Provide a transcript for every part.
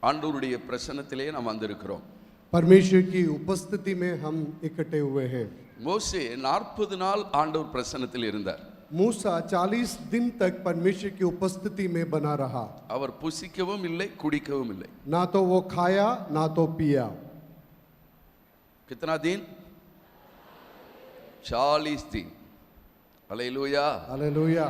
ஆண்டவருடைய பிரசன்னத்திலே நாம் வந்திருக்கிறோம். परमेश्वर की उपस्थिति में हम इकट्ठे हुए हैं। மோசே 40 நாள் ஆண்டவர் பிரசன்னத்தில் இருந்தார். मूसा 40 दिन तक परमेश्वर की उपस्थिति में बना रहा। அவர் புசிக்கவும் இல்லை குடிக்கவும் இல்லை. ना तो वो खाया ना तो पिया। कितना दिन? 40 दिन. Hallelujah hallelujah.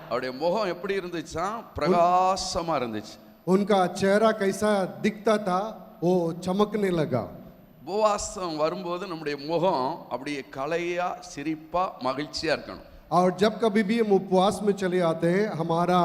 அவருடைய முகம் எப்படி இருந்துச்சா? பிரகாசமா இருந்துச்சு. उनका चेहरा कैसा दिखता था? वो चमकने लगा। உபவாசம் வரும்போது நம்முடைய முகம் அப்படியே கலையா சிரிப்பா மகிழ்ச்சியா இருக்கணும். और जब कभी भी हम उपवास में चले आते हैं हमारा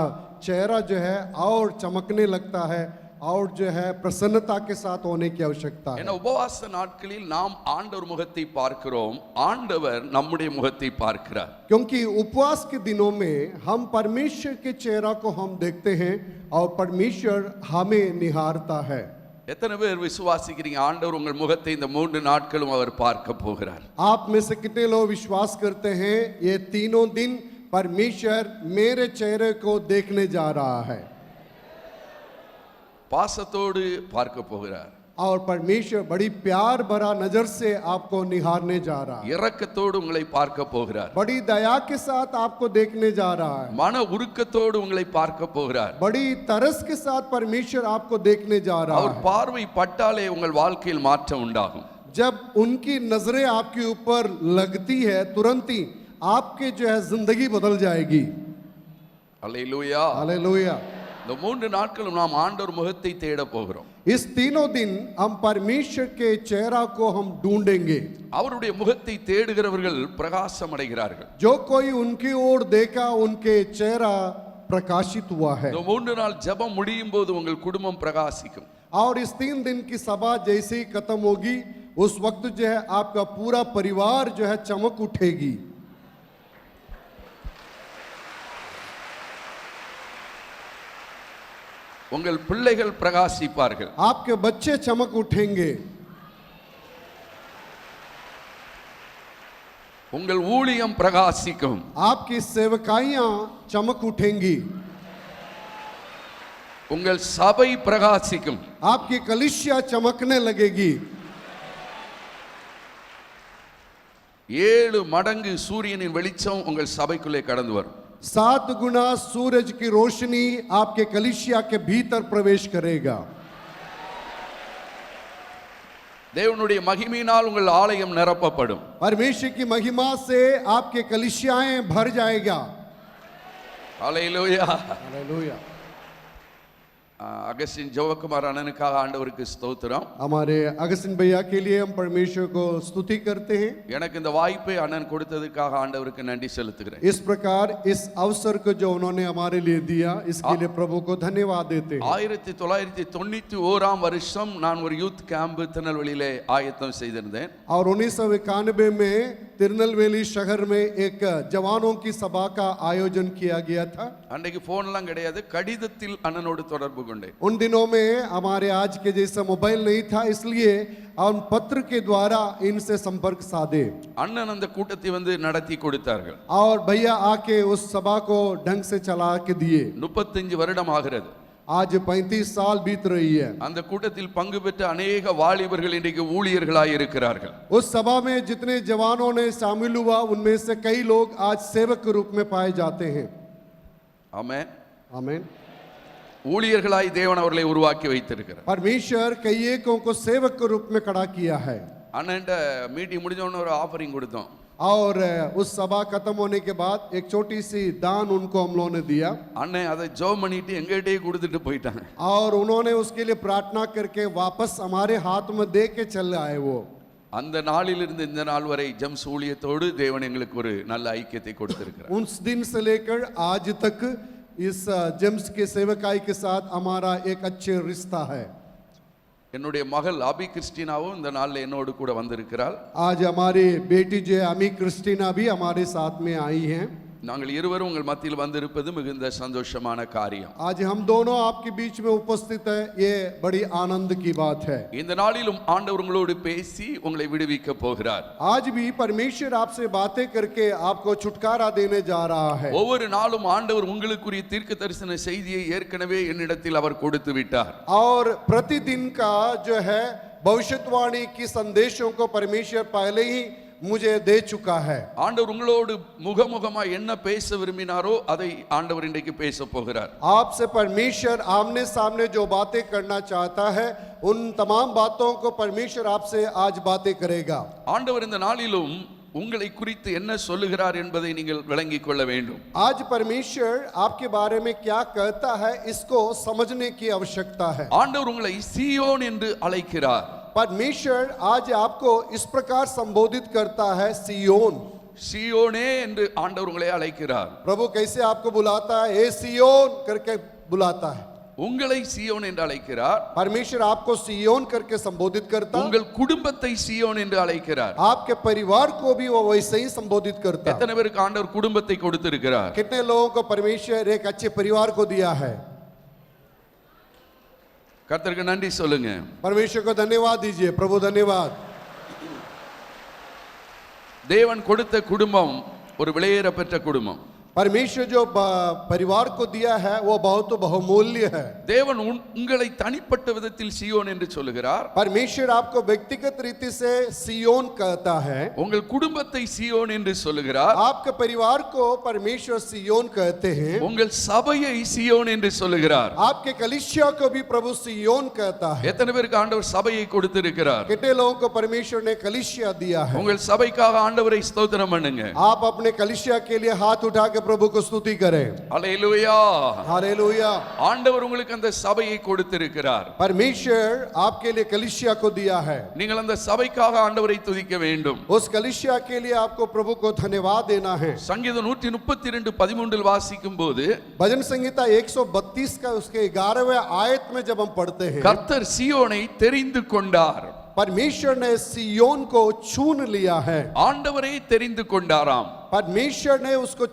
चेहरा जो है और चमकने लगता है और जो है प्रसन्नता के साथ होने की आवश्यकता है। ஏன்னா உபவாச நாட்களில் நாம் ஆண்டவர் முகத்தை பார்க்கிறோம், ஆண்டவர் நம்முடைய முகத்தை பார்க்கிறார். क्योंकि उपवास के दिनों में हम परमेश्वर के चेहरा को हम देखते हैं और परमेश्वर हमें निहारता है। எத்தனை பேர் விசுவாசிக்கிறீங்க ஆண்டவர் உங்கள் முகத்தை இந்த 3 நாட்களும் அவர் பார்க்க போகிறார்? आप में से कितने लोग विश्वास करते हैं ये तीनों दिन परमेश्वर मेरे चेहरे को देखने जा रहा है? பாசத்தோடு பார்க்க போகிறார். और परमेश्वर बड़ी प्यार भरा नजर से आपको निहारने जा रहा है। இரக்கத்தோடு உங்களை பார்க்க போகிறார். बड़ी दया के साथ आपको देखने जा रहा है। மன உருக்கத்தோடு உங்களை பார்க்க போகிறார். बड़ी तरस के साथ परमेश्वर आपको देखने जा रहा அவர் है। பார்வை பட்டாலே உங்கள் வாழ்க்கையில் மாற்றம் உண்டாகும். जब उनकी नजरें आपके ऊपर लगती है तुरंत ही आपके जो है जिंदगी बदल जाएगी। அல்லேலூயா. हालेलुया। இந்த 3 நாட்களும் நாம் ஆண்டவர் முகத்தை தேட போகிறோம். इस तीनों दिन हम परमेश्वर के चेहरा को हम ढूंढेंगे। அவருடைய முகத்தை தேடுகிறவர்கள் பிரகாசம் அடைகிறார்கள். जो कोई उनकी ओर देखा उनके चेहरा प्रकाशित हुआ है। இந்த 3 நாள் ஜெபம் முடியும் போது உங்கள் குடும்பம் பிரகாசிக்கும். और इस 3 दिन की सभा जैसे ही खत्म होगी उस वक्त जो है आपका पूरा परिवार जो है चमक उठेगी। உங்கள் பிள்ளைகள் பிரகாசிப்பார்கள். आपके बच्चे चमक उठेंगे। உங்கள் ஊழியம் பிரகாசிக்கும். आपकी सेवकाइयां चमक उठेंगी। உங்கள் சபை பிரகாசிக்கும். आपकी कलीसिया चमकने लगेगी। 7 மடங்கு சூரியனின் வெளிச்சம் உங்கள் சபைக்குள்ளே கடந்து வரும். 7 गुना सूरज की रोशनी आपके कलीसिया के भीतर प्रवेश करेगा। தேவனுடைய மகிமையினால் உங்கள் ஆலயம் நிரப்பப்படும். परमेश्वर की महिमा से आपके कलीसियाएं भर जाएगा। அல்லேலூயா. हालेलुया। அகஸ்டின் ஜெயக்குமார் அண்ணனுக்காக ஆண்டவருக்கு ஸ்தோத்திரம். हमारे अगस्तिन भैया के लिए हम परमेश्वर को स्तुति करते हैं। எனக்கு இந்த வாய்ப்பை அண்ணன் கொடுத்ததுக்காக ஆண்டவருக்கு நன்றி செலுத்துகிறேன். इस प्रकार इस अवसर को जो उन्होंने हमारे लिए दिया इसके लिए प्रभु को धन्यवाद देते हैं। 1991 வருஷம் நான் ஒரு யூத் கேம்ப் திருநெல்வேலியிலே ஆயத்தம் செய்திருந்தேன். और 1991 में तिरुनेलवेली शहर में एक जवानों की सभा का आयोजन किया गया था। அன்றைக்கு போன்லாம் கிடையாது, கடிதத்தில் அண்ணனோடு தொடர்பு கொண்டேன். उन दिनों में हमारे आज के जैसा मोबाइल नहीं था, इसलिए हम पत्र के द्वारा इनसे संपर्क साधे। அண்ணன் அந்த கூட்டத்தை வந்து நடத்தி கொடுத்தார்கள். और भैया आके उस सभा को ढंग से चला के दिए। 35 வருடம் ஆகிறது. आज 35 साल बीत रही है। அந்த கூட்டத்தில் பங்கு பெற்ற अनेक வாலிபர்கள் இன்றைக்கு ஊழியர்களாய் இருக்கிறார்கள். उस सभा में जितने जवानों ने शामिल हुआ उनमें से कई लोग आज सेवक के रूप में पाए जाते हैं। ஆமென். आमीन। ஊழியர்களாய் தேவன் அவர்களை உருவாக்கி வைத்திருக்கிறார். परमेश्वर कई एकों को सेवक के रूप में खड़ा किया है। அண்ணன்ட்ட மீட்டிங் முடிஞ்ச உடனே ஒரு ஆஃபரிங் கொடுத்தோம். और उस सभा खत्म होने के बाद एक छोटी सी दान उनको हम लोगों ने दिया। அண்ணன் அதை ஜெபம் பண்ணிட்டு எங்ககிட்டயே கொடுத்துட்டு போயிட்டாங்க. और उन्होंने उसके लिए प्रार्थना करके वापस हमारे हाथ में दे के चल आए। वो அந்த நாளிலிருந்து இந்த நாள் வரை ஜெம்ஸ் ஊழியத்தோடு தேவன் எங்களுக்கு ஒரு நல்ல ஐக்கியத்தை கொடுத்திருக்கிறார். उस दिन से लेकर आज तक इस जेम्स के सेवकाई के साथ हमारा एक अच्छे रिश्ता है। என்னுடைய மகள் அபி கிறிஸ்டினாவும் இந்த நாள்ல என்னோடு கூட வந்திருக்கிறாள். आज हमारी बेटी जो है अमी क्रिस्टीना भी हमारे साथ में आई हैं। நாங்கள் இருவரும் உங்கள் மத்தியில் வந்திருப்பது மிகுந்த சந்தோஷமான காரியம். आज हम दोनों आपके बीच में उपस्थित है, ये बड़ी आनंद की बात है। இந்த நாளிலும் ஆண்டவர் உங்களோடு பேசி உங்களை விடுவிக்க போகிறார். आज भी परमेश्वर आपसे बातें करके आपको छुटकारा देने जा रहा है। ஒவ்வொரு நாளும் ஆண்டவர் உங்களுக்குரிய தீர்க்க தரிசன செய்தியை ஏற்கனவே என்னிடத்தில் அவர் கொடுத்து விட்டார். और प्रतिदिन का जो है भविष्यवाणी की संदेशों को परमेश्वर पहले ही मुझे दे चुका है। ஆண்டவர் உங்களோடு முகமுகமா என்ன பேச விரும்பினாரோ அதை ஆண்டவர் இன்றைக்கு பேச போகிறார். आपसे परमेश्वर आमने सामने जो बातें करना चाहता है उन तमाम बातों को परमेश्वर आपसे आज बातें करेगा। ஆண்டவர் இந்த நாளிலும் உங்களை குறித்து என்ன சொல்லுகிறார் என்பதை நீங்கள் விளங்கிக் கொள்ள வேண்டும். आज परमेश्वर आपके बारे में क्या कहता है इसको समझने की आवश्यकता है। ஆண்டவர் உங்களை சீயோன் என்று அழைக்கிறார். परमेश्वर आज आपको इस प्रकार संबोधित करता है, सियोन। சீயோனே என்று ஆண்டவர் உங்களை அழைக்கிறார். प्रभु कैसे आपको बुलाता है, ए सियोन करके बुलाता है। உங்களை சீயோன் என்று அழைக்கிறார். परमेश्वर आपको सियोन करके संबोधित करता है। உங்கள் குடும்பத்தை சீயோன் என்று அழைக்கிறார். आपके परिवार को भी वो वैसे ही संबोधित करता है। எத்தனை பேருக்கு ஆண்டவர் குடும்பத்தை கொடுத்திருக்கிறார்? कितने लोगों को परमेश्वर एक अच्छे परिवार को दिया है? கர்த்தருக்கு நன்றி சொல்லுங்க. परमेश्वर को धन्यवाद दीजिए। प्रभु धन्यवाद। தேவன் கொடுத்த குடும்பம் ஒரு விலையேற பெற்ற குடும்பம். परमेश्वर जो परिवार को दिया है वो बहुत बहुमूल्य है। தேவன் உங்களை தனிப்பட்ட விதத்தில் சீயோன் என்று சொல்லுகிறார். परमेश्वर आपको व्यक्तिगत रीति से सियोन कहता है। உங்கள் குடும்பத்தை சீயோன் என்று சொல்லுகிறார். आपके परिवार को परमेश्वर सियोन कहते हैं। உங்கள் சபையை சீயோன் என்று சொல்லுகிறார். आपके कलीसिया को भी प्रभु सियोन कहता है। எத்தனை பேருக்கு ஆண்டவர் சபையை கொடுத்திருக்கிறார்? कितने लोगों को परमेश्वर ने कलीसिया दिया है? உங்கள் சபைக்காக ஆண்டவரை ஸ்தோத்திரம் பண்ணுங்க. आप अपने कलीसिया के लिए हाथ उठा के प्रभु को स्तुति करें। அல்லேலூயா. हालेलुया। ஆண்டவர் உங்களுக்கு அந்த சபையை கொடுத்திருக்கிறார். परमेश्वर आपके लिए कलीसिया को दिया है। நீங்கள் அந்த சபைக்காக ஆண்டவரை துதிக்க வேண்டும். उस कलीसिया के लिए आपको प्रभु को धन्यवाद देना है। சங்கீதம் 132:13 வாசிக்கும் போது भजन संहिता 132 का उसके 11वें आयत में जब हम पढ़ते हैं, கர்த்தர் சீயோனை தெரிந்து கொண்டார். परमेश्वर ने सियोन को चुन लिया है। ஆண்டவரே தெரிந்து கொண்டாராம். परमेश्वर ने उसको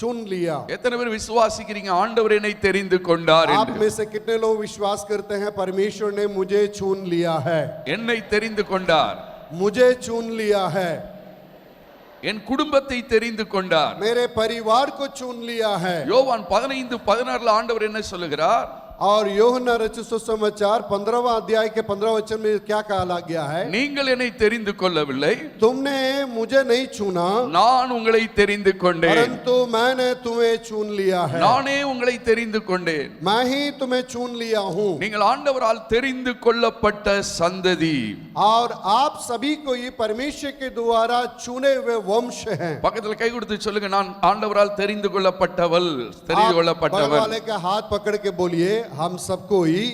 चुन लिया। எத்தனை பேர் விசுவாசிக்கிறீங்க ஆண்டவர் என்னை தெரிந்து கொண்டார் आप என்று? में से कितने लोग विश्वास करते हैं परमेश्वर ने मुझे चुन लिया है? என்னை தெரிந்து கொண்டார். मुझे चुन लिया है। என் குடும்பத்தை தெரிந்து கொண்டார். मेरे परिवार को चुन लिया है। யோவான் 15:16 ஆண்டவர் என்ன சொல்லுகிறார்? और यूहन्ना रचित सुसमाचार 15वां अध्याय के 15 वचन में क्या कहा गया है? நீங்கள் என்னை தெரிந்து கொள்ளவில்லை, तुमने मुझे नहीं चुना, நான் உங்களை தெரிந்து கொண்டேன். परंतु मैंने तुम्हें चुन लिया है। நானே உங்களை தெரிந்து கொண்டேன். मैं ही तुम्हें चुन लिया हूँ। நீங்கள் ஆண்டவரால் தெரிந்து கொள்ளப்பட்ட சந்ததி. और आप सभी को ये परमेश्वर के द्वारा चुने हुए वंश हैं। பக்கத்துல கை கொடுத்து சொல்லுங்க, நான் ஆண்டவரால் தெரிந்து கொள்ளப்பட்டவள், தெரிந்து आप बगल கொள்ளப்பட்டவள். वाले का हाथ पकड़ के बोलिए, हम सबको ही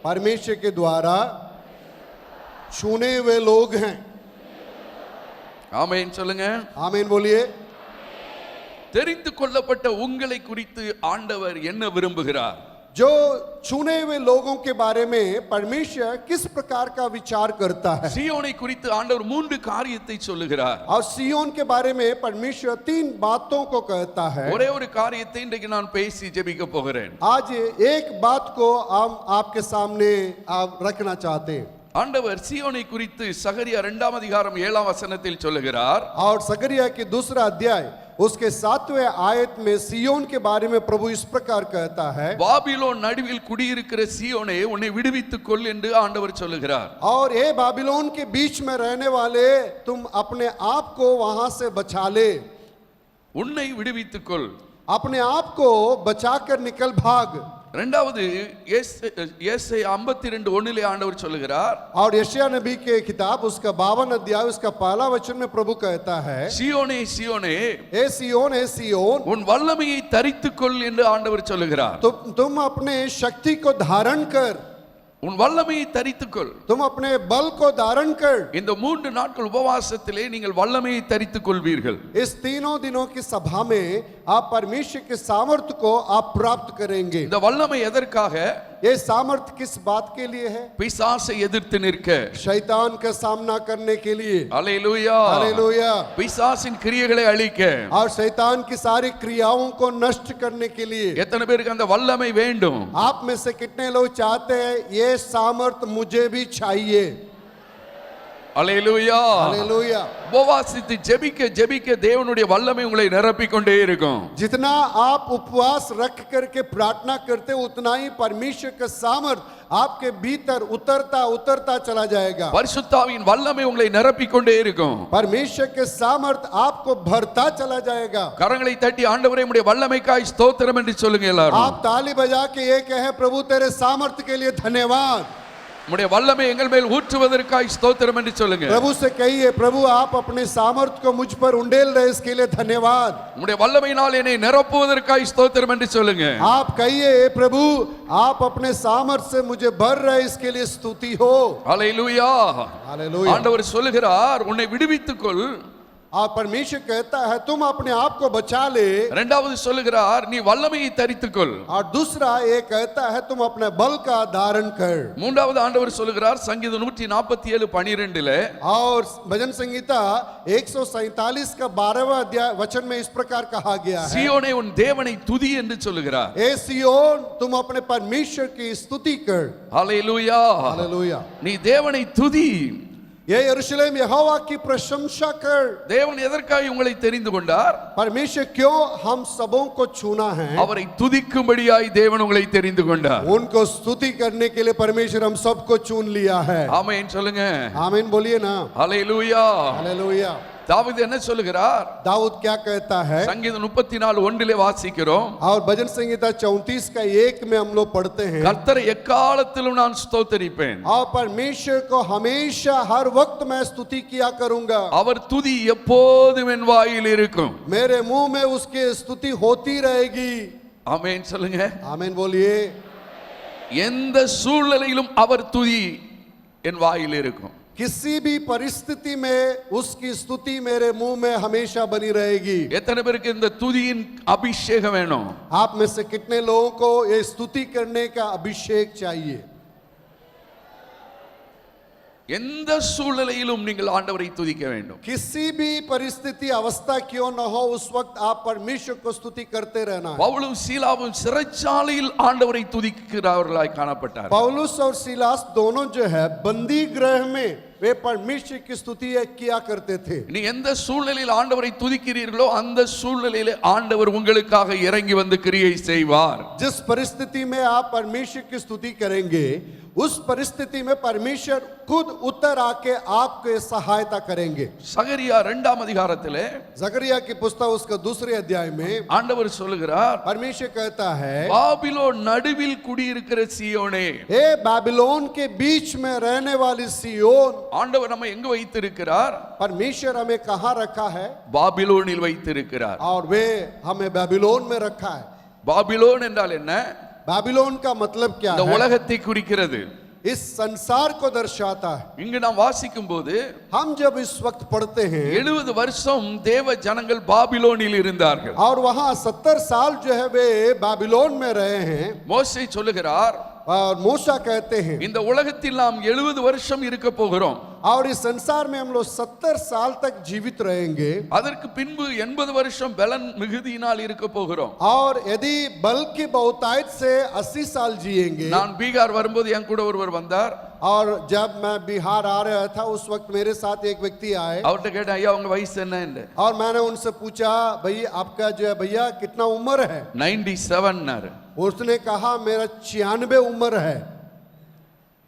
परमेश्वर के द्वारा चुने हुए लोग हैं। ஆமென் சொல்லுங்க. आमीन बोलिए। தெரிந்து கொள்ளப்பட்ட உங்களை குறித்து ஆண்டவர் என்ன விரும்புகிறார்? जो चुने हुए लोगों के बारे में परमेश्वर किस प्रकार का विचार करता है? சீயோனை குறித்து ஆண்டவர் 3 காரியத்தை சொல்லுகிறார். और सियोन के बारे में परमेश्वर 3 बातों को कहता है। ஒரே ஒரு காரியத்தை இன்றைக்கு நான் பேசி ஜெபிக்க போகிறேன். आज एक बात को हम आपके सामने आप रखना चाहते हैं। ஆண்டவர் சீயோனை குறித்து சகரியா 2ஆம் அதிகாரம் 7ஆம் வசனத்தில் சொல்லுகிறார். और सकरिया के दूसरा अध्याय उसके 7वें आयत में सियोन के बारे में प्रभु इस प्रकार कहता है, பாபிலோன் நடுவில் குடியிருக்கிற சீயோனே உன்னை விடுவித்துக் கொள் என்று ஆண்டவர் சொல்லுகிறார். और ये बाबिलोन के बीच में रहने वाले तुम अपने आप को वहां से बचा ले। உன்னை விடுவித்துக் கொள். अपने आप को बचाकर निकल भाग। இரண்டாவது ஏசாயா 52:1 ஆண்டவர் சொல்லுகிறார், और यशायाह नबी के किताब उसका 52 अध्याय उसका पहला वचन में प्रभु कहता है, சீயோனே சீயோனே ए सियोन உன் வல்லமையை தரித்துக் கொள் என்று ஆண்டவர் சொல்லுகிறார். तुम अपने शक्ति को धारण कर। உன் வல்லமையை தரித்துக்கொள். तुम अपने बल को धारण कर। இந்த 3 நாட்கள் உபவாசத்திலே நீங்கள் வல்லமையை தரித்துக் கொள்வீர்கள். इस तीनों दिनों की सभा में आप परमेश्वर के सामर्थ्य को आप प्राप्त करेंगे। இந்த வல்லமை எதற்காக? ये सामर्थ्य किस बात के लिए है? பிசாசை எதிர்த்து நிற்க, शैतान का सामना करने के लिए। அல்லேலூயா, हालेलुया। பிசாசின் கிரியைகளை அழிக்க, और शैतान की सारी क्रियाओं को नष्ट करने के लिए। எத்தனை பேருக்கு அந்த வல்லமை வேண்டும்? आप में से कितने लोग चाहते हैं ये सामर्थ्य मुझे भी चाहिए? அல்லேலூயா, हालेलुया। உபவாசித்து ஜெபிக்க ஜெபிக்க தேவனுடைய வல்லமை உங்களை நிரப்பிக் கொண்டே இருக்கும். जितना आप उपवास रख करके प्रार्थना करते उतना ही परमेश्वर का सामर्थ आपके भीतर उतरता उतरता चला जाएगा। பரிசுத்தாவின் வல்லமை உங்களை நிரப்பிக் கொண்டே இருக்கும். परमेश्वर के सामर्थ आपको भरता चला जाएगा। கரங்களை தட்டி ஆண்டவரே உம்முடைய வல்லமைக்காய் ஸ்தோத்திரம் என்று சொல்லுங்க எல்லாரும். आप ताली बजा के ये कहें, प्रभु तेरे सामर्थ के लिए धन्यवाद। உம்முடைய வல்லமை எங்கள் மேல் ஊற்றுவதற்காய் ஸ்தோத்திரம் என்று சொல்லுங்க. प्रभु से कहिए, प्रभु आप अपने सामर्थ को मुझ पर उंडेल रहे इसके लिए धन्यवाद। உம்முடைய வல்லமையினால் என்னை நிரப்புவதற்காய் ஸ்தோத்திரம் என்று சொல்லுங்க. आप कहिए, प्रभु आप अपने सामर्थ से मुझे भर रहे इसके लिए स्तुति हो। அல்லேலூயா. हालेलुया। ஆண்டவர் சொல்லுகிறார், உன்னை விடுவித்துக் கொள். और परमेश्वर कहता है तुम अपने आप को बचा ले। இரண்டாவது சொல்லுகிறார், நீ வல்லமையை தரித்துக் கொள். और दूसरा ये कहता है तुम अपने बल का धारण कर। மூன்றாவது ஆண்டவர் சொல்லுகிறார் சங்கீதம் 147:12 और भजन संगीता 147 का 12वां अध्याय वचन में इस प्रकार कहा गया है, சீயோனே உன் தேவனை துதி என்று சொல்லுகிறார். ए सियोन तुम अपने परमेश्वर की स्तुति कर। அல்லேலூயா. हालेलुया। நீ தேவனை துதி. ये यरूशलेम यहोवा की प्रशंसा कर। தேவன் எதற்காக உங்களை தெரிந்து கொண்டார்? परमेश्वर क्यों हम सबों को चुना है? அவரை துதிக்கும்படியாய் தேவன் உங்களை தெரிந்து கொண்டார். उनको स्तुति करने के लिए परमेश्वर हम सबको चुन लिया है। ஆமென் சொல்லுங்க. आमीन बोलिए ना। அல்லேலூயா. हालेलुया। தாவீது என்ன சொல்லுகிறார்? दाऊद क्या कहता है? சங்கீதம் 34:1 வாசிக்கிறோம். और भजन संगीता 34 का 1 में हम लोग पढ़ते हैं, கர்த்தரை எக்காலத்திலும் நான் ஸ்தோத்தரிப்பேன். और परमेश्वर को हमेशा हर वक्त मैं स्तुति किया करूंगा। அவர் துதி எப்போதும் என் வாயில் இருக்கும். मेरे मुंह में उसकी स्तुति होती रहेगी। ஆமென் சொல்லுங்க. आमीन बोलिए। எந்த சூழ்நிலையிலும் அவர் துதி என் வாயில் இருக்கும். किसी भी परिस्थिति में उसकी स्तुति मेरे मुंह में हमेशा बनी रहेगी। எத்தனை பேருக்கு இந்த துதியின் அபிஷேகம் வேணும்? आप में से कितने लोगों को ये स्तुति करने का अभिषेक चाहिए? எந்த சூழ்நிலையிலும் நீங்கள் ஆண்டவரை துதிக்க வேண்டும். किसी भी परिस्थिति अवस्था क्यों न हो उस वक्त आप परमेश्वर को स्तुति करते रहना है। பவுலும் சீலாவும் சிறைச்சாலையில் ஆண்டவரை துதிக்கிறவர்களாய் காணப்பட்டார். पौलुस और सिलास दोनों जो है बंदी गृह में वे परमेश्वर की स्तुति किया करते थे। நீ எந்த சூழ்நிலையில் ஆண்டவரை துதிக்கிறீர்களோ அந்த சூழ்நிலையிலே ஆண்டவர் உங்களுக்காக இறங்கி வந்து கிரியை செய்வார். जिस परिस्थिति में आप परमेश्वर की स्तुति करेंगे उस परिस्थिति में परमेश्वर खुद उतर आके आपके सहायता करेंगे। சகரியா 2ஆம் அதிகாரத்திலே जकरिया की पुस्तक उसका दूसरे अध्याय में ஆண்டவர் சொல்லுகிறார், परमेश्वर कहता है, பாபிலோன் நடுவில் குடியிருக்கிற சீயோனே. हे बाबिलोन के बीच में रहने वाली सियोन। ஆண்டவர் நம்ம எங்க வைத்திருக்கிறார்? परमेश्वर हमें कहाँ रखा है? பாபிலோனில் வைத்திருக்கிறார். और वे हमें बाबिलोन में रखा है। பாபிலோன் என்றால் என்ன? बाबिलोन का मतलब क्या இந்த है? உலகத்தை குறிக்கிறது. इस संसार को दर्शाता है। இங்கு நாம் வாசிக்கும் போது हम जब इस वक्त पढ़ते हैं 70 வருஷம் தேவ ஜனங்கள் பாபிலோனில் இருந்தார்கள். और वहां 70 साल जो है वे बाबिलोन में रहे हैं। மோசே சொல்லுகிறார், और मूसा कहते हैं, இந்த உலகத்தில் நாம் 70 வருஷம் இருக்க போகிறோம். और इस संसार में हम लोग 70 साल तक जीवित रहेंगे। அதற்கு பின்பு 80 வருஷம் பலன் மிகுதியினால் இருக்க போகிறோம். और यदि बल की बहुतायत से 80 साल जिएंगे। நான் பீகார் வரும்போது என் கூட ஒருவர் வந்தார். और जब मैं बिहार आ रहा था उस वक्त मेरे साथ एक व्यक्ति आए। அவர்கிட்ட கேட்டேன், ஐயா உங்க வயசு என்ன என்று. और मैंने उनसे पूछा, भैया आपका जो है भैया कितना उम्र है? 97 उसने कहा मेरा 96 उम्र है।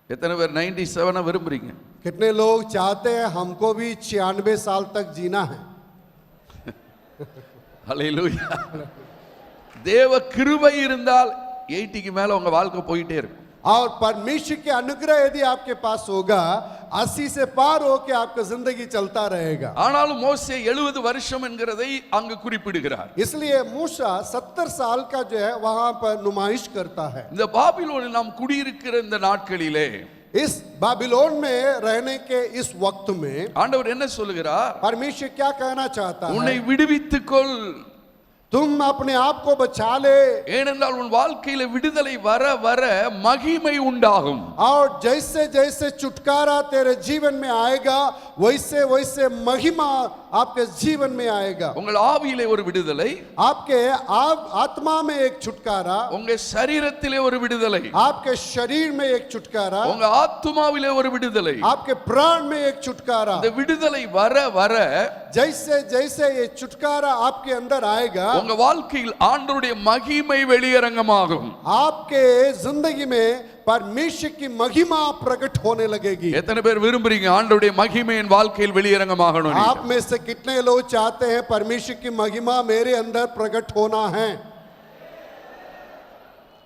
எத்தனை பேர் 97 விரும்புறீங்க? कितने लोग चाहते हैं हमको भी 96 साल तक जीना है? ஹல்லேலூயா. தேவ கிருபை இருந்தால் 80க்கு மேல உங்க வாழ்க்கை போயிட்டே இருக்கும். और परमेश्वर के अनुग्रह यदि आपके पास होगा 80 से पार होके आपका जिंदगी चलता रहेगा। ஆனாலும் மோசே 70 வருஷம் என்கிறதை அங்கு குறிப்பிடுகிறார். इसलिए मूसा 70 साल का जो है वहां पर नुमाइश करता है। இந்த பாபிலோனில் நாம் குடியிருக்கிற இந்த நாட்களிலே इस बाबिलोन में रहने के इस वक्त में ஆண்டவர் என்ன சொல்லுகிறார்? परमेश्वर क्या कहना चाहता உன்னை है? விடுவித்துக் கொள். तुम अपने आप को बचा ले। ஏனென்றால் உன் வாழ்க்கையில விடுதலை வர வர மகிமை உண்டாகும். और जैसे जैसे छुटकारा तेरे जीवन में आएगा वैसे वैसे महिमा आपके जीवन में आएगा। உங்கள் ஆவியிலே ஒரு விடுதலை, आपके आत्मा में एक छुटकारा, உங்க சரீரத்திலே ஒரு விடுதலை, आपके शरीर में एक छुटकारा, உங்க ஆத்துமாவிலே ஒரு விடுதலை. आपके प्राण में एक छुटकारा। இந்த விடுதலை வர வர जैसे जैसे ये छुटकारा आपके अंदर आएगा உங்க வாழ்க்கையில் ஆண்டவருடைய மகிமை வெளியரங்கமாகும். आपके जिंदगी में परमेश्वर की महिमा प्रकट होने लगेगी। எத்தனை பேர் விரும்புறீங்க ஆண்டவருடைய மகிமை என் வாழ்க்கையில் வெளியரங்கமாகணும்? आप में से कितने लोग चाहते हैं परमेश्वर की महिमा मेरे अंदर प्रकट होना है?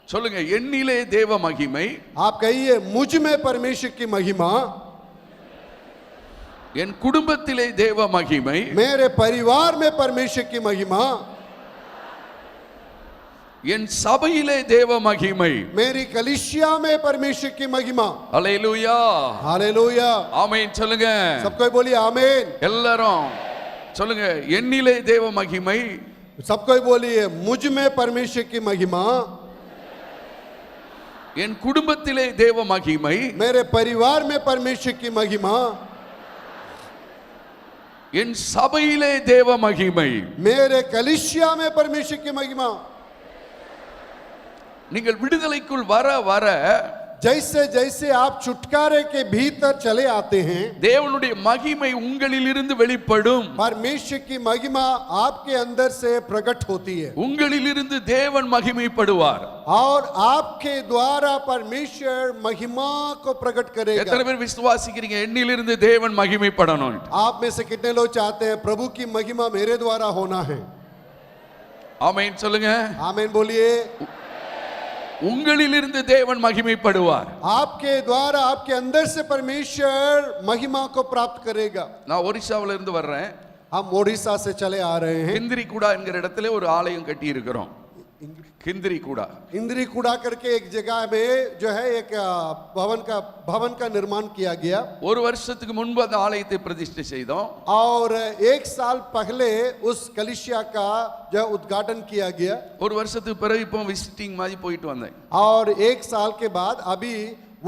சொல்லுங்க, என்னிலே தேவ மகிமை, आप कहिए मुझ में परमेश्वर की महिमा, என் குடும்பத்திலே தேவ மகிமை, मेरे परिवार में परमेश्वर की महिमा, என் சபையிலே தேவ மகிமை. मेरी कलीसिया में परमेश्वर की महिमा। அல்லேலூயா, हालेलुया, ஆமென் சொல்லுங்க. सब कोई बोलिए आमीन। எல்லாரும் சொல்லுங்க, என்னிலே தேவ மகிமை, सब कोई बोलिए मुझ में परमेश्वर की महिमा, என் குடும்பத்திலே தேவ மகிமை, मेरे परिवार में परमेश्वर की महिमा, என் சபையிலே தேவ மகிமை. मेरे कलीसिया में परमेश्वर की महिमा। நீங்கள் விடுதலைக்குள் வர வர जैसे जैसे आप छुटकारे के भीतर चले आते हैं தேவனுடைய மகிமை உங்களிலிருந்து வெளிப்படும். परमेश्वर की महिमा आपके अंदर से प्रकट होती है உங்களிலிருந்து தேவன் மகிமைப்படுவார். और आपके द्वारा परमेश्वर महिमा को प्रकट करेगा। எத்தனை பேர் விசுவாசிக்கிறீங்க என்னிலிருந்து தேவன் மகிமைப்படணும்? आप में से कितने लोग चाहते हैं प्रभु की महिमा मेरे द्वारा होना है? ஆமென் சொல்லுங்க. आमीन बोलिए। உங்களிலிருந்து தேவன் மகிமைப்படுவார். आपके द्वारा आपके अंदर से परमेश्वर महिमा को प्राप्त करेगा। நான் ஒரிசாவில இருந்து வர்றேன். हम ओडिशा से चले आ रहे हैं। கிந்திரிகுடா என்கிற இடத்துல ஒரு ஆலயம் கட்டி இருக்கிறோம். கிந்திரிகுடா, इंद्रीकुड़ा करके एक जगह में जो है एक भवन का निर्माण किया गया। ஒரு வருஷத்துக்கு முன்பு அந்த ஆலயத்தை பிரதிஷ்டை செய்தோம். और एक साल पहले उस कलिसिया का जो उद्घाटन किया गया। ஒரு வருஷத்துக்கு பிறகு இப்போ விசிட்டிங் மாதிரி போயிட்டு வந்தேன். और एक साल के बाद अभी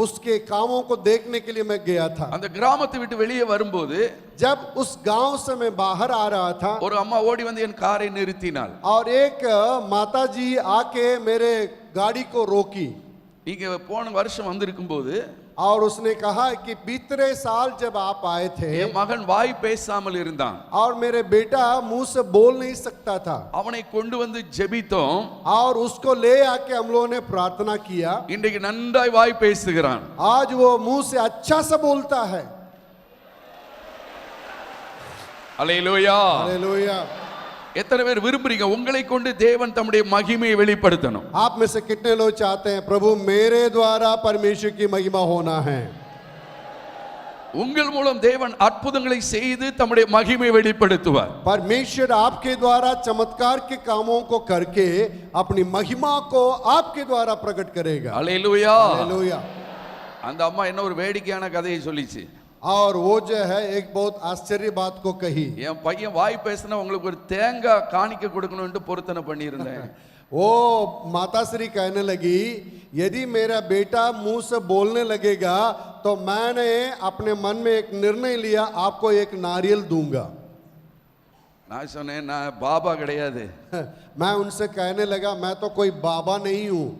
उसके कामों को देखने के लिए मैं गया था। அந்த கிராமத்தை விட்டு வெளியே வரும்போது जब उस गांव से मैं बाहर आ रहा था ஒரு அம்மா ஓடி வந்து என் காரை நிறுத்தினாள். और एक माता जी आके मेरे गाड़ी को रोकी। நீங்க போன வருஷம் வந்திருக்கும் போது और उसने कहा कि बीते साल जब आप आए थे என் மகன் வாய் பேசாமல் இருந்தான். और मेरे बेटा मुंह से बोल नहीं सकता था அவனை கொண்டு வந்து ஜெபித்தோம். और उसको ले आके हम लोगों ने प्रार्थना किया। இன்றைக்கு நன்றாய் வாய் பேசுகிறான். आज वो मुंह से अच्छा सा बोलता है। அல்லேலூயா. हालेलुया। எத்தனை பேர் விரும்புறீங்க உங்களை கொண்டு தேவன் தம்முடைய மகிமையை வெளிப்படுத்தணும்? आप में से कितने लोग चाहते हैं प्रभु मेरे द्वारा परमेश्वर की महिमा होना है? உங்கள் மூலம் தேவன் அற்புதங்களை செய்து தம்முடைய மகிமை வெளிப்படுத்துவார். परमेश्वर आपके द्वारा चमत्कार के कामों को करके अपनी महिमा को आपके द्वारा प्रकट करेगा। அல்லேலூயா. हालेलुया। அந்த அம்மா என்ன ஒரு வேடிக்கையான கதையை சொல்லிச்சு. और वो जो है एक बहुत आश्चर्य बात को कही। என் பையன் வாய் பேசினா உங்களுக்கு ஒரு தேங்காய் காணிக்க கொடுக்கணும்னு பொருத்தனை பண்ணியிருந்தேன். वो माता श्री कहने लगी यदि मेरा बेटा मुंह से बोलने लगेगा तो मैंने अपने मन में एक निर्णय लिया आपको एक नारियल दूंगा। நான் சொன்னேன் நான் பாபா கிடையாது. मैं उनसे कहने लगा मैं तो कोई बाबा नहीं हूँ।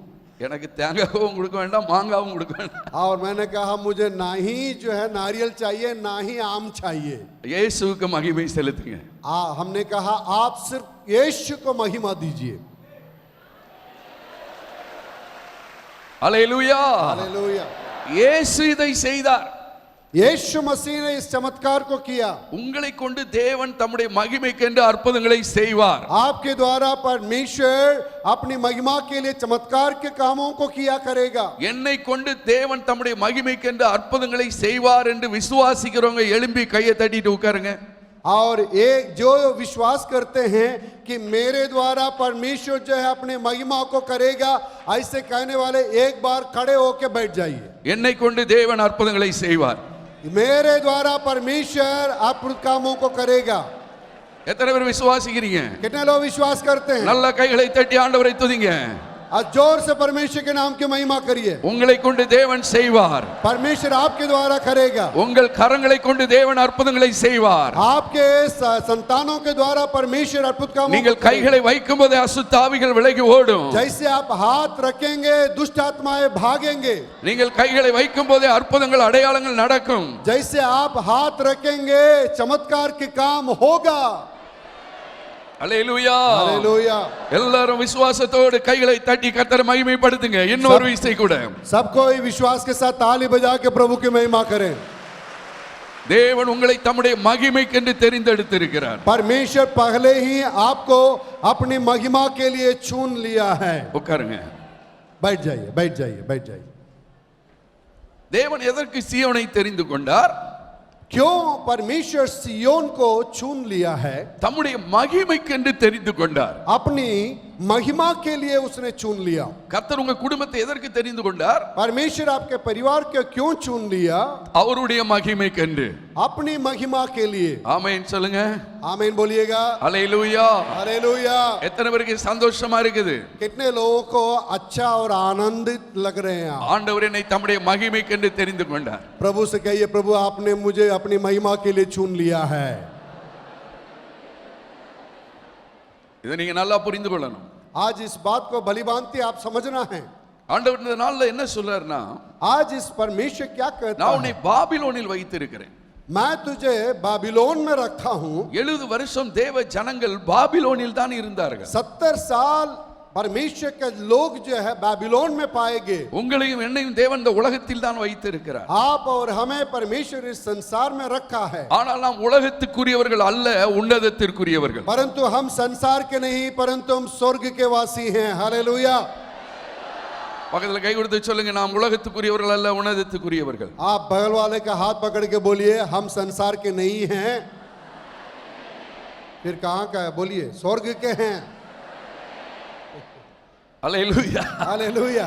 எனக்கு தேங்காவும் கொடுக்க வேண்டாம் மாங்காவும் கொடுக்க வேண்டாம். और मैंने कहा मुझे ना ही जो है नारियल चाहिए ना ही आम चाहिए। இயேசுவுக்கு மகிமை செலுத்துங்க. हमने कहा आप सिर्फ यीशु को महिमा दीजिए। அல்லேலூயா. हालेलुया। இயேசு இதை செய்தார். यीशु मसीह ने इस चमत्कार को किया। உங்களை கொண்டு தேவன் தம்முடைய மகிமைக்கென்று அற்புதங்களை செய்வார். आपके द्वारा परमेश्वर अपनी महिमा के लिए चमत्कार के कामों को किया करेगा। என்னை கொண்டு தேவன் தம்முடைய மகிமைக்கென்று அற்புதங்களை செய்வார் என்று விசுவாசிக்கிறவங்க எழும்பி கையை தட்டிட்டு உட்காருங்க. और एक जो विश्वास करते हैं कि मेरे द्वारा परमेश्वर जो है अपने महिमा को करेगा ऐसे कहने वाले एक बार खड़े होकर बैठ जाइए। என்னை கொண்டு தேவன் அற்புதங்களை செய்வார். मेरे द्वारा परमेश्वर अद्भुत कामों को करेगा। எத்தனை பேர் விசுவாசிக்கிறீங்க? कितने लोग विश्वास करते हैं? நல்ல கைகளை தட்டி ஆண்டவரை துதிங்க. आज जोर से परमेश्वर के नाम की महिमा करिए. உங்களை கொண்டு தேவன் செய்வார். परमेश्वर आपके द्वारा करेगा. உங்கள் கரங்களை கொண்டு தேவன் அற்புதங்களை செய்வார். आपके संतानों के द्वारा परमेश्वर अद्भुत काम. நீங்கள் கைகளை வைக்கும்போது அசுத்த ஆவிகள் விலகி ஓடும். जैसे आप हाथ रखेंगे दुष्ट आत्माएं भागेंगे. நீங்கள் கைகளை வைக்கும்போது அற்புதங்கள் அடையாளங்கள் நடக்கும். जैसे आप हाथ रखेंगे चमत्कार के काम होगा. அல்லேலூயா. हालेलुया. எல்லாரும் விசுவாசத்தோடு கைகளை தட்டி கர்த்தரை மகிமைப்படுத்துங்க. இன்னொரு விசை கூட सब कोई विश्वास के साथ ताली बजा के प्रभु की महिमा करें. தேவன் உங்களை தம்முடைய மகிமைக்கென்று தெரிந்தெடுத்திருக்கிறார். परमेश्वर पहले ही आपको अपनी महिमा के लिए चुन लिया है. உட்காருங்க. बैठ जाइए, बैठ जाइए, बैठ जाइए. தேவன் எதற்கு சீயோனை தெரிந்து கொண்டார்? क्यों परमेश्वर सियोन को चुन लिया है? தம்முடைய மகிமைக்கென்று தெரிந்து கொண்டார். अपनी महिमा के लिए उसने चुन लिया. கர்த்தர் உங்க குடும்பத்தை எதற்கு தெரிந்து கொண்டார்? परमेश्वर आपके परिवार को क्यों चुन लिया? அவருடைய மகிமைக்கென்று. अपनी महिमा के लिए. ஆமென் சொல்லுங்க. आमीन बोलिएगा. அல்லேலூயா. हालेलुया. எத்தனை பேருக்கு சந்தோஷமா இருக்குது? कितने लोगों को अच्छा और आनंदित लग रहे हैं? ஆண்டவர் என்னை தம்முடைய மகிமைக்கென்று தெரிந்து கொண்டார். प्रभु से कहिए, प्रभु आपने मुझे अपनी महिमा के लिए चुन लिया है. இதை நீங்க நல்லா புரிந்து கொள்ளணும். आज इस बात को भलीभांति आप समझना है. ஆண்டவர் இந்த நாள்ல என்ன சொல்றாருன்னா, आज इस परमेश्वर क्या कहता நான் உன்னை है? பாபிலோனில் வைத்திருக்கிறேன். मैं तुझे बाबिलोन में रखा हूं. 70 வருஷம் தேவ ஜனங்கள் பாபிலோனில் தான் இருந்தார்கள். 70 साल परमेश्वर के लोग जो है बाबिलोन में पाएंगे. உங்களையும் என்னையும் தேவன் இந்த உலகத்தில் தான் வைத்திருக்கிறார். आप और हमें परमेश्वर इस संसार में रखा है. ஆனால் நாம் உலகத்துக்குரியவர்கள் அல்ல, உன்னதத்திற்குரியவர்கள். परंतु हम संसार के नहीं, परंतु हम स्वर्ग के वासी हैं. हालेलुया. பக்கத்துல கை கொடுத்து சொல்லுங்க, நாம் உலகத்துக்குரியவர்கள் அல்ல, உன்னதத்துக்குரியவர்கள். आप बगल वाले का हाथ पकड़ के बोलिए, हम संसार के नहीं हैं. फिर कहां का है? बोलिए, स्वर्ग के हैं. அல்லேலூயா. हालेलुया.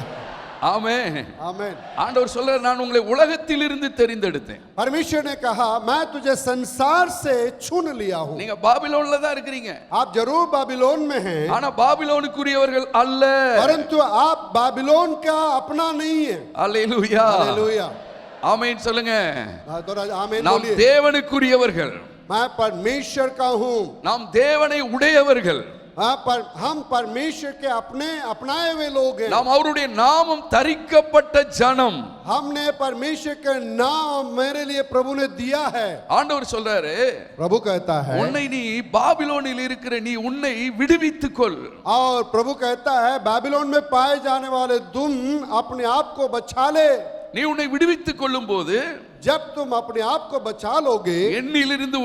ஆமென். आमीन. ஆண்டவர் சொல்றார், நான் உங்களை உலகத்திலிருந்து தெரிந்தெடுத்தேன். परमेश्वर ने कहा, मैं तुझे संसार से चुन लिया हूं. நீங்க பாபிலோன்ல தான் இருக்கீங்க. आप जरूर बाबिलोन में हैं, ஆனா பாபிலோனுக்குரியவர்கள் அல்ல. परंतु आप बाबिलोन का अपना नहीं है. அல்லேலூயா. हालेलुया. ஆமென் சொல்லுங்க. तो आमीन நாம் बोलिए. தேவனுக்குரியவர்கள். मैं परमेश्वर का हूं. நாம் தேவனை உடையவர்கள். हम परमेश्वर के अपने अपनाए हुए लोग हैं. நாம் அவருடைய நாமம் தரிக்கப்பட்ட ஜனம். हमने परमेश्वर के नाम मेरे लिए प्रभु ने दिया है. ஆண்டவர் சொல்றாரு, प्रभु कहता है, உன்னை நீ பாபிலோனில் இருக்கிற நீ உன்னை விடுவித்துக் கொள். और प्रभु कहता है, बाबिलोन में पाए जाने वाले तुम अपने आप को बचा ले. நீ உன்னை விடுவித்துக் கொள்ளும் போது जब तुम अपने आप को बचा लोगे, என்னிலிருந்து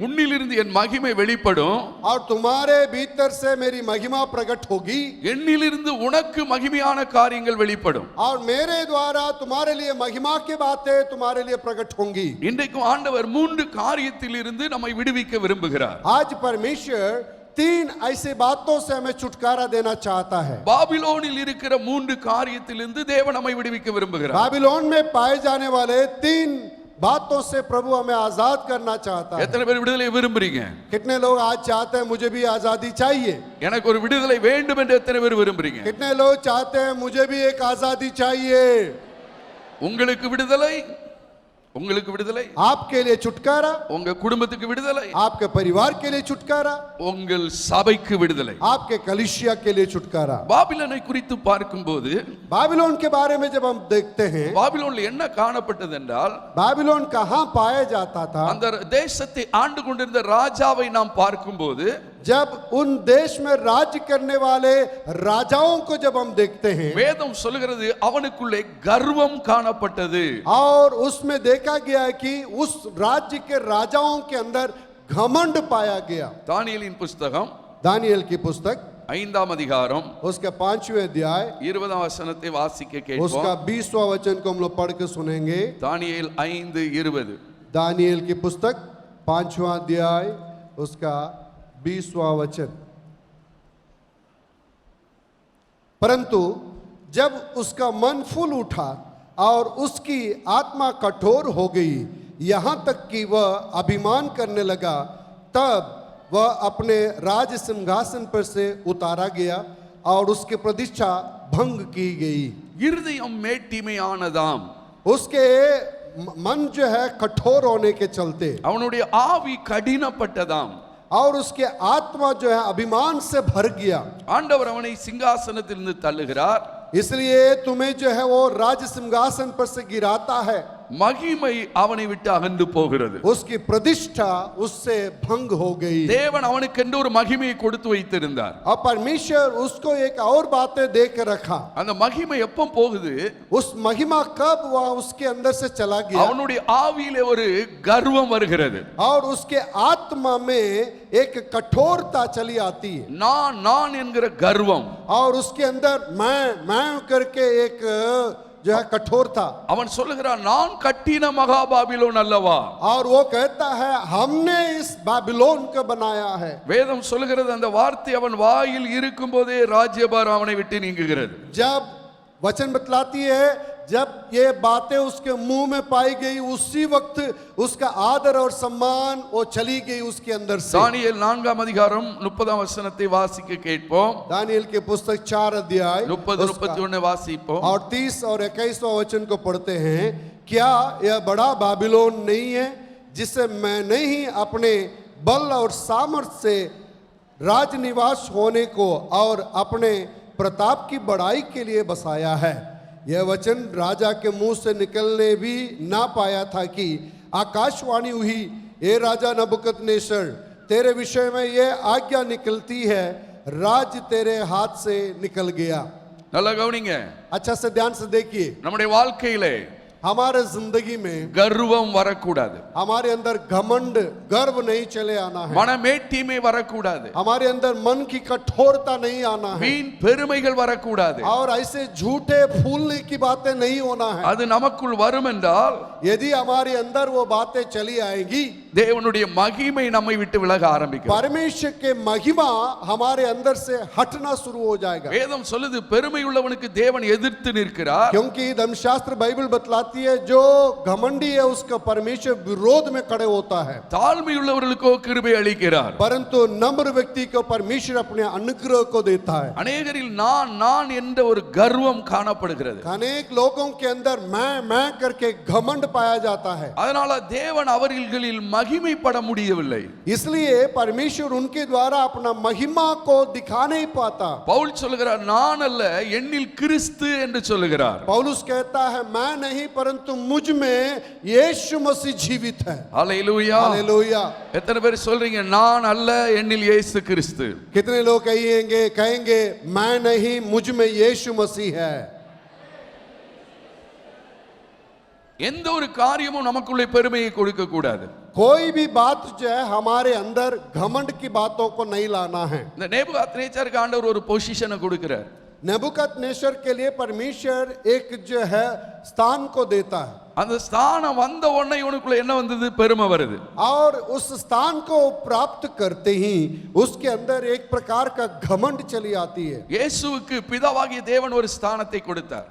உன்னிலிருந்து என் மகிமை வெளிப்படும். और तुम्हारे भीतर से मेरी महिमा प्रकट होगी. என்னிலிருந்து உனக்கு மகிமையான காரியங்கள் வெளிப்படும். और मेरे द्वारा तुम्हारे लिए महिमा की बातें तुम्हारे लिए प्रकट होंगी. இன்றைக்கும் ஆண்டவர் 3 காரியத்திலிருந்து நம்மை விடுவிக்க விரும்புகிறார். आज परमेश्वर 3 ऐसी बातों से हमें छुटकारा देना चाहता है. பாபிலோனில் இருக்கிற 3 காரியத்திலிருந்து தேவன் நம்மை விடுவிக்க விரும்புகிறார். बाबिलोन में पाए जाने वाले 3 बातों से प्रभु हमें आजाद करना चाहता है. எத்தனை பேர் விடுதலை விரும்புறீங்க? कितने लोग आज चाहते हैं मुझे भी आजादी चाहिए? எனக்கு ஒரு விடுதலை வேண்டும் என்று எத்தனை பேர் விரும்புறீங்க? कितने लोग चाहते हैं मुझे भी एक आजादी चाहिए? உங்களுக்கு விடுதலை, உங்களுக்கு விடுதலை, आपके लिए छुटकारा, உங்க குடும்பத்துக்கு விடுதலை, आपके परिवार के लिए छुटकारा, உங்கள் சபைக்கு விடுதலை. आपके कलीसिया के लिए छुटकारा. பாபிலோனை குறித்து பார்க்கும்போது बाबिलोन के बारे में जब हम देखते हैं, பாபிலோன்ல என்ன காணப்பட்டது என்றால், बाबिलोन कहां पाया जाता था? அந்த தேசத்தை ஆண்டு கொண்டிருந்த ராஜாவை நாம் பார்க்கும்போது, जब उन देश में राज्य करने वाले राजाओं को जब हम देखते हैं, வேதம் சொல்கிறது அவனுக்குள்ளே கர்வம் காணப்பட்டது. और उसमें देखा गया है कि उस राज्य के राजाओं के अंदर घमंड पाया गया. தானியேலின் புஸ்தகம் दानियेल की पुस्तक 5ஆம் அதிகாரம் उसका 5वें अध्याय 20ஆம் வசனத்தை வாசிக்க उसका கேட்போம். 20वां वचन को हम लोग पढ़ के सुनेंगे. தானியேல் 5:20. दानियेल की पुस्तक 5वां अध्याय उसका 20वां वचन. परंतु जब उसका मन फूल उठा और उसकी आत्मा कठोर हो गई, यहाँ तक कि वह अभिमान करने लगा, तब वह अपने राज सिंहासन पर से उतारा गया और उसकी प्रतिष्ठा भंग की गई। இருதயம் மேட்டிமையானதாம். उसके मन जो है कठोर होने के चलते அவனுடைய ஆவி கடினப்பட்டதாம். और उसके आत्मा जो है अभिमान से भर गया। ஆண்டவர் அவனை சிங்காசனத்திலிருந்து தள்ளுகிறார். इसलिए तुम्हें जो है वो राज सिंहासन पर से गिराता है। மகிமை அவனை விட்டு அகன்று போகிறது. उसकी प्रतिष्ठा उससे भंग हो गई। தேவன் அவனுக்கென்று ஒரு மகிமையை கொடுத்து வைத்திருந்தார். और परमेश्वर उसको एक और बातें दे कर रखा। அந்த மகிமை எப்போ போகுது? उस महिमा कब वह उसके अंदर से चला गया? அவனுடைய ஆவியிலே ஒரு கர்வம் வருகிறது. और उसके आत्मा में एक कठोरता चली आती है। நான் என்கிற கர்வம், और उसके अंदर मैं करके एक जो है कठोर था। அவன் சொல்லுகிறான், நான் கட்டின மகா பாபிலோன் அல்லவா. और वो कहता है हमने इस बाबिलोन को बनाया है। வேதம் சொல்லுகிறது, அந்த வார்த்தை அவன் வாயில் இருக்கும் போதே ராஜ்யபாரம் அவனை விட்டு நீங்குகிறது. जब वचन बतलाती है, जब ये बातें उसके मुंह में पाई गई, उसी वक्त उसका आदर और सम्मान वो चली गई उसके अंदर से। தானியேல் 4 அதிகாரம் 30 வசனத்தை வாசிக்க கேட்போம். दानियेल के पुस्तक 4 अध्याय 30-31 வாசிப்போம். और 30 और 21वां वचन को पढ़ते हैं। क्या यह बड़ा बाबिलोन नहीं है जिसे मैंने ही अपने बल और सामर्थ्य से राजनिवास होने को और अपने प्रताप की बड़ाई के लिए बसाया है। यह वचन राजा के मुंह से निकलने भी ना पाया था कि आकाशवाणी हुई, ए राजा नबूकदनेस्सर, तेरे विषय में यह आज्ञा निकलती है, राज्य तेरे हाथ से निकल गया। நல்லா கவனிங்க. अच्छा से ध्यान से देखिए, நம்முடைய வாழ்க்கையிலே हमारे जिंदगी में கர்வம் வரக்கூடாது. हमारे अंदर घमंड गर्व नहीं चले आना है। மனமேட்டிமை வரக்கூடாது. हमारे अंदर मन की कठोरता नहीं आना है। வீண் பெருமைகள் வரக்கூடாது. और ऐसे झूठे फूलने की बातें नहीं होना है। அது நமக்குள் வரும் என்றால் यदि हमारे अंदर वो बातें चली आएंगी, தேவனுடைய மகிமை நம்மை விட்டு விலக ஆரம்பிக்கும். परमेश्वर के महिमा हमारे अंदर से हटना शुरू हो जाएगा। வேதம் சொல்லுது, பெருமை உள்ளவனுக்கு தேவன் எதிர்த்து நிற்கிறார். क्योंकि धर्मशास्त्र बाइबल बतलाती है, जो घमंडी है उसका परमेश्वर विरोध में खड़े होता है, தாழ்மை உள்ளவர்களுக்கோ கிருபை அளிக்கிறார். परंतु नम्र व्यक्ति को परमेश्वर अपने अनुग्रह को देता है। அநேகரில் நான் என்ற ஒரு கர்வம் காணப்படுகிறது. अनेक लोगों के अंदर मैं करके घमंड पाया जाता है। அதனால தேவன் அவர்களில் மகிமைப்பட முடியவில்லை. इसलिए परमेश्वर उनके द्वारा अपना महिमा को दिखा नहीं पाता। பவுல் சொல்லுகிறார், நான் அல்ல என்னில் கிறிஸ்து என்று சொல்லுகிறார். पौलुस कहता है, मैं नहीं परंतु मुझ में यीशु मसीह जीवित है। ஹல்லேலூயா. हालेलुया। எத்தனை பேர் சொல்றீங்க, நான் அல்ல என்னில் இயேசு கிறிஸ்து? कितने लोग कहेंगे मैं नहीं मुझ में यीशु मसीह है। எந்த ஒரு காரியமும் நமக்குள்ளே பெருமையை கொடுக்க கூடாது. कोई भी बात जो है हमारे अंदर घमंड की बातों को नहीं लाना है। இந்த நேபுகாத்நேச்சாருக்கு ஆண்டவர் ஒரு பொசிஷனை கொடுக்கிறார். नेबुकदनेस्सर के लिए परमेश्वर एक जो है स्थान को देता है। அந்த ஸ்தானம் வந்த உடனே இவனுக்குள்ள என்ன வந்தது? பெருமை வருது. और उस स्थान को प्राप्त करते ही उसके अंदर एक प्रकार का घमंड चली आती है। இயேசுவுக்கு பிதாவாகிய தேவன் ஒரு ஸ்தானத்தை கொடுத்தார்.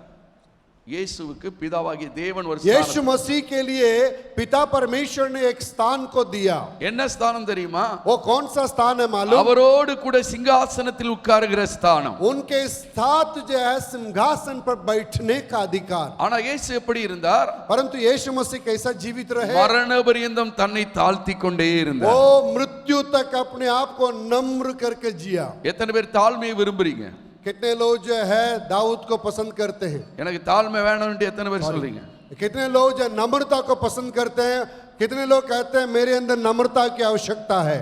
இயேசுவுக்கு பிதாவாகிய தேவன் ஒரு यीशु ஸ்தானம். मसीह के लिए पिता परमेश्वर ने एक स्थान को दिया। என்ன ஸ்தானம் தெரியுமா? वो कौन सा स्थान है मालूम? அவரோடு கூட சிங்காசனத்தில் உட்காருகிற ஸ்தானம். उनके साथ जो है सिंहासन पर बैठने का अधिकार। ஆனா இயேசு எப்படி இருந்தார்? परंतु यीशु मसीह कैसा जीवित रहे? மரண பரியந்தம் தன்னை தாழ்த்தி கொண்டே இருந்தார். वो मृत्यु तक अपने आप को नम्र करके जिया। எத்தனை பேர் தாழ்மையை விரும்புறீங்க? कितने लोग जो है दाऊद को पसंद करते हैं? எனக்கு தாழ்மை வேணும்னு எத்தனை பேர் சொல்றீங்க? कितने लोग जो नम्रता को पसंद करते हैं? कितने लोग कहते हैं मेरे अंदर नम्रता की आवश्यकता है?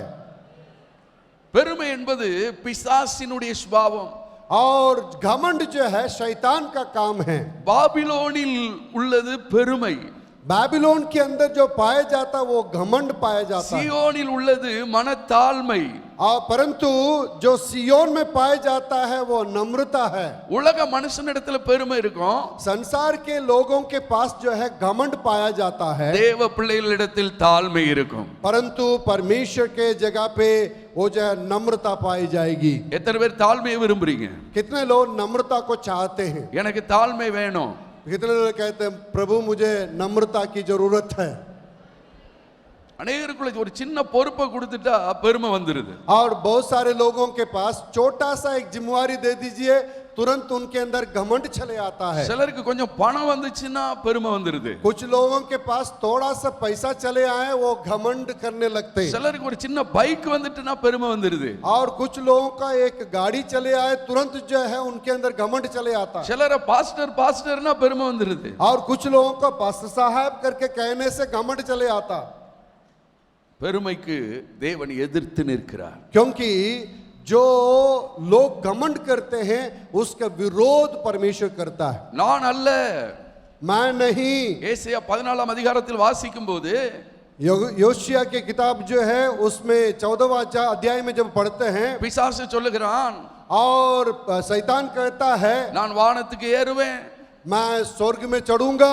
பெருமை என்பது பிசாசினுடைய சுபாவம். और घमंड जो है शैतान का काम है। பாபிலோனில் உள்ளது பெருமை. बाबिलोन के अंदर जो पाया जाता वो घमंड पाया जाता है। சியோனில் உள்ளது மனத்தாழ்மை. परंतु जो सियोन में पाया जाता है वो नम्रता है। உலக மனுஷனிடத்துல பெருமை இருக்கும். संसार के लोगों के पास जो है घमंड पाया जाता है। தேவ பிள்ளைகளிடத்தில் தாழ்மை இருக்கும். परंतु परमेश्वर के जगह पे वो जो है नम्रता पाई जाएगी। எத்தனை பேர் தாழ்மையை விரும்புறீங்க? कितने लोग नम्रता को चाहते हैं? எனக்கு தாழ்மை வேணும். कितने लोग कहते हैं प्रभु मुझे नम्रता की जरूरत है। அநேகருக்குள்ள ஒரு சின்ன பொறுப்பை கொடுத்துட்டா பெருமை வந்துருது. और बहुत सारे लोगों के पास छोटा सा एक जिम्मेवारी दे दीजिए, तुरंत उनके अंदर घमंड चले आता है. சிலருக்கு கொஞ்சம் பணம் வந்துச்சுன்னா பெருமை வந்துருது. कुछ लोगों के पास थोड़ा सा पैसा चले आए वो घमंड करने लगते हैं. சிலருக்கு ஒரு சின்ன பைக் வந்துட்டுனா பெருமை வந்துருது. और कुछ लोगों का एक गाड़ी चले आए तुरंत जो है उनके अंदर घमंड चले आता है. சிலர பாஸ்டர் பாஸ்டர்னா பெருமை வந்துருது. और कुछ लोगों का पास्टर साहब करके कहने से घमंड चले आता. பெருமைக்கு தேவன் எதிர்த்து நிற்கிறார். क्योंकि जो लोग घमंड करते हैं उसका विरोध परमेश्वर करता है. நான் அல்ல. मैं नहीं. ஏசாயா 14ஆம் அதிகாரத்தில் வாசிக்கும்போது योशिया की किताब जो है उसमें 14वां अध्याय में जब पढ़ते हैं பிசாசு சொல்லுகிறான், और शैतान कहता है நான் வானத்துக்கு ஏறுவேன், मैं स्वर्ग में चढ़ूंगा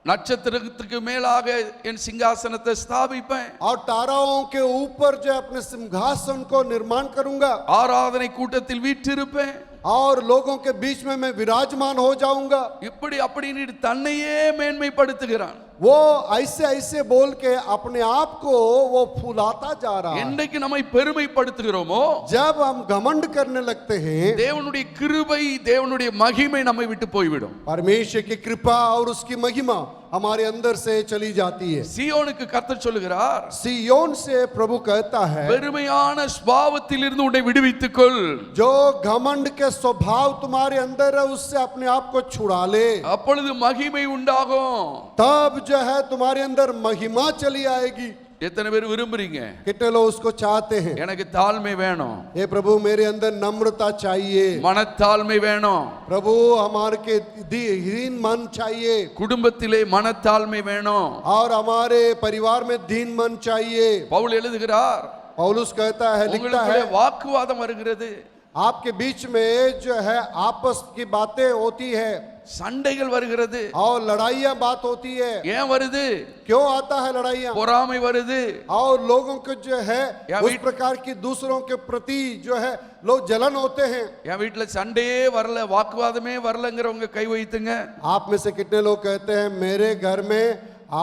நட்சத்திரத்துக்கு மேலாக என் சிங்காசனத்தை ஸ்தாபிப்பேன், और ताराओं के ऊपर जो अपने सिंहासन को निर्माण करूंगा, ஆராதனை கூட்டத்தில் வீற்றிருப்பேன், और लोगों के बीच में मैं विराजमान हो जाऊंगा. இப்படி அப்படின்னு தன்னையே மேன்மைப்படுத்துகிறான். वो ऐसे ऐसे बोल के अपने आप को वो फुलाता जा रहा है. என்னைக்கு நம்மை பெருமைப்படுத்துகிறோமோ, जब हम घमंड करने लगते हैं தேவனுடைய கிருபை தேவனுடைய மகிமை நம்மை விட்டு போய்விடும். परमेश्वर की कृपा और उसकी महिमा हमारे अंदर से चली जाती है. சீயோனுக்கு கர்த்தர் சொல்லுகிறார், सिय्योन से प्रभु कहता है பெருமையான சுபாவத்தில் இருந்து உன்னை விடுவித்துக்கொள். जो घमंड के स्वभाव तुम्हारे अंदर है उससे अपने आप को छुड़ा ले, அப்பொழுது மகிமை உண்டாகும். तब जो है तुम्हारे अंदर महिमा चली आएगी. எத்தனை பேர் விரும்புறீங்க? कितने लोग उसको चाहते हैं? எனக்கு தாழ்மை வேணும், ये प्रभु मेरे अंदर नम्रता चाहिए, மனத்தாழ்மை வேணும், प्रभु हमारे के दीन मन चाहिए, குடும்பத்திலே மனத்தாழ்மை வேணும். और हमारे परिवार में दीन मन चाहिए. பவுல் எழுதுகிறார், पौलुस कहता है, लिखता உங்களுக்குள்ளே है வாக்குவாதம் வருகிறது, आपके बीच में जो है आपस की बातें होती है சண்டைகள் வருகிறது. और लड़ाइयां बात होती है. ஏன் வருது? क्यों आता है लड़ाइयां? பொறாமை வருது. और लोगों को जो है या उस वीट- प्रकार की दूसरों के प्रति जो है लोग जलन होते हैं. என் வீட்டுல சண்டையே வரல, வாக்குவாதமே வரலங்கிறவங்க கை வைத்துங்க. आप में से कितने लोग कहते हैं मेरे घर में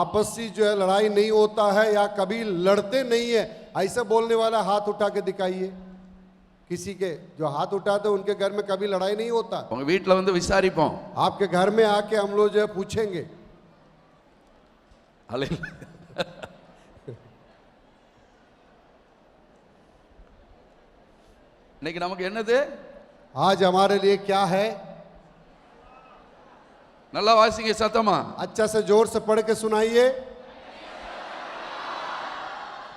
आपसी जो है लड़ाई नहीं होता है या कभी लड़ते नहीं है? ऐसा बोलने वाला हाथ उठा के दिखाइए. किसी के जो हाथ उठाते हैं उनके घर में कभी लड़ाई नहीं होता. உங்க வீட்டுல வந்து விசாரிப்போம். आपके घर में आके हम लोग जो है पूछेंगे. அல்லேலூயா. இன்னைக்கு நமக்கு என்னது? आज हमारे लिए क्या है? நல்லா வாசிங்க சத்தமா. अच्छा से जोर से पढ़ के सुनाइए.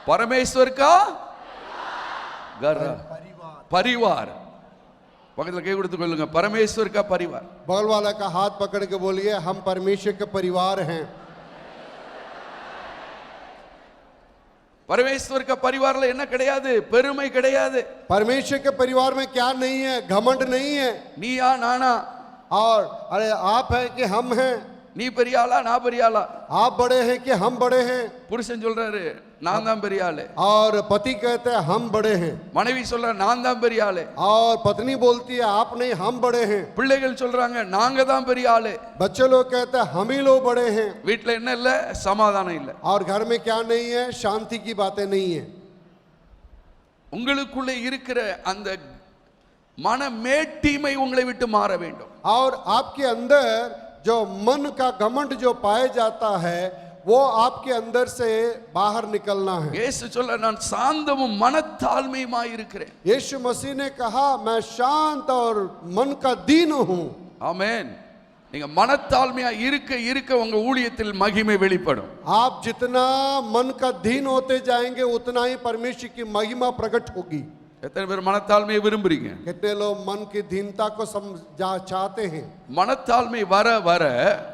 परमेश्वर का घर, परिवार. பக்கத்துல கை கொடுத்து கொள்ளுங்க, परमेश्वर का परिवार. बगल वाला का हाथ पकड़ के बोलिए हम परमेश्वर के परिवार हैं. परमेश्वर का परिवारல என்ன கிடையாது? பெருமை கிடையாது. परमेश्वर के परिवार में क्या नहीं है? घमंड नहीं है. நீயா நானா, और अरे आप है कि हम हैं, நீ பெரிய ஆளா நான் பெரிய ஆளா? आप बड़े हैं कि हम बड़े हैं. புருஷன் சொல்றாரு நான் தான் பெரிய ஆளு, और पति कहते हैं हम बड़े हैं. மனைவி சொல்றா நான் தான் பெரிய ஆளு, और पत्नी बोलती है आप नहीं हम बड़े हैं. பிள்ளைகள் சொல்றாங்க நாங்க தான் பெரிய ஆளு. बच्चे लोग कहते हैं हम ही लोग बड़े हैं. வீட்டுல என்ன இல்ல? சமாதானம் இல்ல. और घर में क्या नहीं है? शांति की बातें नहीं है. உங்களுக்குள்ளே இருக்கிற அந்த மன மேட்டிமை உங்களை விட்டு மாற வேண்டும். और आपके अंदर जो मन का घमंड जो पाया जाता है वो आपके अंदर से बाहर निकलना है. இயேசு சொல்ல நான் சாந்தமும் மனத்தாழ்மையுமாய் இருக்கிறேன். यीशु मसीह ने कहा मैं शांत और मन का दीन हूं. ஆமென். நீங்க மனத்தாழ்மையா இருக்க இருக்க உங்க ஊழியத்தில் மகிமை வெளிப்படும். आप जितना मन का दीन होते जाएंगे उतना ही परमेश्वर की महिमा प्रकट होगी. எத்தனை பேர் மனத்தாழ்மையை விரும்புறீங்க? कितने लोग मन की दीनता को चाहते हैं? மனத்தாழ்மை வர வர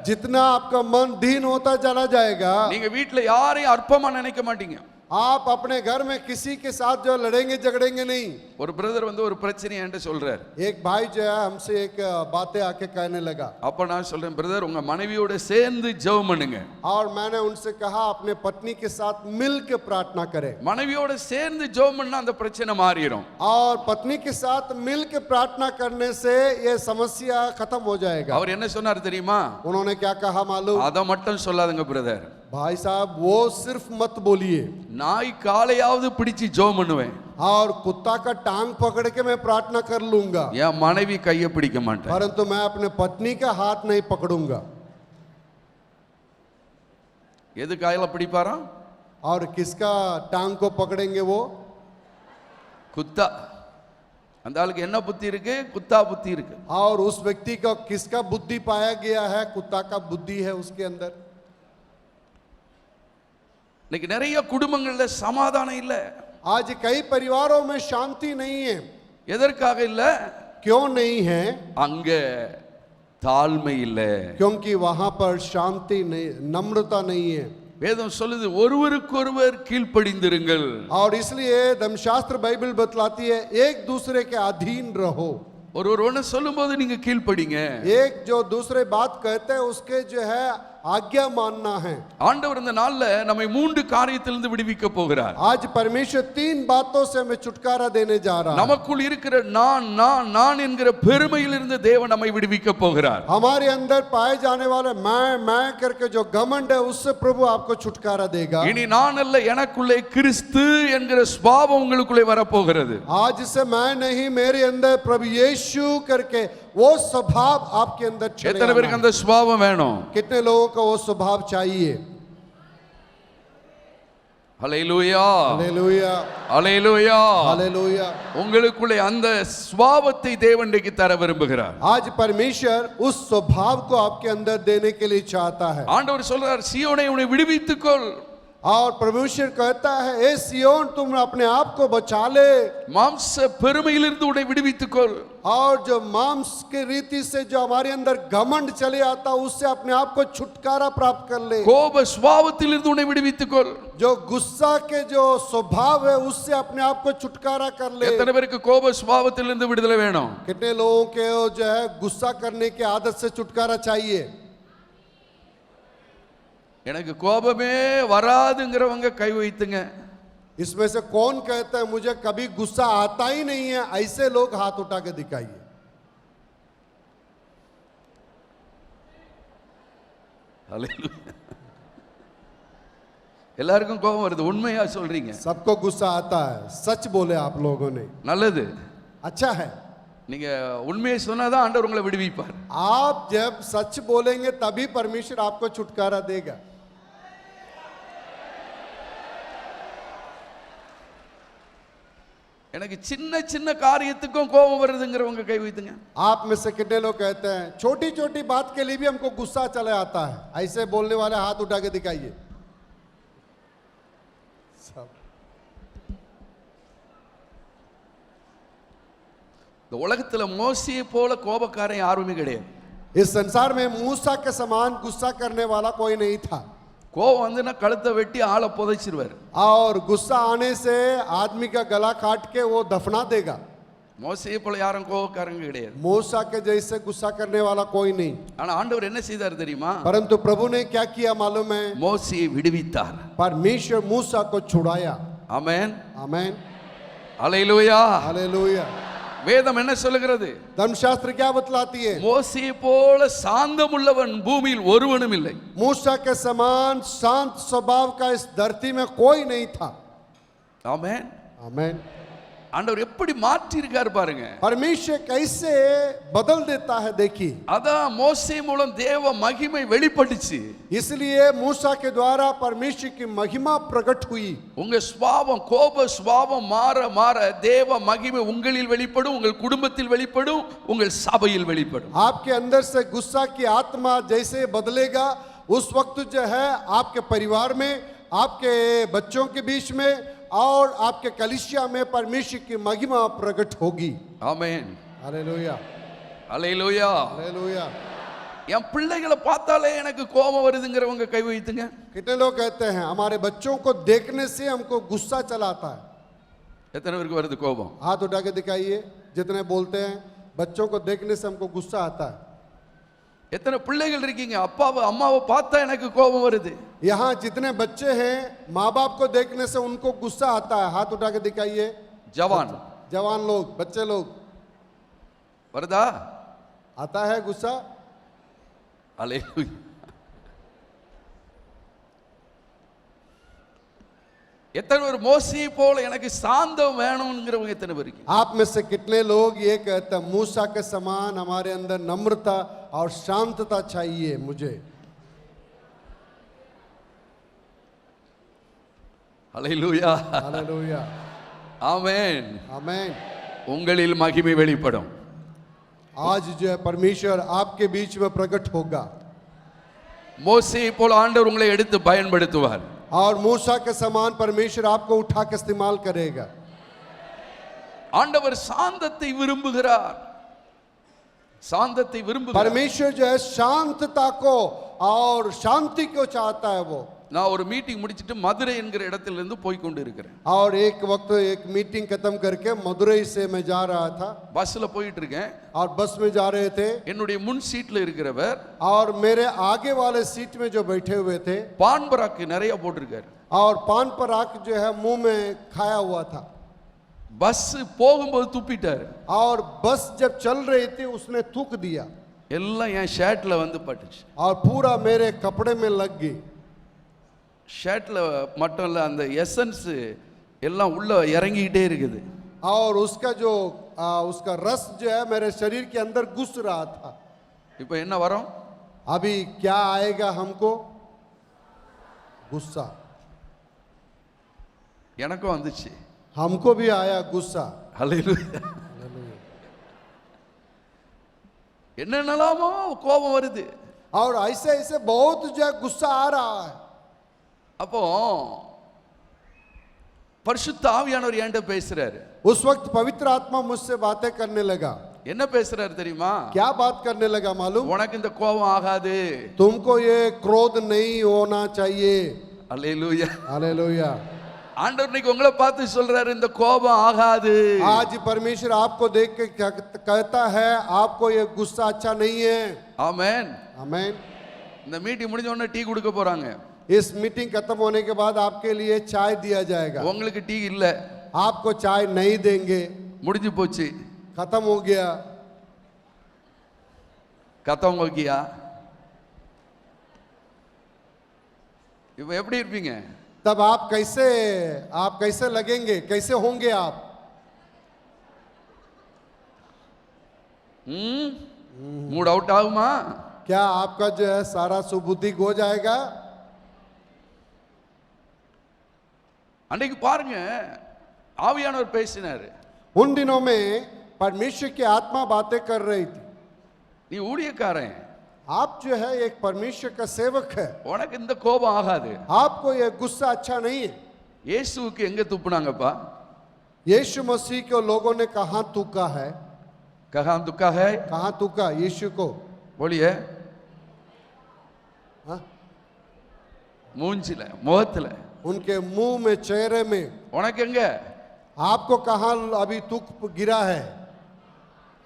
जितना आपका मन दीन होता चला जाएगा நீங்க வீட்டுல யாரையும் அற்பமா நினைக்க மாட்டீங்க. आप अपने घर में किसी के साथ जो लड़ेंगे झगड़ेंगे नहीं. ஒரு பிரதர் வந்து ஒரு பிரச்சனையை என்கிட்ட சொல்றாரு. एक भाई जो है हमसे एक बातें आके कहने लगा. அப்ப நான் சொல்றேன் பிரதர் உங்க மனைவியோட சேர்ந்து ஜெபம் பண்ணுங்க. और मैंने उनसे कहा अपने पत्नी के साथ मिल के प्रार्थना करें. மனைவியோட சேர்ந்து ஜெபம் பண்ணா அந்த பிரச்சனை மாறிடும். और पत्नी के साथ मिल के प्रार्थना करने से ये समस्या खत्म हो जाएगा. அவர் என்ன சொன்னார் தெரியுமா? उन्होंने क्या कहा मालूम? அத மட்டும் சொல்லாதீங்க பிரதர், भाई साहब वो सिर्फ मत बोलिए, நாய் காலையாவது பிடிச்சு ஜெபம் பண்ணுவேன், और कुत्ता का टांग पकड़ के मैं प्रार्थना कर लूंगा, என் மனைவி கையை பிடிக்க மாட்டேன். परंतु मैं अपने पत्नी का हाथ नहीं पकड़ूंगा. எது கையில பிடிப்பாராம்? और किसका टांग को पकड़ेंगे वो? குத்தா. அந்த ஆளுக்கு என்ன புத்தி இருக்கு? குத்தா புத்தி இருக்கு. और उस व्यक्ति का किसका बुद्धि पाया गया है? कुत्ता का बुद्धि है उसके अंदर. இன்னைக்கு நிறைய குடும்பங்கள்ல சமாதானம் இல்ல. आज कई परिवारों में शांति नहीं है. எதற்காக இல்ல? क्यों नहीं है? அங்க தாழ்மை இல்ல. क्योंकि वहां पर शांति नहीं, नम्रता नहीं है. வேதம் சொல்லுது ஒருவருக்கொருவர் கீழ்ப்படிந்திருங்கள். और इसलिए धर्मशास्त्र बाइबल बतलाती है एक दूसरे के अधीन रहो. ஒருவர் ஒன்னு சொல்லும்போது நீங்க கீழ்ப்படிங்க. एक जो दूसरे बात कहते हैं उसके जो है आज्ञा मानना है. ஆண்டவர் இந்த நாள்ல நம்மை 3 காரியத்திலிருந்து விடுவிக்க போகிறார். आज परमेश्वर 3 बातों से हमें छुटकारा देने जा रहा है. நமக்குள் இருக்கிற நான் என்கிற பெருமையிலிருந்து தேவன் நம்மை விடுவிக்க போகிறார். हमारे अंदर पाए जाने वाले मैं करके जो घमंड है उससे प्रभु आपको छुटकारा देगा. இனி நான் அல்ல, எனக்குள்ளே கிறிஸ்து என்கிற சுபாவம் உங்களுக்குள்ளே வரப்போகிறது. आज से मैं नहीं, मेरे अंदर प्रभु यीशु करके वो स्वभाव आपके अंदर चले எத்தனை பேருக்கு आना है. அந்த சுபாவம் வேணும்? कितने लोगों को वो स्वभाव चाहिए? ஹல்லேலூயா, हालेलुया, ஹல்லேலூயா. हालेलुया. உங்களுக்குள்ளே அந்த சுபாவத்தை தேவன் இன்றைக்கு தர விரும்புகிறார். आज परमेश्वर उस स्वभाव को आपके अंदर देने के लिए चाहता है. ஆண்டவர் சொல்றார், சீயோனே உன்னை விடுவித்துக்கொள். और परमेश्वर कहता है ए सियोन तुम अपने आप को बचा ले. மாம்ச பெருமையிலிருந்து உன்னை விடுவித்துக்கொள். और जो मांस के रीति से जो हमारे अंदर घमंड चले आता उससे अपने आप को छुटकारा प्राप्त कर ले. கோப சுபாவத்திலிருந்து உன்னை விடுவித்துக்கொள். जो गुस्सा के जो स्वभाव है उससे अपने आप को छुटकारा कर ले. எத்தனை பேருக்கு கோப சுபாவத்திலிருந்து விடுதலை வேணும்? कितने लोगों के जो है गुस्सा करने की आदत से छुटकारा चाहिए? எனக்கு கோபமே வராதுங்கிறவங்க கை வைத்துங்க. इसमें से कौन कहता है मुझे कभी गुस्सा आता ही नहीं है? ऐसे लोग हाथ उठा के दिखाइए. ஹல்லேலூயா. எல்லாருக்கும் கோபம் வருது, உண்மையா சொல்றீங்க? सबको गुस्सा आता है, सच बोले आप लोगों ने. நல்லது. अच्छा है. நீங்க உண்மையை சொன்னாதான் ஆண்டவர் உங்களை விடுவிப்பார். आप जब सच बोलेंगे तभी परमेश्वर आपको छुटकारा देगा. எனக்கு சின்ன சின்ன காரியத்துக்கும் கோபம் வருதுங்கிறவங்க கை வைத்துங்க. आप में से कितने लोग कहते हैं छोटी छोटी बात के लिए भी हमको गुस्सा चले आता है? ऐसे बोलने वाले हाथ उठा के दिखाइए. सब இந்த உலகத்துல மோசையை போல கோபக்காரன் யாருமே கிடையாது. इस संसार में मूसा के समान गुस्सा करने वाला कोई नहीं था. கோபம் வந்துன்னா கழுத்தை வெட்டி ஆளை புதைச்சிருவார். और गुस्सा आने से आदमी का गला काट के वो दफना देगा. மோசையை போல யாரும் கோபக்காரங்க கிடையாது. मूसा के जैसे गुस्सा करने वाला कोई नहीं. ஆனா ஆண்டவர் என்ன செய்தார் தெரியுமா? परंतु प्रभु ने क्या किया मालूम है? மோசையை விடுவித்தார். परमेश्वर मूसा को छुड़ाया. ஆமென், आमेन, ஹல்லேலூயா. हालेलुया. வேதம் என்ன சொல்லுகிறது? धर्मशास्त्र क्या बतलाती है? மோசையை போல சாந்தமுள்ளவன் பூமியில் ஒருவனும் இல்லை. मूसा के समान शांत स्वभाव का इस धरती में कोई नहीं था. ஆமென். आमेन. ஆண்டவர் எப்படி மாற்றி இருக்கார் பாருங்க. परमेश्वर कैसे बदल देता है देखिए. அதான் மோசே மூலம் தேவ மகிமை வெளிப்பட்டுச்சு. इसलिए मूसा के द्वारा परमेश्वर की महिमा प्रकट हुई. உங்க சுபாவம், கோப சுபாவம் மாற மாற தேவ மகிமை உங்களில் வெளிப்படும், உங்கள் குடும்பத்தில் வெளிப்படும், உங்கள் சபையில் வெளிப்படும். आपके अंदर से गुस्सा की आत्मा जैसे बदलेगा उस वक्त जो है आपके परिवार में, आपके बच्चों के बीच में और आपके कलीसिया में परमेश्वर की महिमा प्रकट होगी. ஆமென், हालेलुया, ஹல்லேலூயா. हालेलुया. என் பிள்ளைகளை பார்த்தாலே எனக்கு கோபம் வருதுங்கிறவங்க கை வைத்துங்க. कितने लोग कहते हैं हमारे बच्चों को देखने से हमको गुस्सा चलाता है? எத்தனை பேருக்கு வருது கோபம்? हाथ उठा के दिखाइए जितने बोलते हैं बच्चों को देखने से हमको गुस्सा आता है. எத்தனை பிள்ளைகள் இருக்கீங்க, அப்பாவை அம்மாவை பார்த்தா எனக்கு கோபம் வருது? यहाँ जितने बच्चे हैं माँ बाप को देखने से उनको गुस्सा आता है? हाथ उठा के दिखाइए. ஜவான் जवान लोग, बच्चे लोग, வருதா? आता है गुस्सा? ஹல்லேலூயா. எத்தனை பேர் மோசே போல எனக்கு சாந்தம் வேணும்ங்கிறவங்க எத்தனை பேருக்கு? आप में से कितने लोग ये कहते हैं मूसा के समान हमारे अंदर नम्रता और शांतता चाहिए मुझे? ஹல்லேலூயா, हालेलुया, ஆமென். आमीन। உங்களில் மகிமை வெளிப்படும். आज जो है परमेश्वर आपके बीच में प्रकट होगा மோசே போல ஆண்டவர் உங்களை எடுத்து பயன்படுத்துவார். और मूसा के समान परमेश्वर आपको उठा के इस्तेमाल करेगा। ஆண்டவர் சாந்தத்தை விரும்புகிறார். சாந்தத்தை விரும்புகிறார். परमेश्वर जो है शांतता को और शांति को चाहता है वो। நான் ஒரு மீட்டிங் முடிச்சிட்டு மதுரை என்கிற இடத்திலிருந்து போய் கொண்டு இருக்கிறேன். और एक वक्त एक मीटिंग खत्म करके मदुरई से मैं जा रहा था பஸ்ல போயிட்டு இருக்கேன். और बस में जा रहे थे என்னுடைய முன் சீட்ல இருக்கிறவர் और मेरे आगे वाले सीट में जो बैठे हुए थे பான் பராக்கு நிறைய போட்டிருக்காரு. और पान पराग जो है मुंह में खाया हुआ था பஸ் போகும்போது துப்பிட்டாரு. और बस जब चल रही थी उसने थूक दिया எல்லாம் என் ஷர்ட்ல வந்து பட்டுச்சு. और पूरा मेरे कपड़े में लग गई। ஷர்ட்ல மட்டும் இல்ல, அந்த எசன்ஸ் எல்லாம் உள்ள இறங்கிக்கிட்டே இருக்குது. और उसका जो उसका रस जो है मेरे शरीर के अंदर घुस रहा था। இப்போ என்ன வரும்? अभी क्या आएगा हमको? गुस्सा। எனக்கும் வந்துச்சு. हमको भी आया गुस्सा। ஹல்லேலூயா. என்னென்னலாமோ கோபம் வருது. और ऐसे ऐसे बहुत जो है गुस्सा आ रहा है। அப்போ பரிசுத்த ஆவியானவர் என்கிட்ட பேசுறாரு. उस वक्त पवित्र आत्मा मुझसे बातें करने लगा। என்ன பேசுறாரு தெரியுமா? क्या बात करने लगा मालूम? உனக்கு இந்த கோபம் ஆகாது. तुमको ये क्रोध नहीं होना चाहिए। ஹல்லேலூயா. हालेलुया। ஆண்டவர் இன்னைக்கு உங்களை பார்த்து சொல்றாரு, இந்த கோபம் ஆகாது. आज परमेश्वर आपको देख के कहता है आपको ये गुस्सा अच्छा नहीं है। ஆமென். आमीन। இந்த மீட்டிங் முடிஞ்ச உடனே டீ கொடுக்க போறாங்க. इस मीटिंग खत्म होने के बाद आपके लिए चाय दिया जाएगा। உங்களுக்கு டீ இல்ல, आपको चाय नहीं देंगे। முடிஞ்சு போச்சு. खत्म हो गया। கத்தம் ஓகியா. இப்போ எப்படி இருப்பீங்க? तब आप कैसे लगेंगे? कैसे होंगे आप? மூட் அவுட் ஆகுமா? क्या आपका जो है सारा सुबुद्धि हो जाएगा? அன்னைக்கு பாருங்க, ஆவியானவர் பேசினாரு. उन दिनों में परमेश्वर की आत्मा बातें कर रही थी। நீ ஊழியக்காரன், आप जो है एक परमेश्वर का सेवक है। உனக்கு இந்த கோபம் ஆகாது. आपको ये गुस्सा अच्छा नहीं है। இயேசுவுக்கு எங்க துப்புனாங்கப்பா? यीशु मसीह को लोगों ने कहाँ थूका है? कहाँ दुखा है? कहाँ थूका यीशु को? बोलिए. हाँ? மூஞ்சில, முகத்துல. उनके मुंह में, चेहरे में। உனக்கு எங்க? आपको कहाँ अभी थूक गिरा है?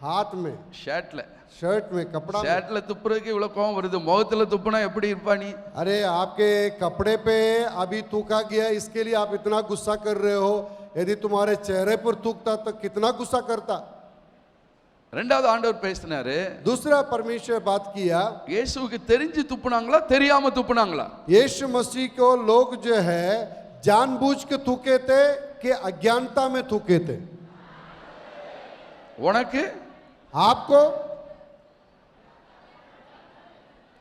हाथ में, ஷர்ட்ல. शर्ट में, कपड़ा में। ஷர்ட்ல துப்புறதுக்கு இவ்வளவு கோபம் வருது, முகத்துல துப்புனா எப்படி இருப்பா நீ? अरे आपके कपड़े पे अभी थूका गया, इसके लिए आप इतना गुस्सा कर रहे हो। यदि तुम्हारे चेहरे पर थूकता तो कितना गुस्सा करता। ரெண்டாவது ஆண்டவர் பேசினாரு. दूसरा परमेश्वर बात किया। இயேசுவுக்கு தெரிஞ்சு துப்புனாங்களா, தெரியாம துப்புனாங்களா? यीशु मसीह को लोग जो है जानबूझ के थूके थे कि अज्ञानता में थूके थे? உனக்கு आपको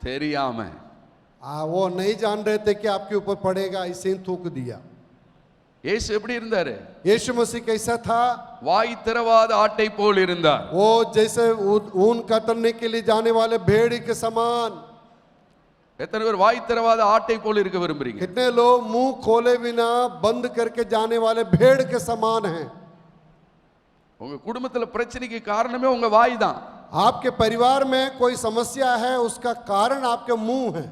தெரியாம. वो नहीं जान रहे थे कि आपके ऊपर पड़ेगा, इसे ही थूक दिया। இயேசு எப்படி இருந்தாரு? यीशु मसीह कैसा था? வாய் திறவாத ஆட்டை போல் இருந்தார். वो जैसे ऊन कतरने के लिए जाने वाले भेड़ के समान। எத்தனை பேர் வாய் திறவாத ஆட்டை போல் இருக்க விரும்புறீங்க? कितने लोग मुंह खोले बिना बंद करके जाने वाले भेड़ के समान हैं? உங்க குடும்பத்துல பிரச்சனைக்கு காரணமே உங்க வாய் தான். आपके परिवार में कोई समस्या है, उसका कारण आपके मुंह है।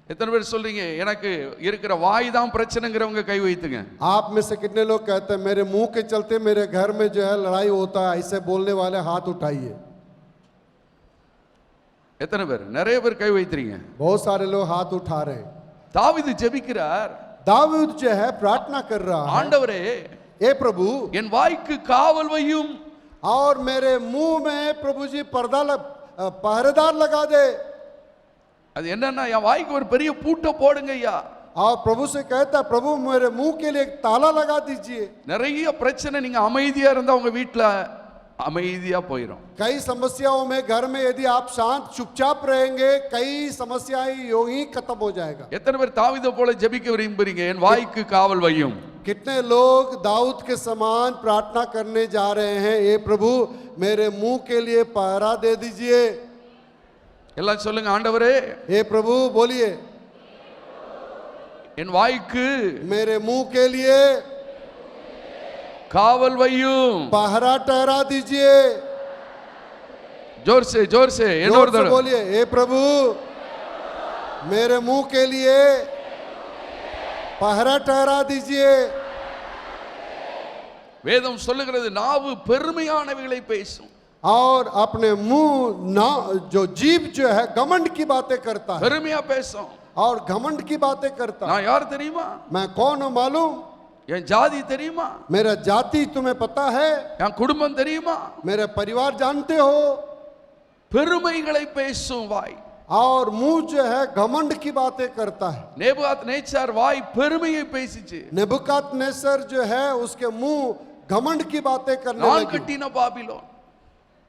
எத்தனை பேர் சொல்றீங்க எனக்கு இருக்கிற வாய் தான் பிரச்சனைங்கிறவங்க கை வைத்துங்க. आप में से कितने लोग कहते हैं मेरे मुंह के चलते मेरे घर में जो है लड़ाई होता है? ऐसे बोलने वाले हाथ उठाइए। எத்தனை பேர்? நிறைய பேர் கை வைத்துறீங்க. बहुत सारे लोग हाथ उठा रहे हैं। தாவீது ஜெபிக்கிறார். दाऊद जो है प्रार्थना कर रहा है, ஆண்டவரே हे प्रभु என் வாய்க்கு காவல் வையும். और मेरे मुंह में प्रभु जी पहरेदार लगा दे। அது என்னன்னா, என் வாய்க்கு ஒரு பெரிய பூட்டை போடுங்க ஐயா. और प्रभु से कहता है, प्रभु मेरे मुंह के लिए एक ताला लगा दीजिए। நிறைய பிரச்சனை நீங்க அமைதியா இருந்தா உங்க வீட்ல அமைதியா போயிடும். कई समस्याओं में घर में यदि आप शांत चुपचाप रहेंगे, कई समस्याएं यूं ही खत्म हो जाएगा। எத்தனை பேர் தாவீதை போல ஜெபிக்க விரும்புறீங்க? என் வாய்க்கு காவல் வையும். कितने लोग दाऊद के समान प्रार्थना करने जा रहे हैं, ये प्रभु मेरे मुंह के लिए पहरा दे दीजिए। எல்லாம் சொல்லுங்க, ஆண்டவரே हे प्रभु बोलिए, என் வாய்க்கு मेरे मुंह के लिए காவல் வையும். पहरा ठहरा दीजिए। जोर से जोर से என்னோட बोलिए, हे प्रभु मेरे मुंह के लिए पहरा ठहरा दीजिए। வேதம் சொல்லுகிறது நாவு பெருமையானவைகளை பேசும். और अपने मुंह ना जो जीभ जो है घमंड की बातें करता है, பெருமையா பேசும். और घमंड की बातें करता है। நான் யார் தெரியுமா? मैं कौन हूं मालूम? என் ஜாதி தெரியுமா? मेरा जाति तुम्हें पता है? என் குடும்பம் தெரியுமா? मेरा परिवार जानते हो? பெருமைகளை பேசும் வாய். और मुंह जो है घमंड की बातें करता है। நேபுகாத்நேச்சார் வாய் பெருமையை பேசிச்சு. नेबुकदनेस्सर जो है उसके मुंह घमंड की बातें करने நான் लगी। கட்டின பாபிலோன்,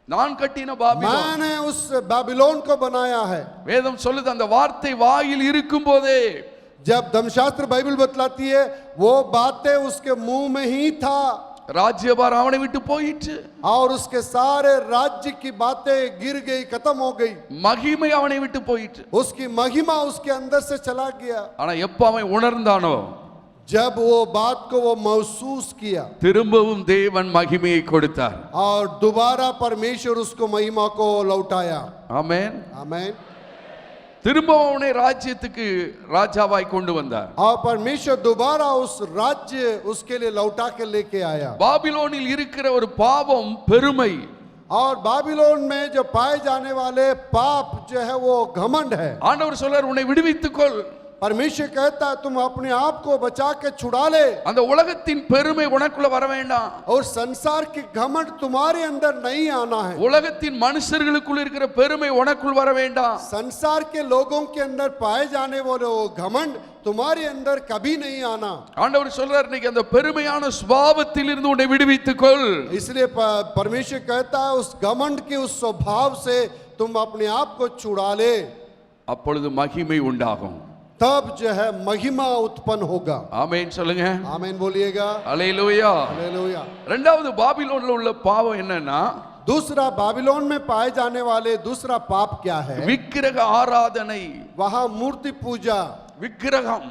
நான் கட்டின பாபிலோன். मैंने उस बाबिलोन को बनाया है। வேதம் சொல்லுது அந்த வார்த்தை வாயில் இருக்கும் போதே जब धर्मशास्त्र बाइबल बतलाती है वो बातें उसके मुंह में ही था, ராஜ்யபாரம் அவனை விட்டு போயிற்று. और उसके सारे राज्य की बातें गिर गई, खत्म हो गई। மகிமை அவனை விட்டு போயிற்று. उसकी महिमा उसके अंदर से चला गया। ஆனா எப்ப அவன் உணர்ந்தானோ जब वो बात को वो महसूस किया, திரும்பவும் தேவன் மகிமையை கொடுத்தார். और दोबारा परमेश्वर उसको महिमा को लौटाया। ஆமென். आमीन। திரும்பவும் அவனை ராஜ்யத்துக்கு ராஜாவாய் கொண்டு வந்தார். और परमेश्वर दोबारा उस राज्य उसके लिए लौटा के लेके आया। பாபிலோனில் இருக்கிற ஒரு பாவம் பெருமை. और बाबिलोन में जो पाए जाने वाले पाप जो है वो घमंड है। ஆண்டவர் சொல்றார் உன்னை விடுவித்துக்கொள். परमेश्वर कहता है तुम अपने आप को बचा के छुड़ा ले। அந்த உலகத்தின் பெருமை உனக்குள்ள வர வேண்டாம். और संसार की घमंड तुम्हारे अंदर नहीं आना है। உலகத்தின் மனுஷர்களுக்குள்ள இருக்கிற பெருமை உனக்குள் வர வேண்டாம். संसार के लोगों के अंदर पाए जाने वाले वो घमंड तुम्हारे अंदर कभी नहीं आना। ஆண்டவர் சொல்றார் இன்னைக்கு அந்த பெருமையான சுபாவத்தில் இருந்து உன்னை விடுவித்துக்கொள். इसलिए परमेश्वर कहता है उस घमंड के उस स्वभाव से तुम अपने आप को छुड़ा ले, அப்பொழுது மகிமை உண்டாகும். तब जो है महिमा उत्पन्न होगा। ஆமென் சொல்லுங்க. आमीन बोलिएगा। அல்லேலூயா. हालेलुया। இரண்டாவது பாபிலோன்ல உள்ள பாவம் என்னன்னா, दूसरा बाबिलोन में पाए जाने वाले दूसरा पाप क्या है? விக்கிரக ஆராதனை. वहां मूर्ति पूजा, விக்கிரகம்.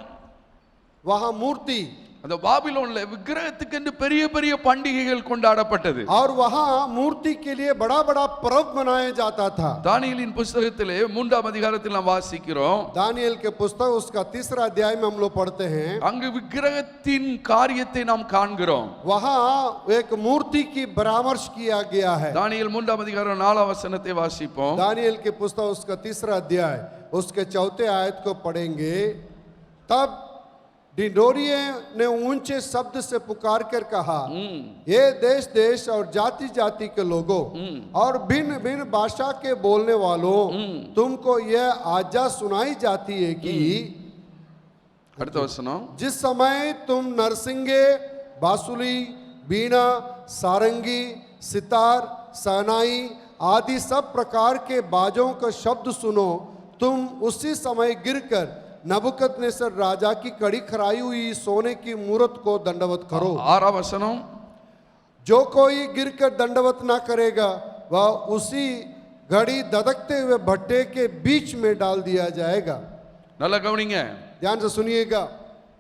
वहां मूर्ति। அந்த பாபிலோன்ல விக்கிரகத்துக்கு என்று பெரிய பெரிய பண்டிகைகள் கொண்டாடப்பட்டது. और वहां मूर्ति के लिए बड़ा बड़ा पर्व मनाया जाता था। தானியேலின் புத்தகத்திலே 3ஆம் அதிகாரத்தில் நாம் வாசிக்கிறோம். दानियल के पुस्तक उसका 3रा अध्याय में हम लोग पढ़ते हैं। அங்கு விக்கிரகத்தின் காரியத்தை நாம் காண்கிறோம். वहां एक मूर्ति की परामर्श किया गया है। தானியேல் 3ஆம் அதிகாரம் 4ஆம் வசனத்தை வாசிப்போம். दानियल के पुस्तक उसका 3रा अध्याय उसके 4थे आयत को पढ़ेंगे। तब डिडोरिये ने ऊंचे शब्द से पुकार कर कहा, ये देश देश और जाति जाति के लोगों और भिन्न भिन्न भाषा के बोलने वालों, तुमको यह आज्ञा सुनाई जाती है कि அடுத்த வசனம், जिस समय तुम नरसिंगे, बांसुरी, बीना, सारंगी, सितार, सहनाई आदि सब प्रकार के बाजों का शब्द सुनो, तुम उसी समय गिरकर नबूकदनेस्सर राजा की कड़ी खराई हुई सोने की मूरत को दंडवत करो। 6ஆம் வசனம், जो कोई गिरकर दंडवत ना करेगा वह उसी घड़ी ददकते हुए भट्टे के बीच में डाल दिया जाएगा। நல்லா கவனிங்க. ध्यान से सुनिएगा।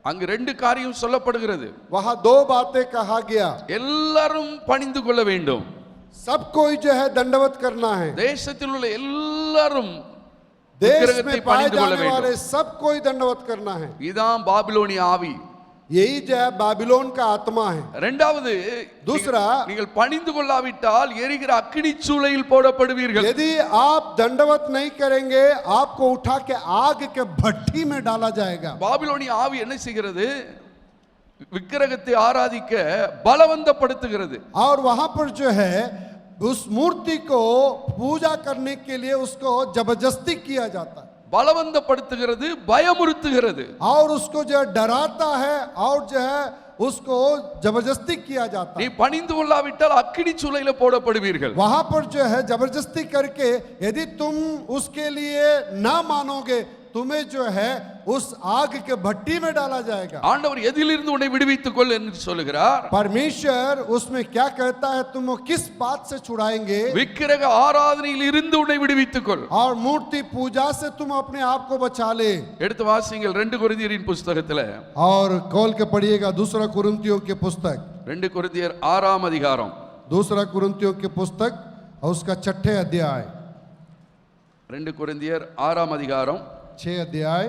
அங்கு ரெண்டு காரியம் சொல்லப்படுகிறது. वहां 2 बातें कहा गया। எல்லாரும் பணிந்து கொள்ள வேண்டும். सब कोई जो है दंडवत करना है। தேசத்தில் உள்ள எல்லாரும் देश விக்கிரகத்தை में पाए பணிந்து கொள்ள जाने वाले வேண்டும். सब कोई दंडवत करना है। இதான் பாபிலோனிய ஆவி. यही जो है बाबिलोन का आत्मा है। இரண்டாவது, दूसरा, நீங்கள் பணிந்து கொள்ளாவிட்டால் எரிகிற அக்கினி சூளையில் போடப்படுவீர்கள். यदि आप दंडवत नहीं करेंगे आपको उठा के आग के भट्टी में डाला जाएगा। பாபிலோனிய ஆவி என்ன செய்கிறது? விக்கிரகத்தை ஆராதிக்க பலவந்தப்படுத்துகிறது. और वहां पर जो है उस मूर्ति को पूजा करने के लिए उसको जबरदस्ती किया जाता है। பலவந்தப்படுத்துகிறது, பயமுறுத்துகிறது. और उसको जो है डराता है और जो है उसको जबरदस्ती किया जाता நீ है। பணிந்து கொள்ளாவிட்டால் அக்கினி சூளையில போடப்படுவீர்கள். वहां पर जो है जबरदस्ती करके यदि तुम उसके लिए ना मानोगे तुम्हें जो है उस आग के भट्टी में डाला जाएगा। ஆண்டவர் எதிலிருந்து உன்னை விடுவித்துக் கொள் என்று சொல்லுகிறார்? परमेश्वर उसमें क्या कहता है, तुम किस बात से छुड़ाएंगे? விக்கிரக ஆராதனையில் இருந்து உன்னை விடுவித்துக் கொள். और मूर्ति पूजा से तुम अपने आप को बचा ले। எடுத்து வாசிங்கள் 2 கொரிந்தியரின் புத்தகத்துல. और खोल के पढ़िएगा दूसरा कुरिन्थियों की पुस्तक, 2 கொரிந்தியர் 6ஆம் அதிகாரம், दूसरा कुरिन्थियों की पुस्तक और उसका 6 अध्याय, 2 கொரிந்தியர் 6ஆம் அதிகாரம் 6 अध्याय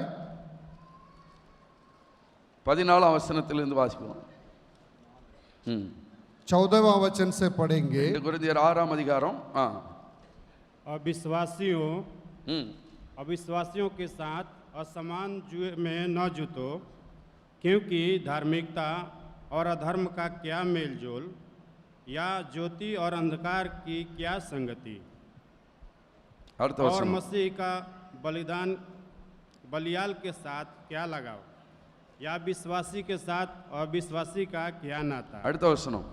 14ஆம் வசனத்திலிருந்து வாசிப்போம். 14वां वचन से पढ़ेंगे। 2 கொரிந்தியர் 6ஆம் அதிகாரம். अविश्वासियों के साथ असमान जुए में न जुतो, क्योंकि धार्मिकता और अधर्म का क्या मेलजोल, या ज्योति और अंधकार की क्या संगति, அடுத்த और வசனம். मसीह का बलिदान बलियाल के साथ क्या लगाव, या विश्वासी के साथ अविश्वासी का क्या नाता, அடுத்த வசனம்.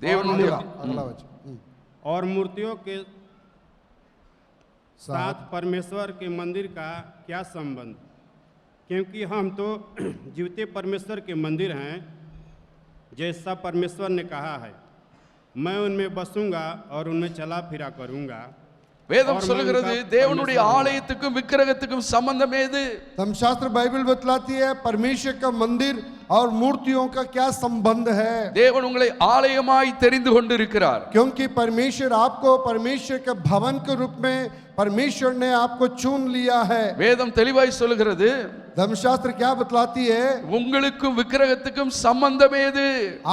தேவனுடைய अगला वचन। और मूर्तियों के साथ परमेश्वर के मंदिर का क्या संबंध, क्योंकि हम तो जीवते परमेश्वर के मंदिर हैं, जैसा परमेश्वर ने कहा है, मैं उनमें बसूंगा और उनमें चला फिरा करूंगा। வேதம் சொல்லுகிறது தேவனுடைய ஆலயத்துக்கும் விக்கிரகத்துக்கும் சம்பந்தம் ஏது? धर्मशास्त्र बाइबल बतलाती है परमेश्वर का मंदिर और मूर्तियों का क्या संबंध है। தேவன் உங்களை ஆலயமாய் தெரிந்து கொண்டிருக்கிறார். क्योंकि परमेश्वर आपको परमेश्वर के भवन के रूप में परमेश्वर ने आपको चुन लिया है। வேதம் தெளிவாய் சொல்லுகிறது धर्मशास्त्र क्या बतलाती है, உங்களுக்கும் விக்கிரகத்துக்கும் சம்பந்தம் ஏது?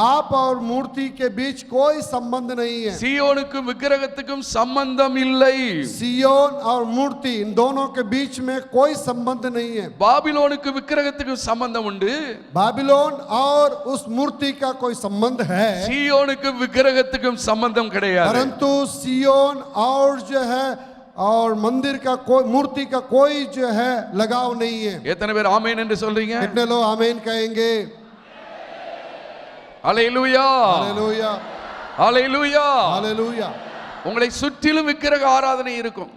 आप और मूर्ति के बीच कोई संबंध नहीं है। சீயோனுக்கும் விக்கிரகத்துக்கும் சம்பந்தம் இல்லை. सियोन और मूर्ति इन दोनों के बीच में कोई संबंध नहीं है। பாபிலோனுக்கு விக்கிரகத்துக்கும் சம்பந்தம் உண்டு, बाबिलोन और उस मूर्ति का कोई संबंध है, சீயோனுக்கும் விக்கிரகத்துக்கும் சம்பந்தம் கிடையாது. परंतु सियोन और जो है और मंदिर का कोई मूर्ति का कोई जो है लगाव नहीं है। எத்தனை பேர் ஆமென் என்று சொல்றீங்க? कितने लोग आमीन कहेंगे? அல்லேலூயா, हालेलुया, அல்லேலூயா. हालेलुया। உங்களை சுற்றிலும் விக்கிரக ஆராதனை இருக்கும்,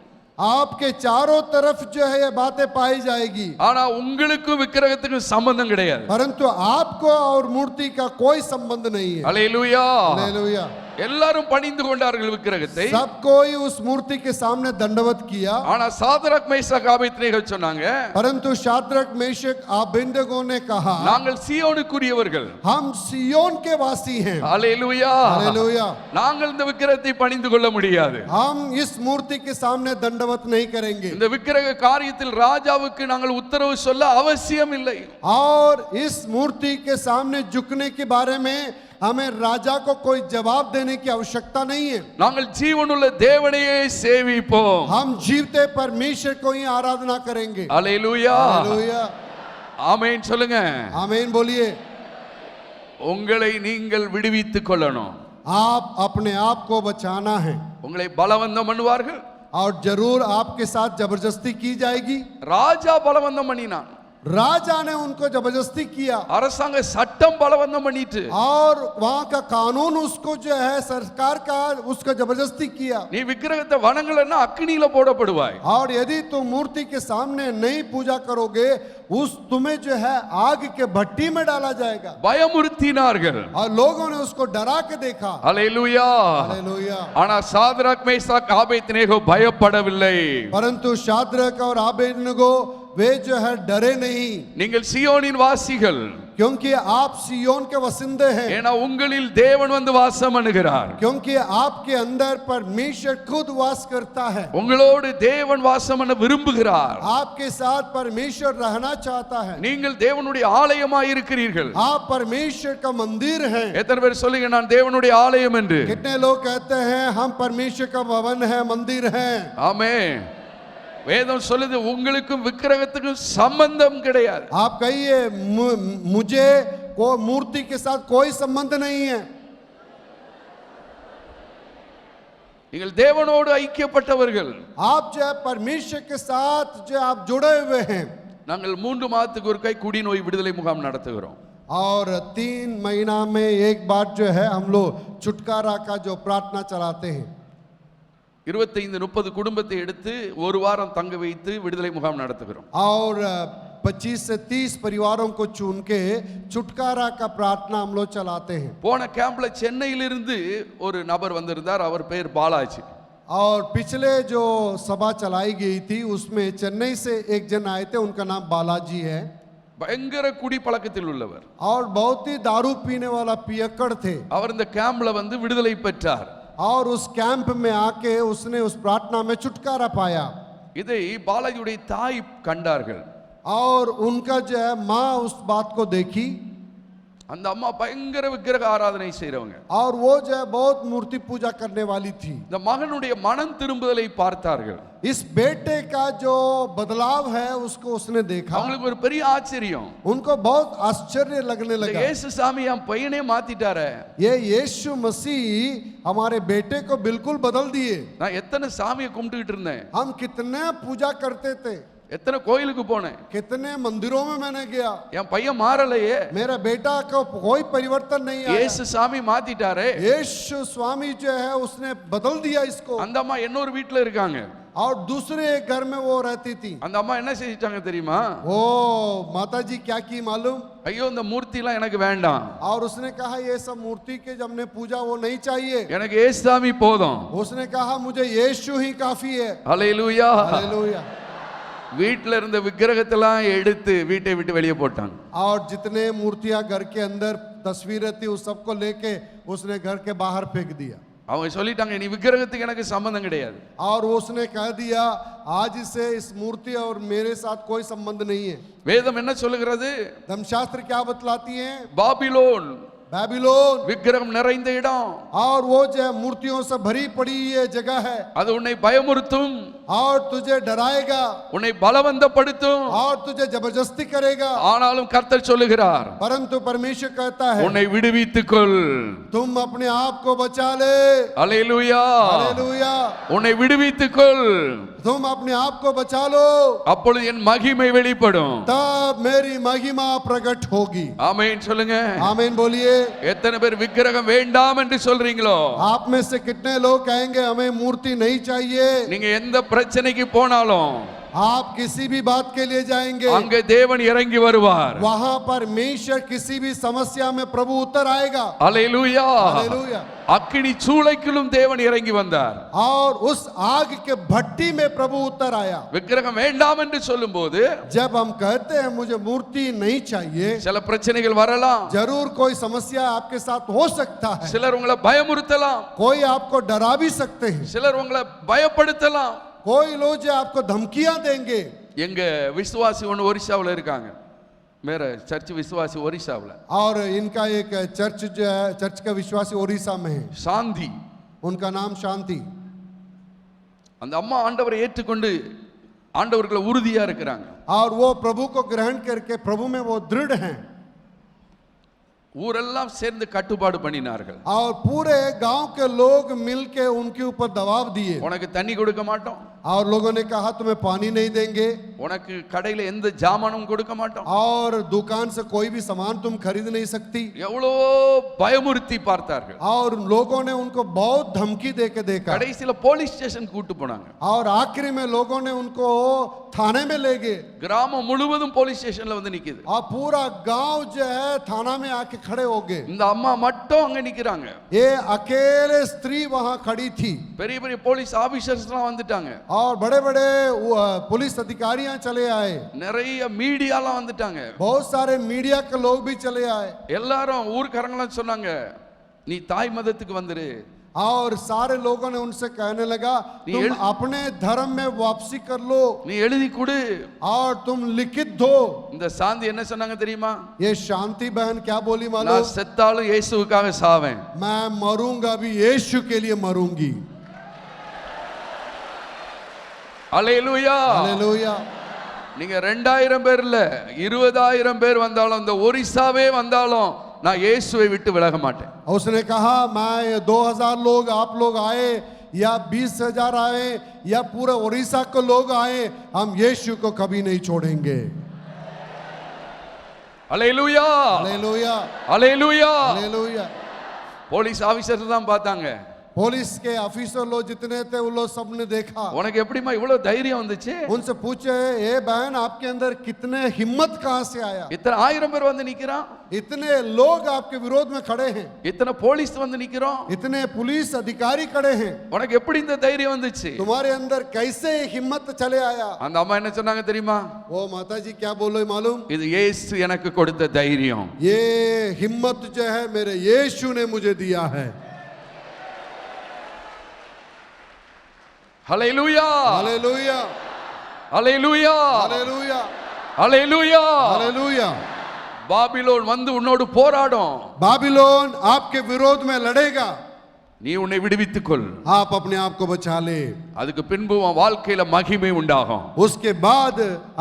आपके चारों तरफ जो है ये बातें पाई जाएगी, ஆனா உங்களுக்கும் விக்கிரகத்துக்கும் சம்பந்தம் கிடையாது. परंतु आपको और मूर्ति का कोई संबंध नहीं है। அல்லேலூயா. हालेलुया। எல்லாரும் பணிந்து கொண்டார்கள் விக்கிரகத்தை, सब कोई उस मूर्ति के सामने दंडवत किया, ஆனா சாதரக் மேஷாக் ஆபேத்நேகோ சொன்னாங்க, परंतु शाद्रक मेशक अबेदनगो ने कहा நாங்கள் சீயோனுக்குரியவர்கள். हम सियोन के वासी हैं। அல்லேலூயா. हालेलुया। நாங்கள் இந்த விக்கிரகத்தை பணிந்து கொள்ள முடியாது. हम इस मूर्ति के सामने दंडवत नहीं करेंगे இந்த விக்கிரக காரியத்தில் ராஜாவுக்கு நாங்கள் உத்தரவு சொல்ல அவசியம் இல்லை. और इस मूर्ति के सामने झुकने के बारे में हमें राजा को कोई जवाब देने की आवश्यकता नहीं है। நாங்கள் ஜீவனுள்ள தேவனையே சேவிப்போம். हम जीवते परमेश्वर को ही आराधना करेंगे। அல்லேலூயா. हालेलुया। ஆமென் சொல்லுங்க. आमीन बोलिए। உங்களை நீங்கள் விடுவித்துக் கொள்ளணும். आप अपने आप को बचाना है உங்களை பலவந்தம் பண்ணுவார்கள். और जरूर आपके साथ जबरदस्ती की जाएगी। ராஜா பலவந்தம் பண்ணினான், राजा ने उनको जबरदस्ती किया அரசாங்க சட்டம் பலவந்தம் பண்ணிட்டு, और वहां का कानून उसको जो है सरकार का उसका जबरदस्ती किया। நீ விக்கிரகத்தை வணங்கலன்னா அக்கினியில போடப்படுவாய். और यदि तुम मूर्ति के सामने नहीं पूजा करोगे उस तुम्हें जो है आग के भट्टी में डाला जाएगा। பயமுறுத்தினார்கள். और लोगों ने उसको डरा के देखा। அல்லேலூயா. हालेलुया। ஆனா சாதரக் மேஷாக் ஆபேத்நேகோ பயப்படவில்லை. परंतु शाद्रक और अबेदनगो वे जो है डरे नहीं, நீங்கள் சீயோனின் வாசிகள், क्योंकि आप सियोन के वसिंदे हैं। ஏன்னா உங்களில் தேவன் வந்து வாசம் பண்ணுகிறார். क्योंकि आपके अंदर परमेश्वर खुद वास करता है। உங்களோடு தேவன் வாசம் பண்ண விரும்புகிறார். आपके साथ परमेश्वर रहना चाहता है। நீங்கள் தேவனுடைய ஆலயமாய் இருக்கிறீர்கள். आप परमेश्वर का मंदिर हैं। எத்தனை பேர் சொல்லுங்க நான் தேவனுடைய ஆலயம் என்று? कितने लोग कहते हैं हम परमेश्वर का भवन है, मंदिर है? ஆமென். வேதம் சொல்லுது உங்களுக்கும் விக்கிரகத்துக்கும் சம்பந்தம் கிடையாது. आप कहिए मुझे को मूर्ति के साथ कोई संबंध नहीं है। நீங்கள் தேவனோடு ஐக்கியப்பட்டவர்கள். आप जो है परमेश्वर के साथ जो आप जुड़े हुए हैं. நாங்கள் 3 மாதத்துக்கு ஒருக்காய் குடிநோய் விடுதலை முகாம் நடத்துகிறோம். और 3 महीना में एक बार जो है हम लोग छुटकारा का जो प्रार्थना चलाते हैं. 25-30 குடும்பத்தை எடுத்து ஒரு வாரம் தங்க வைத்து விடுதலை முகாம் நடத்துகிறோம். और 25 से 30 परिवारों को चुन के छुटकारा का प्रार्थना हम लोग चलाते हैं. போன கேம்ப்ல சென்னையிலிருந்து ஒரு நபர் வந்திருந்தார். அவர் பெயர் பாலாஜி. और पिछले जो सभा चलाई गई थी उसमें चेन्नई से एक जन आए थे, उनका नाम बालाजी है. பயங்கர குடி பழக்கத்தில் உள்ளவர். और बहुत ही दारू पीने वाला पियक्कड़ थे. அவர் இந்த கேம்ப்ல வந்து விடுதலை பெற்றார். और उस कैंप में आके उसने उस प्रार्थना में छुटकारा पाया. இதை பாலாஜியுடைய தாய் கண்டார்கள். और उनका जो है माँ उस बात को देखी. அந்த அம்மா பயங்கர விக்கிரக ஆராதனை செய்றவங்க. और वो जो है बहुत मूर्ति पूजा करने वाली थी. இந்த மகனுடைய மனம் திரும்புதலை பார்த்தார்கள். इस बेटे का जो बदलाव है उसको उसने देखा. அவங்களுக்கு ஒரு பெரிய ஆச்சரியம். उनको बहुत आश्चर्य लगने இந்த लगा. இயேசு சாமி என் பையனே மாத்திட்டாரே. ये यीशु मसीह हमारे बेटे को बिल्कुल बदल दिए. நான் எத்தனை சாமியை கும்பிட்டுக்கிட்டு இருந்தேன். हम कितने पूजा करते थे, எத்தனை கோயிலுக்கு போனேன். कितने मंदिरों में मैंने गया, என் பையன் மாறலையே. मेरा बेटा को कोई परिवर्तन नहीं आया. இயேசு சாமி மாத்திட்டாரே. यीशु स्वामी जो है उसने बदल दिया इसको. அந்த அம்மா இன்னொரு வீட்ல இருக்காங்க. और दूसरे एक घर में वो रहती थी. அந்த அம்மா என்ன செஞ்சிட்டாங்க தெரியுமா? ओ माता जी क्या की मालूम? ஐயோ இந்த மூர்த்திலாம் எனக்கு வேண்டாம். और उसने कहा ये सब मूर्ति के जब हमने पूजा वो नहीं चाहिए. எனக்கு இயேசு சாமி போதும். उसने कहा मुझे यीशु ही काफी है. ஹல்லேலூயா. हालेलुया. வீட்ல இருந்த விக்கிரகத்தெல்லாம் எடுத்து வீட்டை விட்டு வெளியே போட்டாங்க. और जितने मूर्तियां घर के अंदर तस्वीरें थी उस सबको लेके उसने घर के बाहर फेंक दिया. அவங்க சொல்லிட்டாங்க நீ விக்கிரகத்துக்கு எனக்கு சம்பந்தம் கிடையாது. और उसने कह दिया आज से इस मूर्ति और मेरे साथ कोई संबंध नहीं है. வேதம் என்ன சொல்லுகிறது? धर्मशास्त्र क्या बतलाती है? பாபிலோன் बेबीलोन விக்கிரகம் நிறைந்த இடம். और वो जो मूर्तियों से भरी पड़ी ये जगह है. அது உன்னை பயமுறுத்தும். और तुझे डराएगा. உன்னை பலவந்தப்படுத்தும். और तुझे जबरदस्ती करेगा. ஆனாலும் கர்த்தர் சொல்லுகிறார் परंतु परमेश्वर कहता है உன்னை விடுவித்துக்கொள். तुम अपने आप को बचा ले. ஹல்லேலூயா. हालेलुया. உன்னை விடுவித்துக்கொள். तुम अपने आप को बचा लो. அப்பொழுது என் மகிமை வெளிப்படும். तब मेरी महिमा प्रकट होगी. ஆமென் சொல்லுங்க. आमीन बोलिए. எத்தனை பேர் விக்கிரகம் வேண்டாம் என்று சொல்றீங்களோ? आप में से कितने लोग कहेंगे हमें मूर्ति नहीं चाहिए? நீங்க எந்த பிரச்சனைக்கு போனாலும் आप किसी भी बात के लिए जाएंगे அங்கே தேவன் இறங்கி வருவார். वहां परमेश्वर किसी भी समस्या में प्रभु उतर आएगा. ஹல்லேலூயா. हालेलुया. அக்கினி சூளைக்குள்ளும் தேவன் இறங்கி வந்தார். और उस आग के भट्टी में प्रभु उतर आया. விக்கிரகம் வேண்டாம் என்று சொல்லும்போது जब हम कहते हैं मुझे मूर्ति नहीं चाहिए, சில பிரச்சனைகள் வரலாம். जरूर कोई समस्या आपके साथ हो सकता है. சிலர் உங்களை பயமுறுத்தலாம். कोई आपको डरा भी सकते हैं. சிலர் உங்களை பயப்படுத்தலாம். कोई लोग जो आपको धमकियां देंगे. எங்க விசுவாசி ஒன்று ஒரிசாவில் இருக்காங்க. வேற சர்ச் விசுவாசி ஒரிசாவில். और इनका एक चर्च जो है चर्च का विश्वासी ओडिशा में है. சாந்தி. उनका नाम शांति. அந்த அம்மா ஆண்டவரை ஏற்றுக்கொண்டு ஆண்டவர்களை உறுதியா இருக்கிறாங்க. और वो प्रभु को ग्रहण करके प्रभु में वो दृढ़ हैं. ஊரெல்லாம் சேர்ந்து கட்டுப்பாடு பண்ணினார்கள். और पूरे गांव के लोग मिलके उनके ऊपर दबाव दिए. உனக்கு தண்ணி கொடுக்க மாட்டோம். और लोगों ने कहा तुम्हें पानी नहीं देंगे. உனக்கு கடையில எந்த ஜாமானும் கொடுக்க மாட்டோம். और दुकान से कोई भी सामान तुम खरीद नहीं सकती. எவ்வளோ பயமுறுத்தி பார்த்தார்கள். और लोगों ने उनको बहुत धमकी देके देखा. கடைசில போலீஸ் ஸ்டேஷன் கூட்டு போனாங்க. और आखिरी में लोगों ने उनको थाने में ले गए. கிராமம் முழுவதும் போலீஸ் ஸ்டேஷன்ல வந்து நிக்குது. और पूरा गांव जो है थाना में आके खड़े हो गए. இந்த அம்மா மட்டும் அங்க நிக்கிறாங்க. ये अकेले स्त्री वहां खड़ी थी. பெரிய பெரிய போலீஸ் ஆபீசர்ஸ்லாம் வந்துட்டாங்க. और बड़े बड़े पुलिस अधिकारियां चले आए. நிறைய மீடியாலாம் வந்துட்டாங்க. बहुत सारे मीडिया के लोग भी चले आए. எல்லாரும் ஊர்க்காரங்களாம் சொன்னாங்க நீ தாய் மதத்துக்கு வந்துரு. और सारे लोगों ने उनसे कहने लगा तुम अपने धर्म में वापसी कर लो. நீ எழுதி கொடு. और तुम लिखित दो. இந்த சாந்தி என்ன சொன்னாங்க தெரியுமா? ये शांति बहन क्या बोली मालूम? நான் செத்தாலும் இயேசுவுக்காக சாவேன். मैं मरूंगा भी यीशु के लिए मरूंगी. அல்லேலூயா. हालेलुया. நீங்க 2000 பேர் இல்ல 20000 பேர் வந்தாலும் இந்த ஒரிசாவே வந்தாலும் நான் இயேசுவை விட்டு விலக மாட்டேன். उसने कहा मैं 2000 लोग आप लोग आए या 20,000 आए या पूरे उड़ीसा को लोग आए, हम यीशु को कभी नहीं छोड़ेंगे। அல்லேலூயா हालेलुया அல்லேலூயா हालेलुया। போலீஸ் ஆபீசர் தான் பார்த்தாங்க. पुलिस के ऑफिसर लोग जितने थे उन लोग सबने देखा। உனக்கு எப்படிமா இவ்வளவு தைரியம் வந்துச்சு? उनसे पूछे, ए बहन आपके अंदर कितने हिम्मत कहां से आया? இத்தனை 1000 பேர் வந்து நிக்கிறான், इतने लोग आपके विरोध में खड़े हैं, இத்தனை போலீஸ் வந்து நிக்கிறோம், इतने पुलिस अधिकारी खड़े हैं, உனக்கு எப்படி இந்த தைரியம் வந்துச்சு? तुम्हारे अंदर कैसे हिम्मत चले आया? அந்த அம்மா என்ன சொன்னாங்க தெரியுமா? वो माता जी क्या बोलो मालूम? இது இயேசு எனக்கு கொடுத்த தைரியம். ये हिम्मत जो है मेरे यीशु ने मुझे दिया है। ஹல்லேலூயா हालेलुया ஹல்லேலூயா हालेलुया ஹல்லேலூயா. हालेलुया। பாபிலோன் வந்து உன்னோடு போராடும், बाबिलोन आपके विरोध में लड़ेगा, நீ உன்னை விடுவித்துக் கொள். आप अपने आप को बचा ले। அதுக்கு பின்பு உன் வாழ்க்கையில மகிமை உண்டாகும். उसके बाद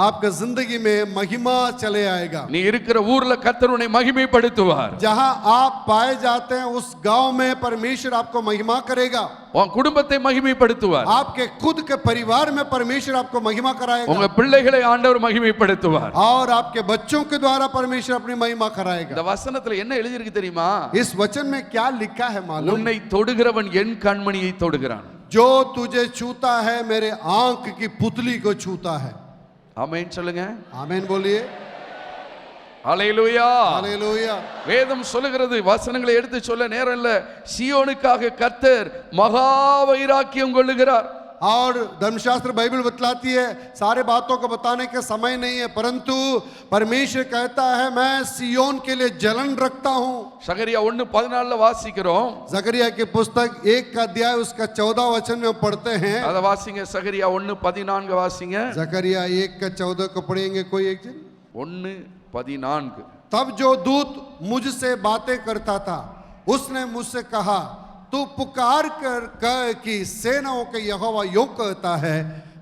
आपका जिंदगी में महिमा चले आएगा। நீ இருக்கிற ஊர்ல கர்த்தர் உன்னை மகிமைப்படுத்துவார். जहां आप पाए जाते हैं उस गांव में परमेश्वर आपको महिमा करेगा। உன் குடும்பத்தை மகிமைப்படுத்துவார். आपके खुद के परिवार में परमेश्वर आपको महिमा कराएगा உங்க பிள்ளைகளை ஆண்டவர் மகிமைப்படுத்துவார். और आपके बच्चों के द्वारा परमेश्वर अपनी महिमा இந்த कराएगा। வசனத்துல என்ன எழுதியிருக்கு தெரியுமா? इस वचन में क्या लिखा है मालूम? உன்னை தொடுகிறவன் என் கண்மணியை தொடுகிறான். जो तुझे छूता है मेरे आंख की पुतली को छूता है। ஆமென் சொல்லுங்க. आमीन बोलिए। ஹல்லேலூயா. हालेलुया। வேதம் சொல்லுகிறது, வசனங்களை எடுத்து சொல்ல நேரம் இல்ல, சியோனுக்காக கர்த்தர் மகா வைராக்கியம் கொள்ளுகிறார். और धर्मशास्त्र बाइबल बतलाती है, सारे बातों को बताने का समय नहीं है, परंतु परमेश्वर कहता है मैं सियोन के लिए जलन रखता हूं। சகரியா 1:14 வாசிக்கிறோம். जकरिया की पुस्तक 1 का अध्याय उसका 14 वचन में पढ़ते हैं। அத வாசிங்க. சகரியா 1:14 வாசிங்க. जकरिया 1 का 14 को पढ़ेंगे कोई एक जन। 1:14. तब जो दूत मुझसे बातें करता था उसने मुझसे कहा, तू पुकार कर कि सेनाओं के यहोवा यूं कहता है,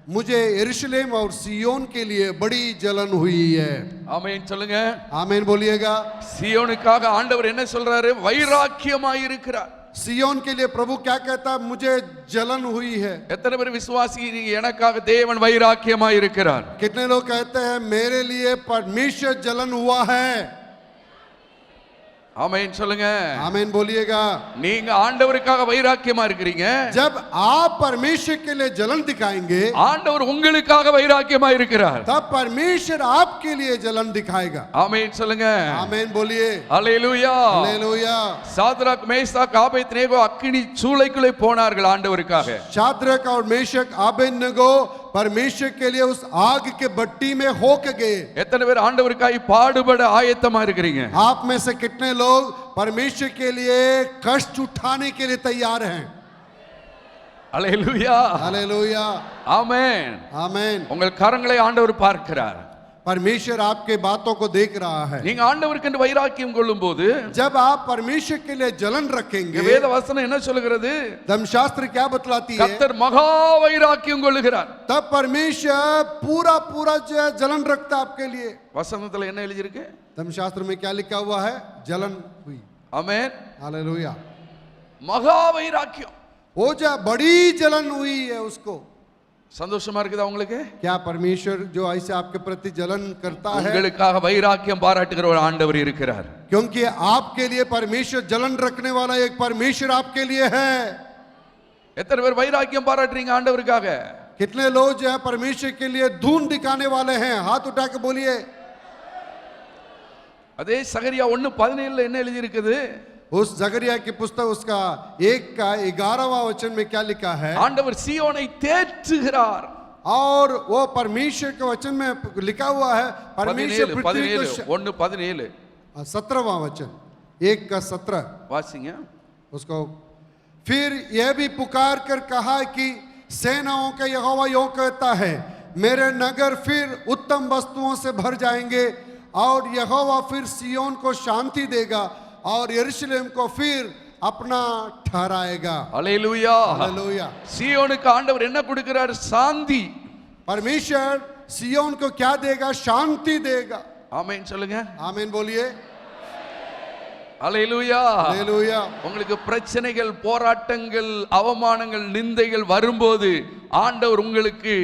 मुझे यरूशलेम और सियोन के लिए बड़ी जलन हुई है। ஆமென் சொல்லுங்க. आमीन बोलिएगा। சியோனுக்காக ஆண்டவர் என்ன சொல்றாரு? வைராக்கியமாய் இருக்கிறார். सियोन के लिए प्रभु क्या कहता है? मुझे जलन हुई है। எத்தனை பேர் விசுவாசி எனக்காக தேவன் வைராக்கியமாய் இருக்கிறார்? कितने लोग कहते हैं मेरे लिए परमेश्वर जलन हुआ है? ஆமென் சொல்லுங்க. आमीन बोलिएगा। நீங்க ஆண்டவருக்காக வைராக்கியமா இருக்கிறீங்க, जब आप परमेश्वर के लिए जलन दिखाएंगे ஆண்டவர் உங்களுக்காக வைராக்கியமா இருக்கிறார். तब परमेश्वर आपके लिए जलन दिखाएगा। ஆமென் சொல்லுங்க. आमीन बोलिए। ஹல்லேலூயா. हालेलुया। சாத்ராக் மேஷாக் ஆபேத்நேகோ அக்கினி சூளைக்குள்ளே போனார்கள் ஆண்டவருக்காக. शाद्रक और मेशक आबेदनगो परमेश्वर के लिए उस आग के भट्टी में होके गए। எத்தனை பேர் ஆண்டவருக்காக பாடுபட ஆயத்தமா இருக்கிறீங்க? आप में से कितने लोग परमेश्वर के लिए कष्ट उठाने के लिए तैयार हैं? ஹல்லேலூயா. हालेलुया। ஆமென். आमीन। உங்கள் கரங்களை ஆண்டவர் பார்க்கிறார். परमेश्वर आपके बातों को देख रहा है। நீங்க ஆண்டவருக்கு என்று வைராக்கியம் கொள்ளும்போது जब आप परमेश्वर के लिए जलन रखेंगे, வேத வசனம் என்ன சொல்லுகிறது? धर्मशास्त्र क्या बतलाती है? கர்த்தர் மகா வைராக்கியம் கொள்ளுகிறார். तब परमेश्वर पूरा पूरा जो है जलन रखता है आपके लिए। வசனத்துல என்ன எழுதி இருக்கு? धर्मशास्त्र में क्या लिखा हुआ है? जलन हुई। ஆமென். हालेलुया। மகா வைராக்கியம். वो जो बड़ी जलन हुई है उसको। சந்தோஷமா இருக்குதா உங்களுக்கு? क्या परमेश्वर जो ऐसे आपके प्रति जलन करता है? உங்களுக்காக வைராக்கியம் பாராட்டுகிற ஒரு ஆண்டவர் இருக்கிறார். क्योंकि आपके लिए परमेश्वर जलन रखने वाला एक परमेश्वर आपके लिए है। எத்தனை பேர் வைராக்கியம் பாராட்டுறீங்க ஆண்டவருக்காக? कितने लोग जो है परमेश्वर के लिए धून दिखाने वाले हैं? हाथ उठा के बोलिए। அதே சகரியா 1:17 என்ன எழுதி இருக்குது? उस जकरिया की पुस्तक उसका 1 का 11वां वचन में क्या लिखा है? ஆண்டவர் சீயோனை தேற்றுகிறார். और वो परमेश्वर के वचन में लिखा हुआ है परमेश्वर पृथ्वी को 1:17 17वां वचन 1 का 17 வாசிங்க. उसको फिर यह भी पुकार कर कहा कि सेनाओं का यहोवा यूं कहता है, मेरे नगर फिर उत्तम वस्तुओं से भर जाएंगे और यहोवा फिर सियोन को शांति देगा और यरूशलेम को फिर अपना ठहराएगा। ஹல்லேலூயா. हालेलुया। சீயோனுக்கு ஆண்டவர் என்ன கொடுக்கிறார்? சாந்தி. परमेश्वर सियोन को क्या देगा? शांति देगा। ஆமென் சொல்லுங்க. आमीन बोलिए। அல்லேலூயா. हालेलुया। உங்களுக்கு பிரச்சனைகள், போராட்டங்கள், அவமானங்கள், நிந்தைகள் வரும்போது ஆண்டவர் உங்களுக்கு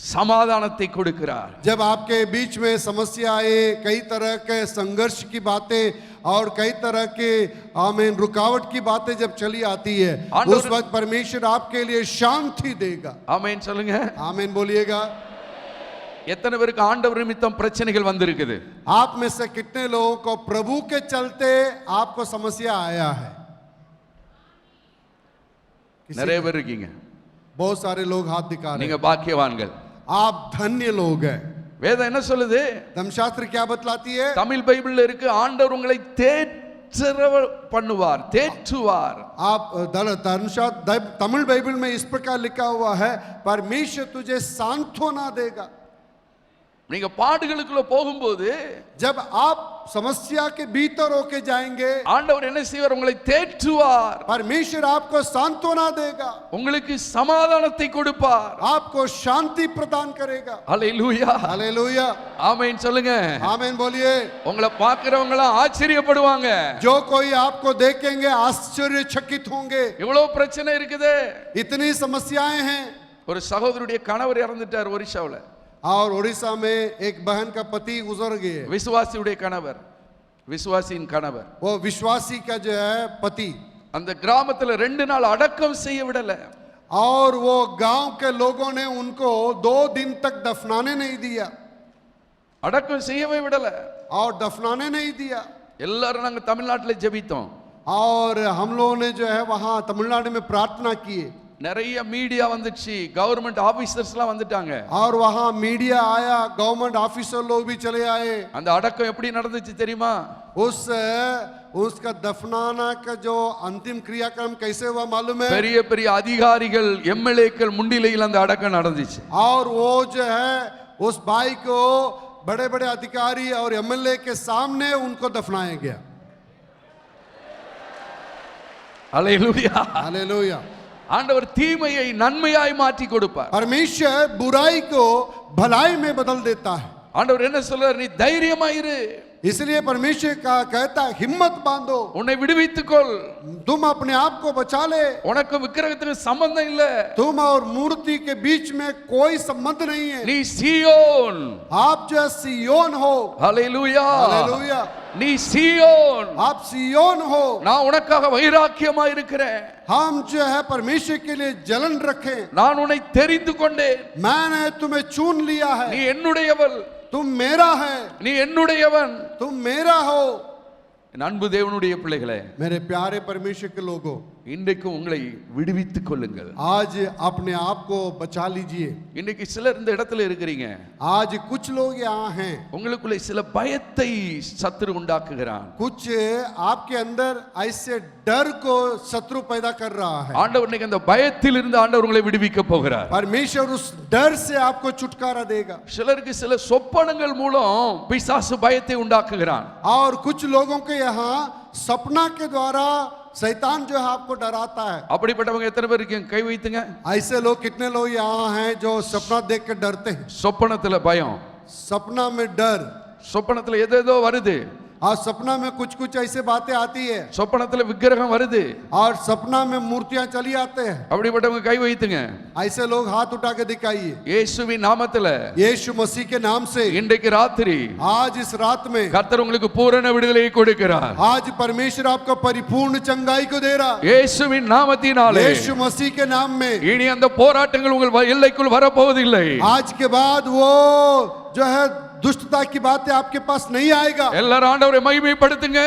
समाधानத்தை கொடுக்கிறார். जब आपके बीच में समस्या आए, कई तरह के संघर्ष की बातें और कई तरह के आमीन रुकावट की बातें जब चली आती है, उस वक्त परमेश्वर आपके लिए शांति देगा। ஆமென் சொல்லுங்க. आमीन बोलिएगा। எத்தனை பேருக்கு ஆண்டவர் நிமித்தம் பிரச்சனைகள் வந்திருக்குது? आप में से कितने लोगों को प्रभु के चलते आपको समस्या आया है? நிறைய பேர் இருக்கீங்க. बहुत सारे लोग हाथ दिखा रहे நீங்க हैं। பாக்கியவான்கள். आप धन्य लोग हैं। வேதம் என்ன சொல்லுது? धर्मशास्त्र क्या बतलाती है? தமிழ் பைபிள்ல இருக்கு, ஆண்டவர் உங்களை தேற்றரவ பண்ணுவார், தேற்றுவார். आप धर्मशास्त्र तमिल बाइबल में इस प्रकार लिखा हुआ है, परमेश्वर तुझे सांत्वना देगा। நீங்க பாடுகளுக்குள்ள போகும்போது जब आप समस्या के भीतर होके जाएंगे, ஆண்டவர் என்ன செய்வார்? உங்களை தேற்றுவார், परमेश्वर आपको सांत्वना देगा, உங்களுக்கு சமாதானத்தை கொடுப்பார், आपको शांति प्रदान करेगा। அல்லேலூயா. हालेलुया। ஆமென் சொல்லுங்க. आमीन बोलिए। உங்களை பார்க்கிறவங்க எல்லாம் ஆச்சரியப்படுவாங்க. जो कोई आपको देखेंगे आश्चर्यचकित होंगे। இவ்வளவு பிரச்சனை இருக்குது. इतनी समस्याएं हैं। ஒரு சகோதரருடைய கணவர் இறந்துட்டார் ஒரிஷாவுல. और उड़ीसा में एक बहन का पति गुजर गए। விசுவாசியுடைய கணவர், விசுவாசியின் கணவர். वो विश्वासी का जो है पति, அந்த கிராமத்துல 2 நாள் அடக்கம் செய்ய விடல. और वो गांव के लोगों ने उनको 2 दिन तक दफनाने नहीं दिया। அடக்கம் செய்யவே விடல. और दफनाने नहीं दिया। எல்லாரும் நாங்க தமிழ்நாட்டுல ஜெபித்தோம். और हम लोगों ने जो है वहां तमिलनाडु में प्रार्थना किए। நிறைய மீடியா வந்துச்சு, கவர்மெண்ட் ஆபீசர்ஸ்லாம் வந்துட்டாங்க. और वहां मीडिया आया, गवर्नमेंट ऑफिसर लोग भी चले आए। அந்த அடக்கம் எப்படி நடந்துச்சு தெரியுமா? उसका दफनाना का जो अंतिम क्रियाक्रम कैसे हुआ मालूम है? பெரிய பெரிய அதிகாரிகள், எம்எல்ஏக்கள் முன்னிலையில் அந்த அடக்கம் நடந்துச்சு. और वो जो है उस भाई को बड़े बड़े अधिकारी और एमएलए के सामने उनको दफनाया गया। அல்லேலூயா. हालेलुया। ஆண்டவர் தீமையை நன்மையாய் மாற்றி கொடுப்பார். परमेश्वर बुराई को भलाई में बदल देता है। ஆண்டவர் என்ன சொல்றார்? நீ தைரியமாயிரு, इसलिए परमेश्वर का कहता है हिम्मत बांधो, உன்னை விடுவித்துக்கொள், तुम अपने आप को बचा ले, உனக்கு விக்கிரகத்துக்கு சம்பந்தம் இல்ல, तुम और मूर्ति के बीच में कोई संबंध नहीं है। நீ சீயோன். आप जो सियोन हो। அல்லேலூயா. हालेलुया। நீ சீயோன், आप सियोन हो। நான் உனக்காக வைராக்கியமா இருக்கிறேன், हम जो है परमेश्वर के लिए जलन रखें। நான் உன்னை தெரிந்து கொண்டேன், मैंने तुम्हें चुन लिया है, நீ என்னுடையவள், तुम मेरा है, நீ என்னுடையவன். तुम मेरा हो। என் அன்பு தேவனுடைய பிள்ளைகளே, मेरे प्यारे परमेश्वर के लोगों, இன்றைக்கு உங்களை விடுவித்துக் கொள்ளுங்கள். आज अपने आप को बचा लीजिए। இன்னைக்கு சிலர் இந்த இடத்துல இருக்கிறீங்க, आज कुछ लोग यहाँ हैं, உங்களுக்குள்ளே சில பயத்தை சத்துரு உண்டாக்குகிறான். कुछ आपके अंदर ऐसे डर को शत्रु पैदा कर रहा है। ஆண்டவர் இன்னைக்கு அந்த பயத்தில் இருந்து ஆண்டவர் உங்களை விடுவிக்க போகிறார். परमेश्वर उस डर से आपको छुटकारा देगा। சிலருக்கு சில சொப்பனங்கள் மூலம் பிசாசு பயத்தை உண்டாக்குகிறான். और कुछ लोगों के यहाँ सपना के द्वारा शैतान जो है आपको डराता है। அப்படிப்பட்டவங்க எத்தனை பேர் இருக்கீங்க? கை வைத்துங்க. ऐसे लोग कितने लोग यहाँ हैं जो सपना देख के डरते हैं? சொப்பனத்துல பயம், सपना में डर, சொப்பனத்துல எதேதோ வருது, और सपना में कुछ कुछ ऐसे बातें आती है, சொப்பனத்துல விக்கிரகம் வருது. और सपना में मूर्तियां चली आते हैं। அப்படிப்பட்டவங்க கை வைத்துங்க. ऐसे लोग हाथ उठा के दिखाइए। இயேசுவின் நாமத்துல यीशु मसीह के नाम से இன்றைக்கு ராத்திரி आज इस रात में கர்த்தர் உங்களுக்கு பூரண விடுதலையை கொடுக்கிறார். आज परमेश्वर आपको परिपूर्ण चंगाई को दे रहा है। இயேசுவின் நாமத்தினாலே यीशु मसीह के नाम में இனி அந்த போராட்டங்கள் உங்கள் எல்லைக்குள் வரப்போவதில்லை. आज के बाद वो जो है दुष्टता की बातें आपके पास नहीं आएगा। எல்லாரும் ஆண்டவரை மகிமைப்படுத்துங்க.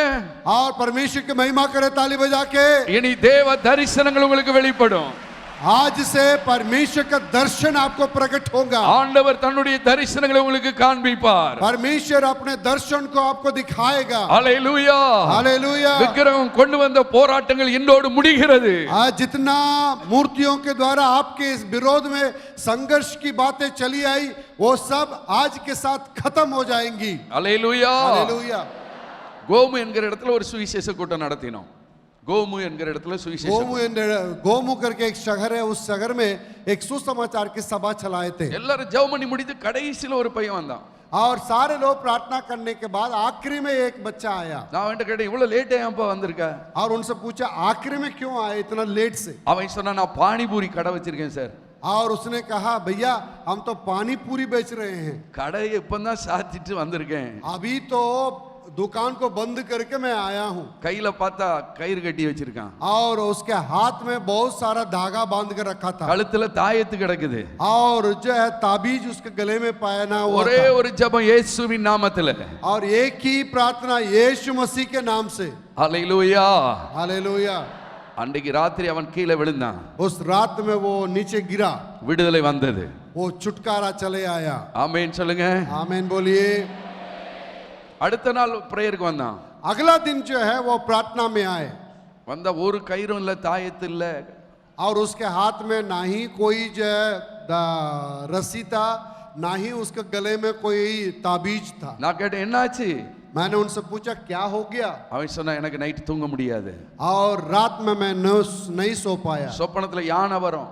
और परमेश्वर की महिमा करे ताली बजा के। இனி தேவ தரிசனங்கள் உங்களுக்கு வெளிப்படும். आज से परमेश्वर का दर्शन आपको प्रकट होगा। ஆண்டவர் தன்னுடைய தரிசனங்களை உங்களுக்கு காண்பிப்பார். परमेश्वर अपने दर्शन को आपको दिखाएगा। அல்லேலூயா. हालेलुया। விக்கிரகம் கொண்டு வந்த போராட்டங்கள் இன்றோடு முடிகிறது. आज जितना मूर्तियों के द्वारा आपके इस विरोध में संघर्ष की बातें चली आई, वो सब आज के साथ खत्म हो जाएंगी। அல்லேலூயா. हालेलुया। கோமு என்கிற இடத்துல ஒரு சுவிசேஷ கூட்டம் நடத்தினோம். கோமு என்கிற இடத்துல சுவிசேஷ गोमू करके एक शहर है, उस शहर में एक सुसमाचार की सभा चलाए थे। எல்லாரும் ஜெபம் பண்ணி முடித்து கடைசில ஒரு பையன் வந்தான். और सारे लोग प्रार्थना करने के बाद आखिरी में एक बच्चा आया நான் அவன்கிட்ட கேட்டேன், இவ்வளவு லேட்டா ஏன்ப்பா வந்திருக்க? और उनसे पूछा आखिरी में क्यों आए इतना लेट से। அவன் சொன்னா, நான் பானிபூரி கடை வச்சிருக்கேன் சார். और उसने कहा भैया हम तो पानी पूरी बेच रहे हैं, கடையை இப்பதான் சாத்திட்டு வந்திருக்கேன். अभी तो दुकान को बंद करके मैं आया हूँ। கையில பார்த்தா கயிறு கட்டி வச்சிருக்கான். और उसके हाथ में बहुत सारा धागा बांध कर रखा था கழுத்துல தாயத்து கிடக்குது. और जो है ताबीज उसके गले में पहना हुआ ஒரே था। ஒரு ஜெபம் இயேசுவின் நாமத்துல. और एक ही प्रार्थना यीशु मसीह के नाम से। ஹல்லேலூயா. हालेलुया। அன்றைக்கு ராத்திரி அவன் கீழே விழுந்தான். उस रात में वो नीचे गिरा, விடுதலை வந்தது. वो छुटकारा चले आया। ஆமென் சொல்லுங்க. आमीन बोलिए। அடுத்த நாள் பிரேயருக்கு வந்தான். अगला दिन जो है वो प्रार्थना में आए வந்தா ஒரு கயிறும் இல்ல, தாயத்து இல்ல. और उसके हाथ में ना ही कोई जो है रस्सी था, ना ही उसके गले में कोई ताबीज था। நான் கேட்டேன், என்னாச்சு? मैंने उनसे पूछा क्या हो गया। அவன் சொன்னா, எனக்கு நைட் தூங்க முடியாது. और रात में मैं नहीं सो पाया। சொப்பனத்துல யானை வரும்.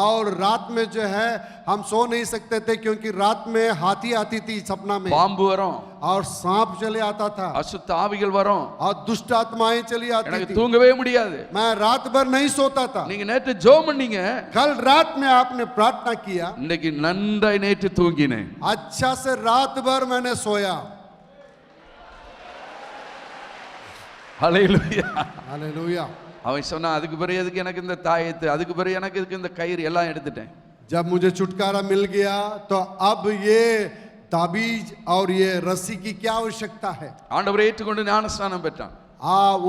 और रात में जो है हम सो नहीं सकते थे क्योंकि रात में हाथी आती थी सपना में, பாம்பு வரும், और सांप चले आता था, அசுத்த ஆவிகள் வரும். और दुष्ट आत्माएं चली आती எனக்கு थी। தூங்கவே முடியாது. मैं रात भर नहीं सोता था। நீங்க நேற்று ஜெபம் பண்ணீங்க, कल रात में आपने प्रार्थना किया, இன்னைக்கு நன்றாய் நேற்று தூங்கினேன். अच्छा से रात भर मैंने सोया। ஹல்லேலூயா. हालेलुया। அவன் சொன்னா, அதுக்கு பிறகு எதுக்கு எனக்கு இந்த தாயத்து, அதுக்கு பிறகு எனக்கு எதுக்கு இந்த கயிறு, எல்லாம் எடுத்துட்டேன். जब मुझे छुटकारा मिल गया तो अब ये ताबीज और ये रस्सी की क्या आवश्यकता है। ஆண்டவரை ஏற்றுக்கொண்டு ஞானஸ்நானம் பெற்றான்.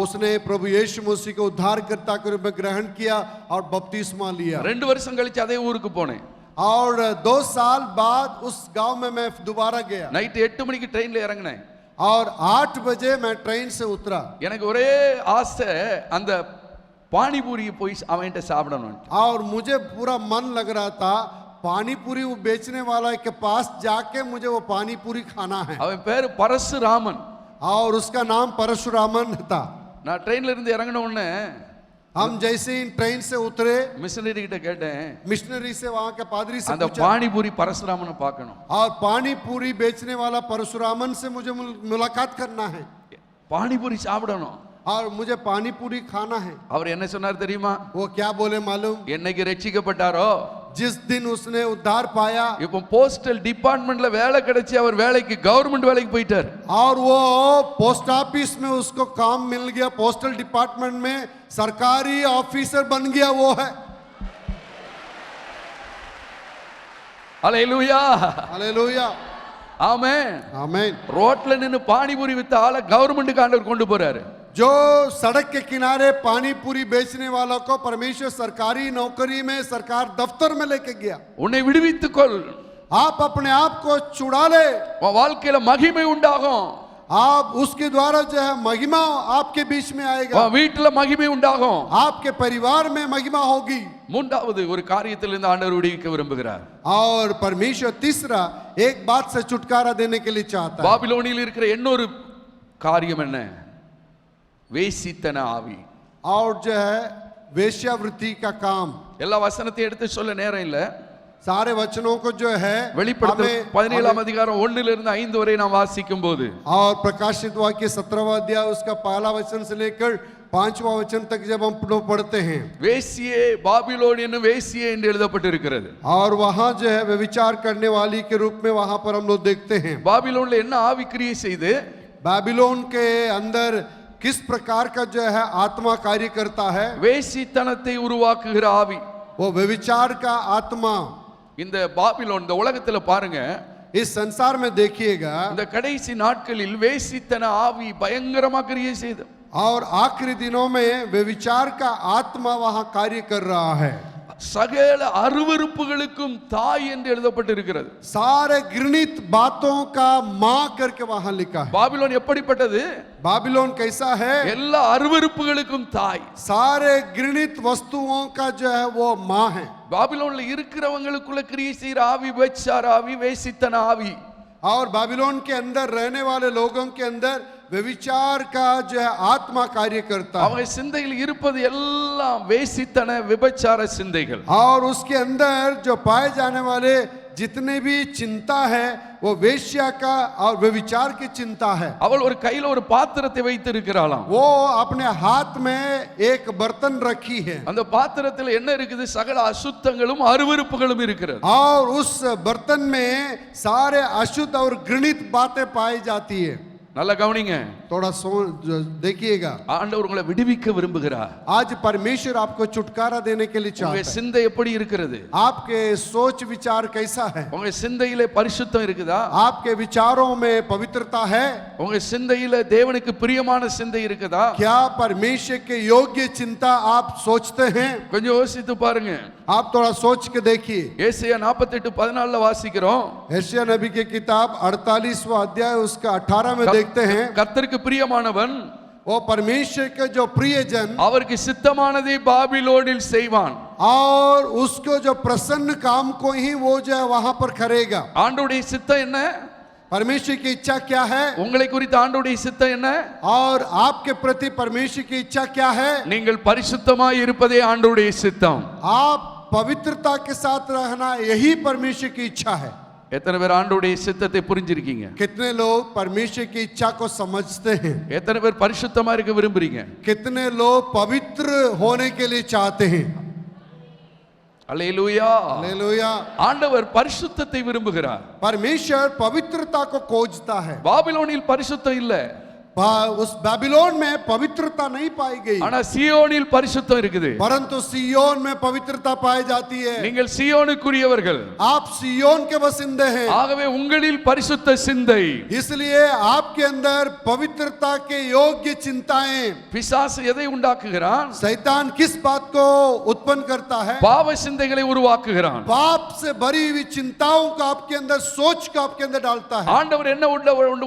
उसने प्रभु यीशु मसीह को उद्धारकर्ता के रूप में ग्रहण किया और बपतिस्मा लिया। 2 வருஷம் கழிச்சு அதே ஊருக்கு போனேன். और 2 साल बाद उस गांव में मैं दोबारा गया நைட் 8 மணிக்கு ட்ரெயின்ல இறங்கினேன். और 8 बजे मैं ट्रेन से उतरा। எனக்கு ஒரே ஆசை, அந்த பானிபூரியை போய் அவன்கிட்ட சாப்பிடணும். और मुझे पूरा मन लग रहा था पानी पूरी वो बेचने वाला के पास जाके मुझे वो पानी पूरी खाना है। அவன் பேரு பரசுராமன். और उसका नाम परशुरामन था। நான் ட்ரெயின்ல இருந்து இறங்கின உடனே हम जैसे ही ट्रेन से उतरे, மிஷனரி கிட்ட கேட்டேன், मिशनरी से वहां के पादरी से அந்த पूछा, பானிபூரி பரசுராமனை பார்க்கணும். और पानी पूरी बेचने वाला परशुरामन से मुझे मुलाकात करना है பானிபூரி சாப்பிடணும். और मुझे पानी पूरी खाना है। அவர் என்ன சொன்னார் தெரியுமா? वो क्या बोले मालूम? என்னைக்கு ரட்சிக்கப்பட்டாரோ, जिस दिन उसने उद्धार पाया, இப்போ போஸ்டல் டிபார்ட்மெண்ட்ல வேலை கிடைச்சி அவர் வேலைக்கு, கவர்மெண்ட் வேலைக்கு போயிட்டார். और वो पोस्ट ऑफिस में उसको काम मिल गया, पोस्टल डिपार्टमेंट में सरकारी ऑफिसर बन गया वो है। ஹல்லேலூயா. हालेलुया। ஆமென். आमीन। ரோட்ல நின்னு பானிபூரி வித்த ஆளை கவர்மெண்ட்டுக்கு ஆண்டவர் கொண்டு போறாரு. जो सड़क के किनारे पानी पूरी बेचने वालों को परमेश्वर सरकारी नौकरी में, सरकार दफ्तर में लेके गया। உன்னை விடுவித்துக் கொள், आप अपने आप को छुड़ा ले, உன் வாழ்க்கையில மகிமை உண்டாகும், आप उसके द्वारा जो है महिमा आपके बीच में आएगा, உன் வீட்டுல மகிமை உண்டாகும். आपके परिवार में महिमा होगी। மூன்றாவது ஒரு காரியத்திலிருந்து ஆண்டவர் விடுவிக்க விரும்புகிறார். और परमेश्वर तीसरा एक बात से छुटकारा देने के लिए चाहता है। பாபிலோனில் இருக்கிற இன்னொரு காரியம் என்ன? வேசித்தன ஆவி. और जो है वेश्यावृत्ति का काम। எல்லா வசனத்தையும் எடுத்து சொல்ல நேரம் இல்ல. सारे वचनों को जो है வெளிப்படுத்தல் 17ஆம் அதிகாரம் 1 இருந்து 5 வரை நாம் வாசிக்கும் போது, और प्रकाशित वाक्य 17वां अध्याय उसका पहला वचन से लेकर 5वां वचन तक जब हम लोग पढ़ते हैं, வேசியே பாபிலோன் என்னும் வேசியே என்று எழுதப்பட்டிருக்கிறது. और वहां जो है व्यभिचार करने वाली के रूप में वहां पर हम लोग देखते हैं। பாபிலோன்ல என்ன ஆவி கிரியை செய்து बाबिलोन के अंदर किस प्रकार का जो है आत्मा कार्य करता है? வேசித்தனத்தை உருவாக்குகிற ஆவி. वो व्यभिचार का आत्मा। இந்த பாபிலோன், இந்த உலகத்துல பாருங்க, इस संसार में देखिएगा, இந்த கடைசி நாட்களில் வேசித்தன ஆவி பயங்கரமா கிரியை செய்து, और आखिरी दिनों में व्यभिचार का आत्मा वहां कार्य कर रहा है। சகல அருவருப்புகளுக்கும் தாய் என்று எழுதப்பட்டிருக்கிறது. सारे घृणित बातों का माँ करके वहां लिखा है। பாபிலோன் எப்படிப்பட்டது? बाबिलोन कैसा है? எல்லா அருவருப்புகளுக்கும் தாய். सारे घृणित वस्तुओं का जो है वो माँ है। பாபிலோன்ல இருக்கிறவங்களுக்குள்ள கிரியை செய்யற ஆவி வேச்சார ஆவி, வேசித்தன ஆவி. और बाबिलोन के अंदर रहने वाले लोगों के अंदर व्यभिचार का जो है आत्मा कार्य करता है। அவங்க சிந்தையில் இருப்பது எல்லாம் வேசித்தன விபச்சார சிந்தைகள். और उसके अंदर जो पाए जाने वाले जितने भी चिंता है वो वेश्या का और व्यभिचार की चिंता है। அவள் ஒரு கையில ஒரு பாத்திரத்தை வைத்து இருக்கிறாளாம். वो अपने हाथ में एक बर्तन रखी है அந்த பாத்திரத்தில் என்ன இருக்குது? சகல அசுத்தங்களும் அருவருப்புகளும் இருக்கிறது. और उस बर्तन में सारे अशुद्ध और घृणित बातें पाई जाती है। நல்லா கவனிங்க. थोड़ा देखिएगा, ஆண்டவர் உங்களை விடுவிக்க விரும்புகிறார். आज परमेश्वर आपको छुटकारा देने के लिए चाहता உங்க है। சிந்தை எப்படி இருக்கிறது? आपके सोच विचार कैसा है? உங்க சிந்தையிலே பரிசுத்தம் இருக்குதா? आपके विचारों में पवित्रता है? உங்க சிந்தையில தேவனுக்கு பிரியமான சிந்தை இருக்குதா? क्या परमेश्वर के योग्य चिंता आप सोचते हैं? கொஞ்சம் யோசித்து பாருங்க. आप थोड़ा सोच के देखिए। ஏசாயா 48:14 வாசிக்கிறோம். यशायाह नबी की किताब 48वां अध्याय उसका 18 में देखते हैं, கர்த்தருக்கு பிரியமானவன் वो परमेश्वर के जो प्रियजन அவருக்கு சித்தமானதை பாபிலோனில் செய்வான். और उसको जो प्रसन्न काम को ही वो जो है वहां पर करेगा। ஆண்டவருடைய சித்தம் என்ன? परमेश्वर की इच्छा क्या है? உங்களை குறித்த ஆண்டவருடைய சித்தம் என்ன? और आपके प्रति परमेश्वर की इच्छा क्या है? நீங்கள் பரிசுத்தமாய் இருப்பதே ஆண்டவருடைய சித்தம். आप पवित्रता के साथ रहना, यही परमेश्वर की इच्छा है। எத்தனை பேர் ஆண்டவருடைய சித்தத்தை புரிஞ்சிருக்கீங்க? कितने लोग परमेश्वर की इच्छा को समझते हैं? எத்தனை பேர் பரிசுத்தமா இருக்க விரும்புறீங்க? कितने लोग पवित्र होने के लिए चाहते हैं? அல்லேலூயா. हालेलुया। ஆண்டவர் பரிசுத்தத்தை விரும்புகிறார். परमेश्वर पवित्रता को खोजता है। பாபிலோனில் பரிசுத்தம் இல்ல, उस बेबीलोन में पवित्रता नहीं पाई गई, ஆனா சீயோனில் பரிசுத்தம் இருக்குது. परंतु सियोन में पवित्रता पाई जाती है। நீங்கள் சீயோனுக்குரியவர்கள். आप सियोन के बसिंदे हैं, ஆகவே உங்களில் பரிசுத்த சிந்தை. इसलिए आपके अंदर पवित्रता के योग्य चिंताएं। பிசாசு எதை உண்டாக்குகிறான்? शैतान किस बात को उत्पन्न करता है? பாவ சிந்தைகளை உருவாக்குகிறான். पाप से भरी हुई चिंताओं को आपके अंदर, सोच को आपके अंदर डालता है। ஆண்டவர் என்ன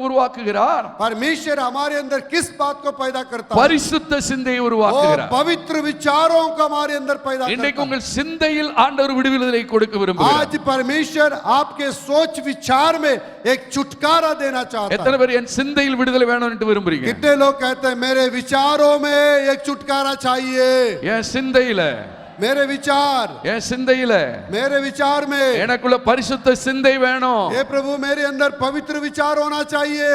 உருவாக்குகிறார்? परमेश्वर हमारे अंदर किस बात को पैदा करता है? பரிசுத்த சிந்தையை वो உருவாக்குகிறார். पवित्र विचारों को हमारे अंदर पैदा இன்றைக்கு करता है। உங்கள் சிந்தையில் ஆண்டவர் விடுதலை கொடுக்க விரும்புகிறார். आज परमेश्वर आपके सोच विचार में एक छुटकारा देना चाहता எத்தனை है। பேர் என் சிந்தையில் விடுதலை வேணும்னு விரும்புறீங்க? कितने लोग कहते हैं मेरे विचारों में एक छुटकारा चाहिए? என் சிந்தையில, मेरे विचार, என் சிந்தையில मेरे विचार में எனக்குள்ள பரிசுத்த சிந்தை வேணும். हे प्रभु मेरे अंदर पवित्र विचार होना चाहिए।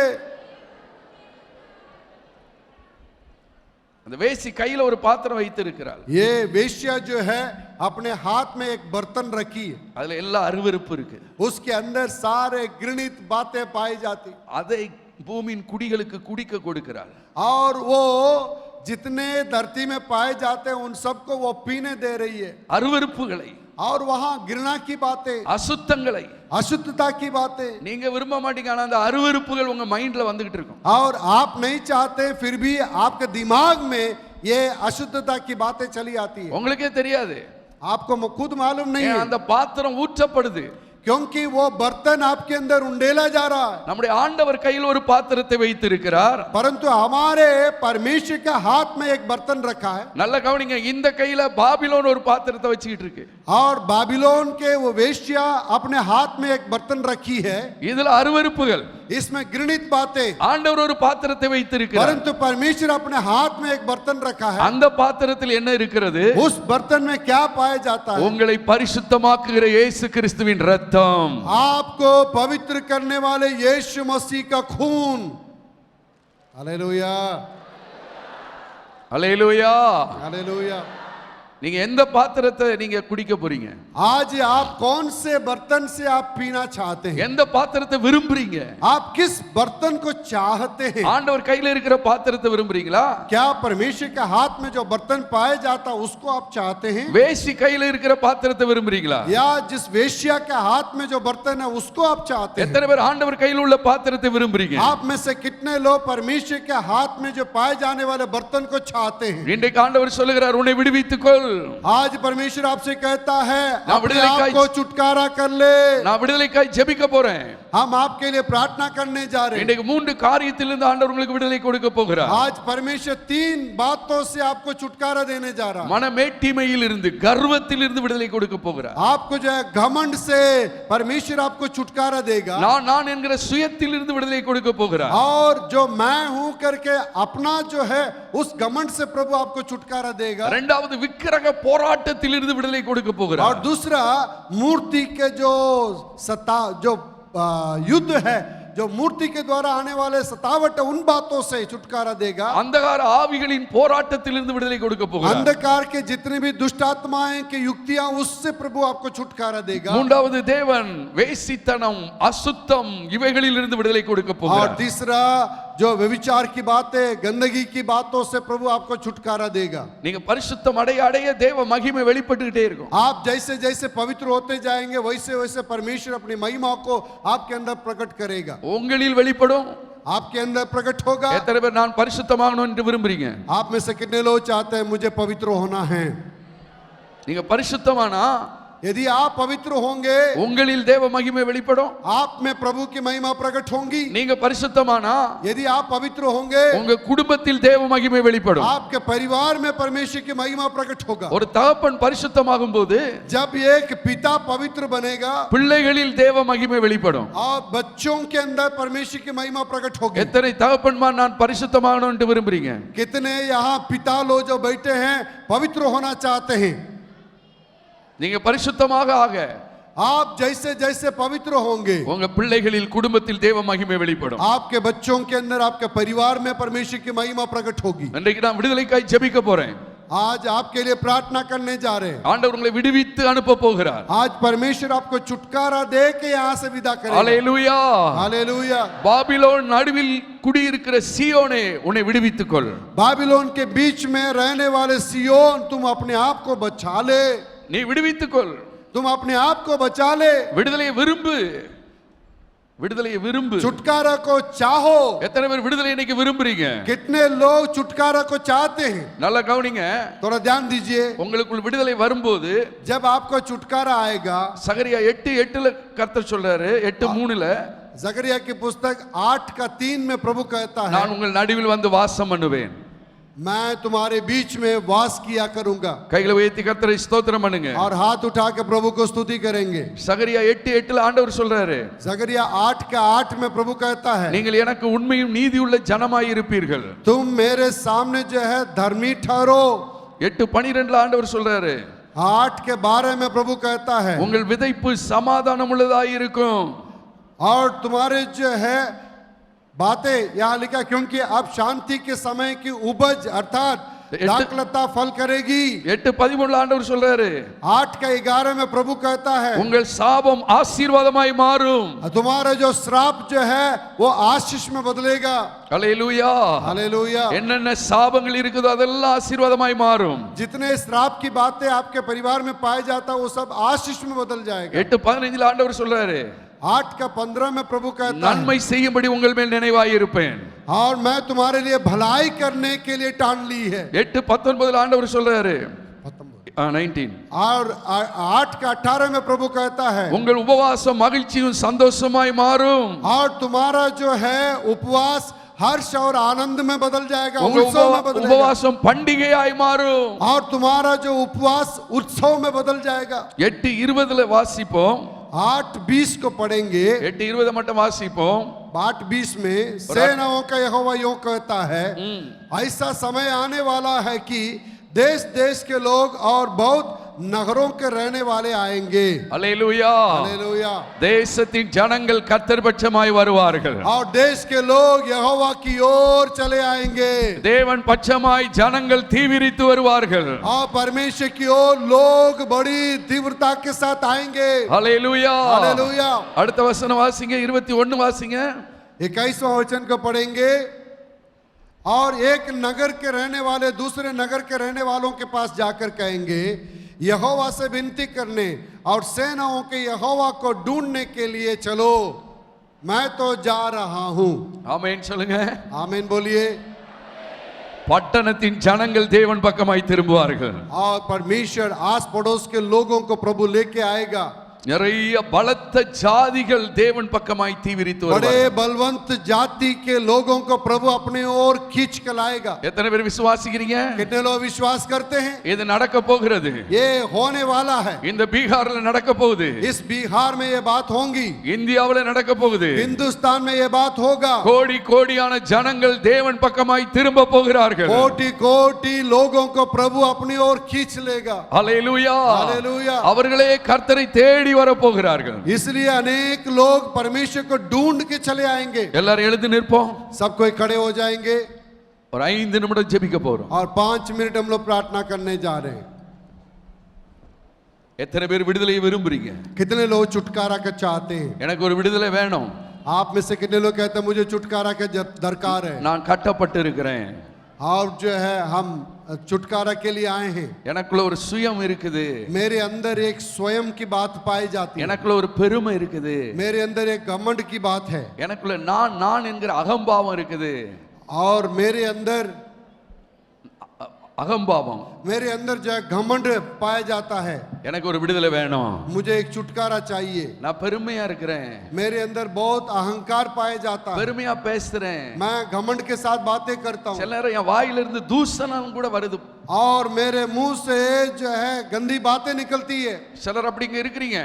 அந்த வேசி கையில ஒரு பாத்திரம் வைத்து இருக்கிறாள். ये वेश्या जो है अपने हाथ में एक बर्तन रखी है, அதுல எல்லா அருவருப்பு இருக்கு. उसके अंदर सारे घृणित बातें पाई जाती, அதை பூமியின் குடிகளுக்கு குடிக்க கொடுக்கிறாள். और वो जितने धरती में पाए जाते हैं उन सबको वो पीने दे रही है। அருவருப்புகளை, और वहां घृणा की बातें, அசுத்தங்களை अशुद्धता की बातें, நீங்க விரும்ப மாட்டீங்க, ஆனா அந்த அருவருப்புகள் உங்க மைண்ட்ல வந்துகிட்டு இருக்கும். और आप नहीं चाहते फिर भी आपके दिमाग में ये अशुद्धता की बातें चली आती है। உங்களுக்கே தெரியாது, आपको खुद मालूम नहीं है, அந்த பாத்திரம் ஊற்றப்படுது. क्योंकि वो बर्तन आपके अंदर उंडेला जा रहा है। நம்முடைய ஆண்டவர் கையில் ஒரு பாத்திரத்தை வைத்திருக்கிறார். परंतु हमारे परमेश्वर के हाथ में एक बर्तन रखा है। நல்ல கவனிங்க, இந்த கையில பாபிலோன் ஒரு பாத்திரத்தை வச்சுக்கிட்டு இருக்கு. और बाबिलोन के वो वेश्या अपने हाथ में एक बर्तन रखी है, இதுல அருவருப்புகள், इसमें घृणित बातें। ஆண்டவர் ஒரு பாத்திரத்தை வைத்திருக்கிறார். परंतु परमेश्वर अपने हाथ में एक बर्तन रखा है, அந்த பாத்திரத்தில் என்ன இருக்கிறது? उस बर्तन में क्या पाया जाता है? உங்களை பரிசுத்தமாக்குகிற இயேசு கிறிஸ்துவின் இரத்தம். आपको पवित्र करने वाले यीशु मसीह का खून। हालेलुया, அல்லேலூயா. हालेलुया। நீங்க எந்த பாத்திரத்தை நீங்க குடிக்க போறீங்க? आज आप कौन से बर्तन से आप पीना चाहते हैं? எந்த பாத்திரத்தை விரும்புறீங்க? आप किस बर्तन को चाहते हैं? ஆண்டவர் கையில இருக்கிற பாத்திரத்தை விரும்புறீங்களா? क्या परमेश्वर के हाथ में जो बर्तन पाया जाता उसको आप चाहते हैं? வேசி கையில இருக்கிற பாத்திரத்தை விரும்புறீங்களா? या जिस वेश्या के हाथ में जो बर्तन है उसको आप चाहते हैं? எத்தனை பேர் ஆண்டவர் கையில் உள்ள பாத்திரத்தை விரும்புறீங்க? आप में से कितने लोग परमेश्वर के हाथ में जो पाए जाने वाले बर्तन को चाहते हैं? இன்றைக்கு ஆண்டவர் சொல்லுகிறார், உன்னை விடுவித்துக்கொள். आज परमेश्वर आपसे कहता है ना अपने विடுதலை आप को छुटकारा कर ले। நான் விடுதலைக்காய் ஜெபிக்க போறேன். हम आपके लिए प्रार्थना करने जा रहे हैं। இன்றைக்கு 3 காரியத்திலிருந்து ஆண்டவர் உங்களுக்கு விடுதலை கொடுக்க போகிறார். आज परमेश्वर 3 बातों से आपको छुटकारा देने जा रहा है। மனமேட்டிமையில் இருந்து, கர்வத்தில் இருந்து விடுதலை கொடுக்க போகிறார். आपको जो है घमंड से परमेश्वर आपको छुटकारा देगा। நான் என்கிற சுயத்தில் இருந்து விடுதலை கொடுக்க போகிறார். और जो मैं हूं करके अपना जो है उस घमंड से प्रभु आपको छुटकारा देगा। இரண்டாவது விக்கிரக போராட்டத்திலிருந்து விடுதலை கொடுக்க और போகிறார். दूसरा मूर्ति के जो युद्ध है, जो मूर्ति के द्वारा आने वाले सतावट है, उन बातों से छुटकारा देगा। अंधकार ஆவிகளின் போராட்டத்திலிருந்து விடுதலை கொடுக்க போகிறார். अंधकार के जितने भी दुष्ट आत्माएं की युक्तियां, उससे प्रभु आपको छुटकारा देगा। மூன்றாவது தேவன் வேசித்தனம் அசுத்தம் இவைகளிலிருந்து விடுதலை கொடுக்க और போகிறார். तीसरा जो व्यभिचार की बातें, गंदगी की बातों से प्रभु आपको छुटकारा देगा। நீங்க பரிசுத்தம் அடைய அடைய தேவ மகிமை வெளிப்பட்டுட்டே இருக்கும். आप जैसे जैसे पवित्र होते जाएंगे, वैसे वैसे परमेश्वर अपनी महिमा को आपके अंदर प्रकट करेगा, உங்களில் வெளிப்படும். आपके अंदर प्रकट होगा। எத்தனை பேர் நான் பரிசுத்தமாகணும் என்று விரும்புறீங்க? आप में से कितने लोग चाहते हैं मुझे पवित्र होना है? நீங்க பரிசுத்தமானா यदि आप पवित्र होंगे, உங்களில் தேவ மகிமை வெளிப்படும். आप में प्रभु की महिमा प्रकट होंगी। நீங்க பரிசுத்தமானா यदि आप पवित्र होंगे, உங்க குடும்பத்தில் தேவ மகிமை வெளிப்படும். आपके परिवार में परमेश्वर की महिमा प्रकट होगा। ஒரு தகப்பன் பரிசுத்தமாகும் போது जब एक पिता पवित्र बनेगा, பிள்ளைகளில் தேவ மகிமை வெளிப்படும். और बच्चों के अंदर परमेश्वर की महिमा प्रकट होगी। எத்தனை தகப்பன்மார் நான் பரிசுத்தமாகணும் என்று விரும்புறீங்க? कितने यहाँ पिता लोग जो बैठे हैं पवित्र होना चाहते हैं? நீங்க பரிசுத்தமாக ஆக आप जैसे जैसे पवित्र होंगे, உங்க பிள்ளைகளில் குடும்பத்தில் தேவ மகிமை வெளிப்படும். आपके बच्चों के अंदर, आपके परिवार में परमेश्वर की महिमा प्रकट होगी। இன்றைக்கு நான் விடுதலைக்காய் ஜெபிக்க போறேன். आज आपके लिए प्रार्थना करने जा रहे हैं। ஆண்டவர் உங்களை விடுவித்து அனுப்ப போகிறார். आज परमेश्वर आपको छुटकारा दे के यहाँ से विदा करेगा। அல்லேலூயா. हालेलुया। பாபிலோன் நடுவில் குடியிருக்கிற சீயோனே உன்னை விடுவித்துக் கொள். बाबिलोन के बीच में रहने वाले सियोन, तुम अपने आप को बचा ले, நீ விடுவித்துக் கொள். तुम अपने आप को बचा ले। விடுதலையை விரும்பு. விடுதலையை விரும்பு. छुटकारा को चाहो। எத்தனை பேர் விடுதலை இன்னைக்கு விரும்புறீங்க? कितने लोग छुटकारा को चाहते हैं? நல்லா கவனிங்க. थोड़ा ध्यान दीजिए। உங்களுக்குள் விடுதலை வரும்போது जब आपको छुटकारा आएगा, சகரியா 8:8ல கர்த்தர் சொல்றாரு, 8:3ல जकरिया की पुस्तक 8:3 में प्रभु कहता है, நான் உங்கள் நடுவில் வந்து வாசம் பண்ணுவேன். मैं तुम्हारे बीच में वास किया करूंगा। கைகளை உயர்த்தி கர்த்தரை ஸ்தோத்திரம் பண்ணுங்க. और हाथ उठा के प्रभु को स्तुति करेंगे। சகரியா 8:8ல ஆண்டவர் சொல்றாரு, जकरिया 8:8 में प्रभु कहता है, நீங்கள் எனக்கு உண்மையும் நீதியுள்ள ஜனமாய் இருப்பீர்கள். तुम मेरे सामने जो है धर्मी ठहरो। 8:12ல ஆண்டவர் சொல்றாரு, 8:12 में प्रभु कहता है, உங்கள் விதைப்பு சமாதானம் உள்ளதாய் இருக்கும். और तुम्हारे जो है बातें यहाँ लिखा, क्योंकि अब शांति के समय की उपज अर्थात दाखलता फल करेगी। 8:13ல ஆண்டவர் சொல்றாரு, 8:11 में प्रभु कहता है, உங்கள் சாபம் ஆசீர்வாதமாய் மாறும். तुम्हारा जो श्राप जो है वो आशीष में बदलेगा। அல்லேலூயா. हालेलुया। என்னென்ன சாபங்கள் இருக்குதோ அதெல்லாம் ஆசீர்வாதமாய் மாறும். जितने श्राप की बातें आपके परिवार में पाए जाता है, वो सब आशीष में बदल जाएगा। 8:15ல ஆண்டவர் சொல்றாரு, 8:15 में प्रभु कहता है, நன்மை செய்யும்படி உங்கள் மேல் நினைவாய் இருப்பேன். और मैं तुम्हारे लिए भलाई करने के लिए ठान ली है। 8:19ல ஆண்டவர் சொல்றாரு, 19 और 8:18 में प्रभु कहता है, உங்கள் உபவாசம் மகிழ்ச்சியும் சந்தோஷமாய் மாறும். और तुम्हारा जो है उपवास हर्ष और आनंद में बदल जाएगा, உங்கள் उत्सव में बदलेगा। உபவாசம் பண்டிகையாய் மாறும். और तुम्हारा जो उपवास उत्सव में बदल जाएगा। 8:20ல வாசிப்போம். 8:20 को पढ़ेंगे। 8:20 மட்டும் வாசிப்போம். 8:20 में सेनाओं का यहोवा यूं कहता है, ऐसा समय आने वाला है कि देश देश के लोग और बहुत नगरों के रहने वाले आएंगे। அல்லேலூயா. हालेलुया। தேசத்தின் ஜனங்கள் கர்த்தர் பட்சமாய் வருவார்கள். और देश के लोग यहोवा की ओर चले आएंगे। தேவன் பட்சமாய் ஜனங்கள் தீவிரித்து வருவார்கள். और परमेश्वर की ओर लोग बड़ी तीव्रता के साथ आएंगे। அல்லேலூயா. हालेलुया। அடுத்த வசனம் வாசிங்க, 21 வாசிங்க. 21वां वचन को पढ़ेंगे। और एक नगर के रहने वाले दूसरे नगर के रहने वालों के पास जाकर कहेंगे, यहोवा से विनती करने और सेनाओं के यहोवा को ढूंढने के लिए चलो, मैं तो जा रहा हूं। ஆமென் சொல்லுங்க. आमीन बोलिए। பட்டணத்தின் ஜனங்கள் தேவன் பக்கமாய் திரும்புவார்கள். और परमेश्वर आस पड़ोस के लोगों को प्रभु लेके आएगा। நிறைய பலத்த ஜாதிகள் தேவன் பக்கமாய் தீவிரித்து बड़े வருவார்கள். बलवंत जाति के लोगों को प्रभु अपने ओर खींच के लाएगा। எத்தனை பேர் விசுவாசிக்கிறீங்க? कितने लोग विश्वास करते हैं? இது நடக்க போகிறது. ये होने वाला है। இந்த பீகார்ல நடக்க போகுது, इस बिहार में ये बात होगी, இந்தியாவுல நடக்க போகுது. हिंदुस्तान में ये बात होगा। கோடி கோடியான ஜனங்கள் தேவன் பக்கமாய் திரும்ப போகிறார்கள். कोटि कोटि लोगों को प्रभु अपनी ओर खींच लेगा। ஹல்லேலூயா, हालेलुया। அவர்களே கர்த்தரை தேடி வர போகிறார்கள். इसलिए अनेक लोग परमेश्वर को ढूंढ के चले आएंगे। எல்லாரும் எழுந்து நிற்போம். सब कोई खड़े हो जाएंगे ஒரு 5 நிமிடம் ஜெபிக்க போறோம். और 5 मिनट हम लोग प्रार्थना करने जा रहे हैं। எத்தனை பேர் விடுதலையை விரும்புறீங்க? कितने लोग छुटकारा का चाहते हैं? எனக்கு ஒரு விடுதலை வேணும். आप में से कितने लोग कहते हैं मुझे छुटकारा का दरकार है? நான் கட்டப்பட்டு இருக்கிறேன். और जो है हम छुटकारा के लिए आए हैं। எனக்குள்ள ஒரு சுயம் இருக்குது, मेरे अंदर एक स्वयं की बात पाई जाती है। எனக்குள்ள ஒரு பெருமை இருக்குது, मेरे अंदर एक घमंड की बात है எனக்குள்ள நான் என்கிற அகம்பாவம் இருக்குது. और मेरे अंदर அகம்பாவம், मेरे अंदर जो है घमंड पाया जाता है। எனக்கு ஒரு விடுதலை வேணும். मुझे एक छुटकारा चाहिए। நான் பெருமையா இருக்கிறேன், मेरे अंदर बहुत अहंकार पाया जाता है। பெருமையா பேசுறேன். मैं घमंड के साथ बातें करता हूँ சில நேரம் என் வாயிலிருந்து தூஷணம் கூட வருது. और मेरे मुंह से जो है गंदी बातें निकलती है। சிலர் அப்படிங்க இருக்கிறீங்க.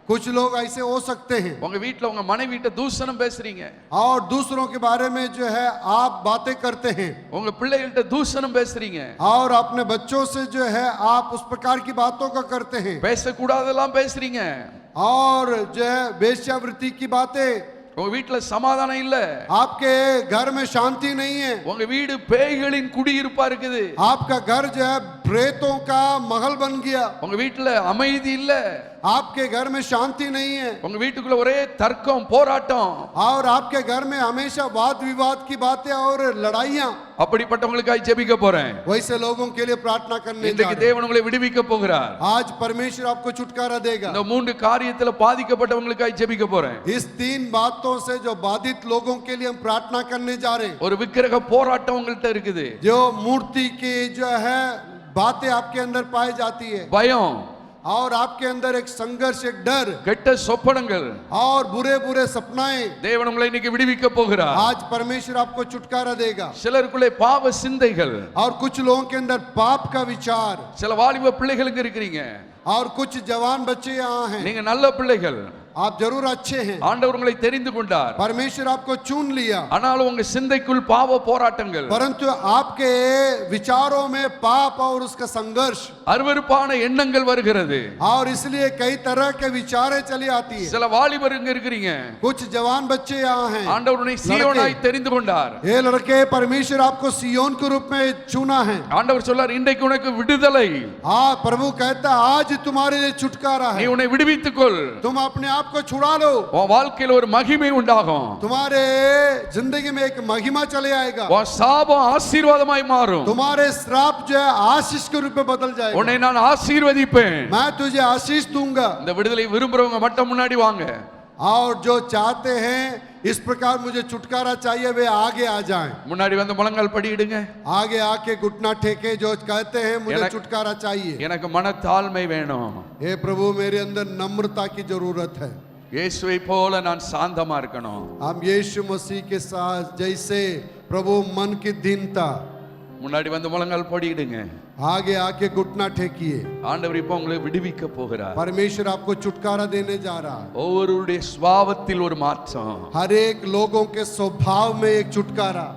कुछ लोग ऐसे हो सकते हैं உங்க வீட்ல உங்க மனைவிட்ட தூஷணம் பேசுறீங்க, और दूसरों के बारे में जो है आप बातें करते हैं, உங்க பிள்ளைகள்ட்ட தூஷணம் பேசுறீங்க. और अपने बच्चों से जो है आप उस प्रकार की बातों का करते हैं, பேசக்கூடாதெல்லாம் பேசுறீங்க. और जो है वेश्यावृत्ति की बातें। உங்க வீட்ல சமாதானம் இல்ல, आपके घर में शांति नहीं है, உங்க வீடு பேய்களின் குடியிருப்பா இருக்குது. आपका घर जो है प्रेतों का महल बन गया, உங்க வீட்ல அமைதி இல்ல, आपके घर में शांति नहीं है, உங்க வீட்டுக்குள்ள ஒரே தர்க்கம் போராட்டம். और आपके घर में हमेशा वाद विवाद की बातें और लड़ाइयां। அப்படிப்பட்டவங்களுக்காய் ஜெபிக்க போறேன். वैसे लोगों के लिए प्रार्थना करने जा இன்றைக்கு रहे हैं। தேவன் உங்களை விடுவிக்க போகிறார். आज परमेश्वर आपको छुटकारा देगा। இந்த 3 காரியத்துல பாதிக்கப்பட்டவங்களுக்காய் ஜெபிக்க போறேன். इस 3 बातों से जो बाधित लोगों के लिए हम प्रार्थना करने जा रहे हैं। ஒரு விக்கிரக போராட்டம் உங்கள்ட்ட இருக்குது, जो मूर्ति की जो है बातें आपके अंदर पाई जाती है, பயம், और आपके अंदर एक संघर्ष, एक डर, கெட்ட சொப்பனங்கள். और बुरे बुरे सपनाएं। தேவன் உங்களை இன்னைக்கு விடுவிக்க போகிறார். आज परमेश्वर आपको छुटकारा देगा। சிலருக்குள்ளே பாவ சிந்தைகள், और कुछ लोगों के अंदर पाप का विचार, சில வாலிப பிள்ளைகளுக்கு இருக்கிறீங்க. और कुछ जवान बच्चे यहाँ हैं। நீங்க நல்ல பிள்ளைகள், आप जरूर अच्छे हैं, ஆண்டவர் உங்களை தெரிந்து கொண்டார். परमेश्वर आपको चुन लिया, ஆனாலும் உங்க சிந்தைக்குள் பாவ போராட்டங்கள், परंतु आपके विचारों में पाप और उसका संघर्ष, அருவருப்பான எண்ணங்கள் வருகிறது. और इसलिए कई तरह के विचारें चली आती है। சில வாலிபர் இங்க இருக்கிறீங்க, कुछ जवान बच्चे यहाँ हैं। ஆண்டவர் உன்னை சீயோனாய் தெரிந்து கொண்டார். ये लड़के परमेश्वर आपको सियोन के रूप में चुना है। ஆண்டவர் சொல்லார், இன்றைக்கு உனக்கு விடுதலை, प्रभु कहता है आज तुम्हारे लिए छुटकारा நீ है। உன்னை விடுவித்துக் கொள். तुम अपने आप को छुड़ा लो, உன் வாழ்க்கையில ஒரு மகிமை உண்டாகும். तुम्हारे जिंदगी में एक महिमा चले आएगा, உன் சாபம் ஆசீர்வாதமாய் மாறும். तुम्हारे श्राप जो है आशीष के रूप में बदल जाएगा। உன்னை நான் ஆசீர்வதிப்பேன். मैं तुझे आशीष दूंगा। இந்த விடுதலை விரும்புறவங்க மட்டும் முன்னாடி வாங்க. और जो चाहते हैं इस प्रकार मुझे छुटकारा चाहिए वे आगे आ जाएं। முன்னாடி வந்து முழங்கால் படியிடுங்க. आगे आके घुटना टेके जो कहते हैं मुझे छुटकारा चाहिए। எனக்கு மனத்தாழ்மை வேணும். हे प्रभु मेरे अंदर नम्रता की जरूरत है। இயேசுவை போல நான் சாந்தமா இருக்கணும். हम यीशु मसीह के साथ जैसे प्रभु मन की दीनता। முன்னாடி வந்து முழங்கால் படியிடுங்க. आगे आके घुटना टेकिए। ஆண்டவர் இப்போ உங்களை விடுவிக்க போகிறார். परमेश्वर आपको छुटकारा देने जा रहा है। ஒவ்வொருடைய சுபாவத்தில் ஒரு மாற்றம். हर एक लोगों के स्वभाव में एक छुटकारा।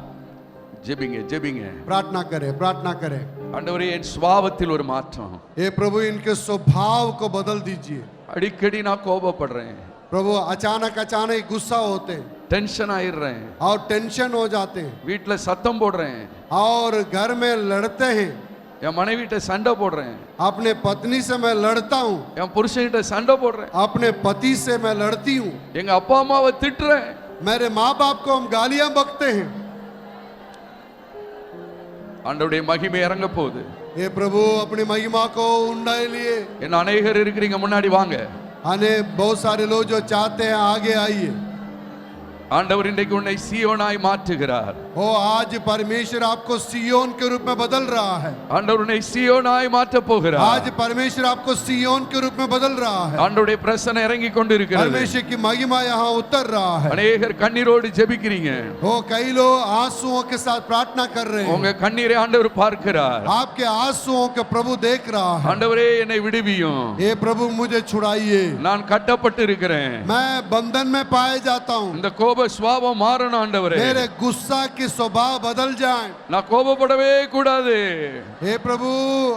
ஜெபிங்க ஜெபிங்க. प्रार्थना करें, प्रार्थना करें। ஆண்டவரே என் சுபாவத்தில் ஒரு மாற்றம். हे प्रभु इनके स्वभाव को बदल दीजिए। அடிக்கடி நான் கோபப்படுறேன், प्रभु अचानक अचानक गुस्सा होते हैं டென்ஷன் ஆயிடுறேன், और टेंशन हो जाते हैं, வீட்டுல சத்தம் போடுறேன், और घर में लड़ते हैं। என் மனைவிட்ட சண்டை போடுறேன், अपने पत्नी से मैं लड़ता हूँ, என் புருஷன்கிட்ட சண்டை போடுறேன், अपने पति से मैं लड़ती हूँ, எங்க அப்பா अम्माவை திட்டுறேன், मेरे माँ बाप को हम गालियां बकते हैं। ஆண்டவருடைய மகிமை இறங்க போகுது. हे प्रभु अपनी महिमा को उंडाई लिए। என்ன அநேகர் இருக்கிறீங்க, முன்னாடி வாங்க. आने बहुत सारे लोग जो चाहते हैं आगे आइए। ஆண்டவர் இன்றைக்கு உன்னை சீயோனாய் மாற்றுகிறார். ओ आज परमेश्वर आपको सिय्योन के रूप में बदल रहा है. ஆண்டவர் உன்னை சீயோனாய் மாற்றப் போகிறார். आज परमेश्वर आपको सिय्योन के रूप में बदल रहा है. ஆண்டவருடைய பிரசன்னம் இறங்கி கொண்டிருக்கிறது. परमेश्वर की महिमा यहाँ उतर रहा है. அநேகர் கண்ணீரோடு ஜெபிக்கிறீங்க. ओ कई लोग आंसुओं के साथ प्रार्थना कर रहे हैं. உங்க கண்ணீரை ஆண்டவர் பார்க்கிறார். आपके आंसुओं के प्रभु देख रहा है. ஆண்டவரே என்னை விடுவியும். ये प्रभु मुझे छुड़ाइए. நான் கட்டப்பட்டு இருக்கிறேன். मैं बंधन में पाए जाता हूँ. இந்த கோப சுபாவம் மாறணும் ஆண்டவரே. मेरे गुस्सा की स्वभाव बदल जाए. நான் கோபப்படவே கூடாது. हे प्रभु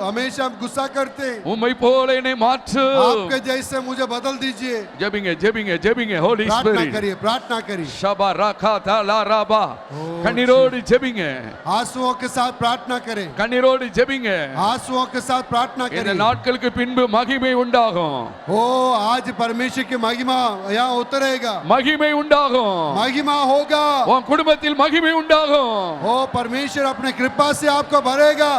हमेशा हम गुस्सा करते हैं. உம்மை போல என்னை மாற்று. आपके जैसे मुझे बदल दीजिए. ஜெபிங்க ஜெபிங்க ஜெபிங்க ஹோலி प्रार्थना ஸ்பிரிட். करिए प्रार्थना करिए. ஷபா ரகா தலா ரபா. கண்ணீரோடு ஜெபிங்க. आंसुओं के साथ प्रार्थना करें. கண்ணீரோடு ஜெபிங்க. आंसुओं के साथ प्रार्थना இந்த करें. நாட்களுக்கு பின்பு மகிமை உண்டாகும். ओ आज परमेश्वर की महिमा यहाँ उतरेगा. மகிமை உண்டாகும். महिमा होगा. உன் குடும்பத்தில் மகிமை உண்டாகும். ओ परमेश्वर अपने कृपा से आपको भरेगा.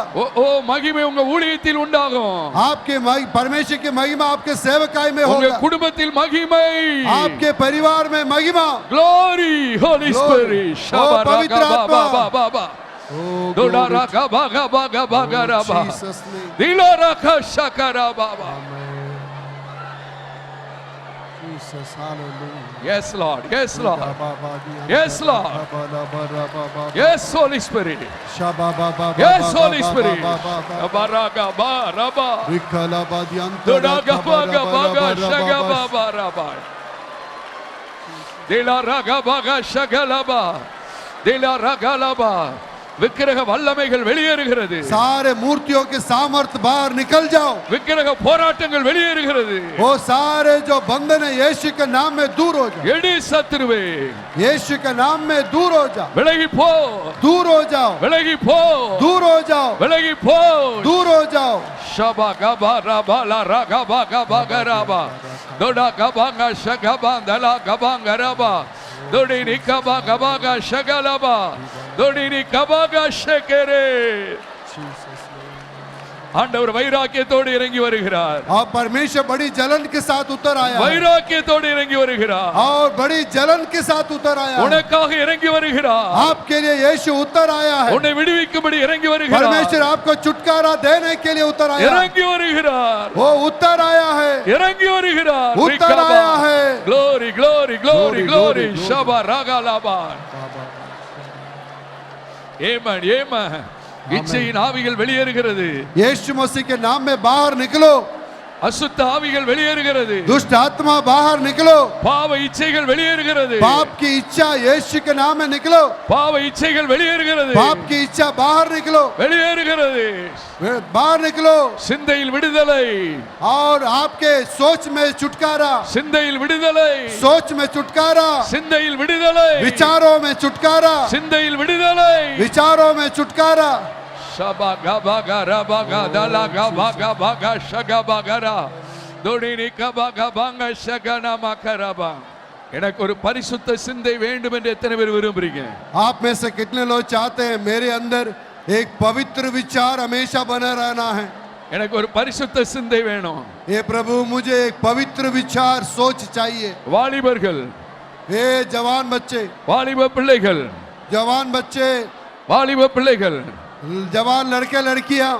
ஓ மகிமை உங்க ஊழியத்தில் உண்டாகும். आपके परमेश्वर की महिमा आपके सेवकाई में உங்க होगा. குடும்பத்தில் மகிமை. आपके परिवार में महिमा. Glory Holy Spirit. ஷபா पवित्र ரகா आत्मा. பா பா பா. Oh, दोडा glory रखा भागा भागा भागा to रबा. Jesus' name. दिलो रखा शकरा बाबा. Jesus, hallelujah. Yes Lord. Yes Lord. Yes Lord. Yes Holy Spirit. Yes Holy Spirit. Baraga ba raba. Doda gabaga baga shaga baba raba. Dila raga baga shagalaba. Dila ragalaba. விக்கிரக வல்லமைகள் வெளியேறுகிறது. सारे मूर्तियों के सामर्थ बाहर निकल जाओ. விக்கிரக போராட்டங்கள் வெளியேறுகிறது. वो सारे जो बंधन है यीशु के नाम में दूर हो जाओ. எடி சத்துருவே यीशु के नाम में दूर हो जाओ. விலகி போ. दूर हो जाओ. விலகி போ. दूर हो जाओ. விலகி போ. दूर हो जाओ. ஷபா கபா ரபா லா ரகபா கபா கரபா. தோடா கபாங்க ஷகபா தலா கபாங்க ரபா. தோடி நிகபா கபாக ஷகலபா. தோடி நிகபாக ஷகரே. ஆண்டவர் வைராக்கியத்தோடு இறங்கி வருகிறார். और परमेश्वर बड़ी जलन के साथ उतर आया. வைராக்கியத்தோடு இறங்கி வருகிறார். और बड़ी जलन के साथ उतर आया. உனக்காக இறங்கி வருகிறார். आपके लिए यीशु उतर आया है. உன்னை விடுவிக்கும்படி இறங்கி வருகிறார். परमेश्वर आपको छुटकारा देने के लिए उतर आया. இறங்கி வருகிறார். वो उतर आया है. இறங்கி வருகிறார். उतर आया है. Glory glory glory glory. glory. ஷபா ரகலபா. Yemen Yemen. இச்சையின் ஆவிகள் வெளியேறுகிறது. यीशु मसीह के नाम में बाहर निकलो. அசுத்த ஆவிகள் வெளியேறுகிறது. दुष्ट आत्मा बाहर निकलो. பாவ இச்சைகள் வெளியேறுகிறது. पाप की इच्छा यीशु के नाम में निकलो. பாவ இச்சைகள் வெளியேறுகிறது. पाप की इच्छा बाहर निकलो. வெளியேறுகிறது. बाहर निकलो. சிந்தையில் விடுதலை. और आपके सोच में छुटकारा. சிந்தையில் விடுதலை. सोच में छुटकारा. சிந்தையில் விடுதலை. विचारों में छुटकारा. சிந்தையில் விடுதலை. विचारों में छुटकारा. ஷபா கபா கரபா கதலா கபா கபா கஷகபா கரா. தோடினி கபா கபாங்க ஷகனா மகரபா. எனக்கு ஒரு பரிசுத்த சிந்தை வேண்டும் என்று எத்தனை பேர் விரும்புறீங்க? आप में से कितने लोग चाहते हैं मेरे अंदर एक पवित्र विचार हमेशा बना रहना है? எனக்கு ஒரு பரிசுத்த சிந்தை வேணும். ये प्रभु मुझे एक पवित्र विचार सोच चाहिए. வாலிபர்கள், हे जवान बच्चे, வாலிப பிள்ளைகள், जवान बच्चे, வாலிப பிள்ளைகள், जवान लड़के लड़कियां,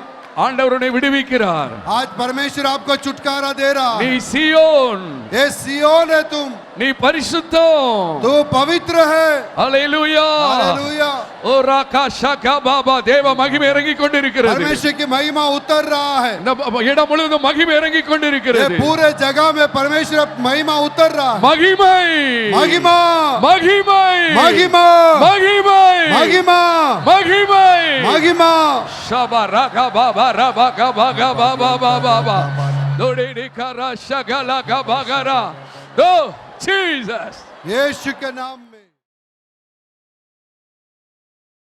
ஆண்டவர் உன்னை விடுவிக்கிறார். आज परमेश्वर आपको छुटकारा दे रहा நீ है. சியோன், ये सियोन है तुम, நீ பரிசுத்தம். तू पवित्र है. ஹalleluya. हालेलुया. ஓ ராகா ஷகா பாபா. தேவ மகிமை இறங்கி கொண்டிருக்கிறது. परमेश्वर की महिमा उतर रहा है. இந்த இடம் முழுவதும் மகிமை இறங்கி ये கொண்டிருக்கிறது. पूरे जगह में परमेश्वर महिमा उतर रहा है. மகிமை महिमा, மகிமை महिमा, மகிமை महिमा, மகிமை. महिमा. ஷபா ரகா பாபா ரபா கபா கபா பாபா பாபா. தோடி நிகரா ஷகலா கபா கரா. ஓ ஜீசஸ். यीशु के नाम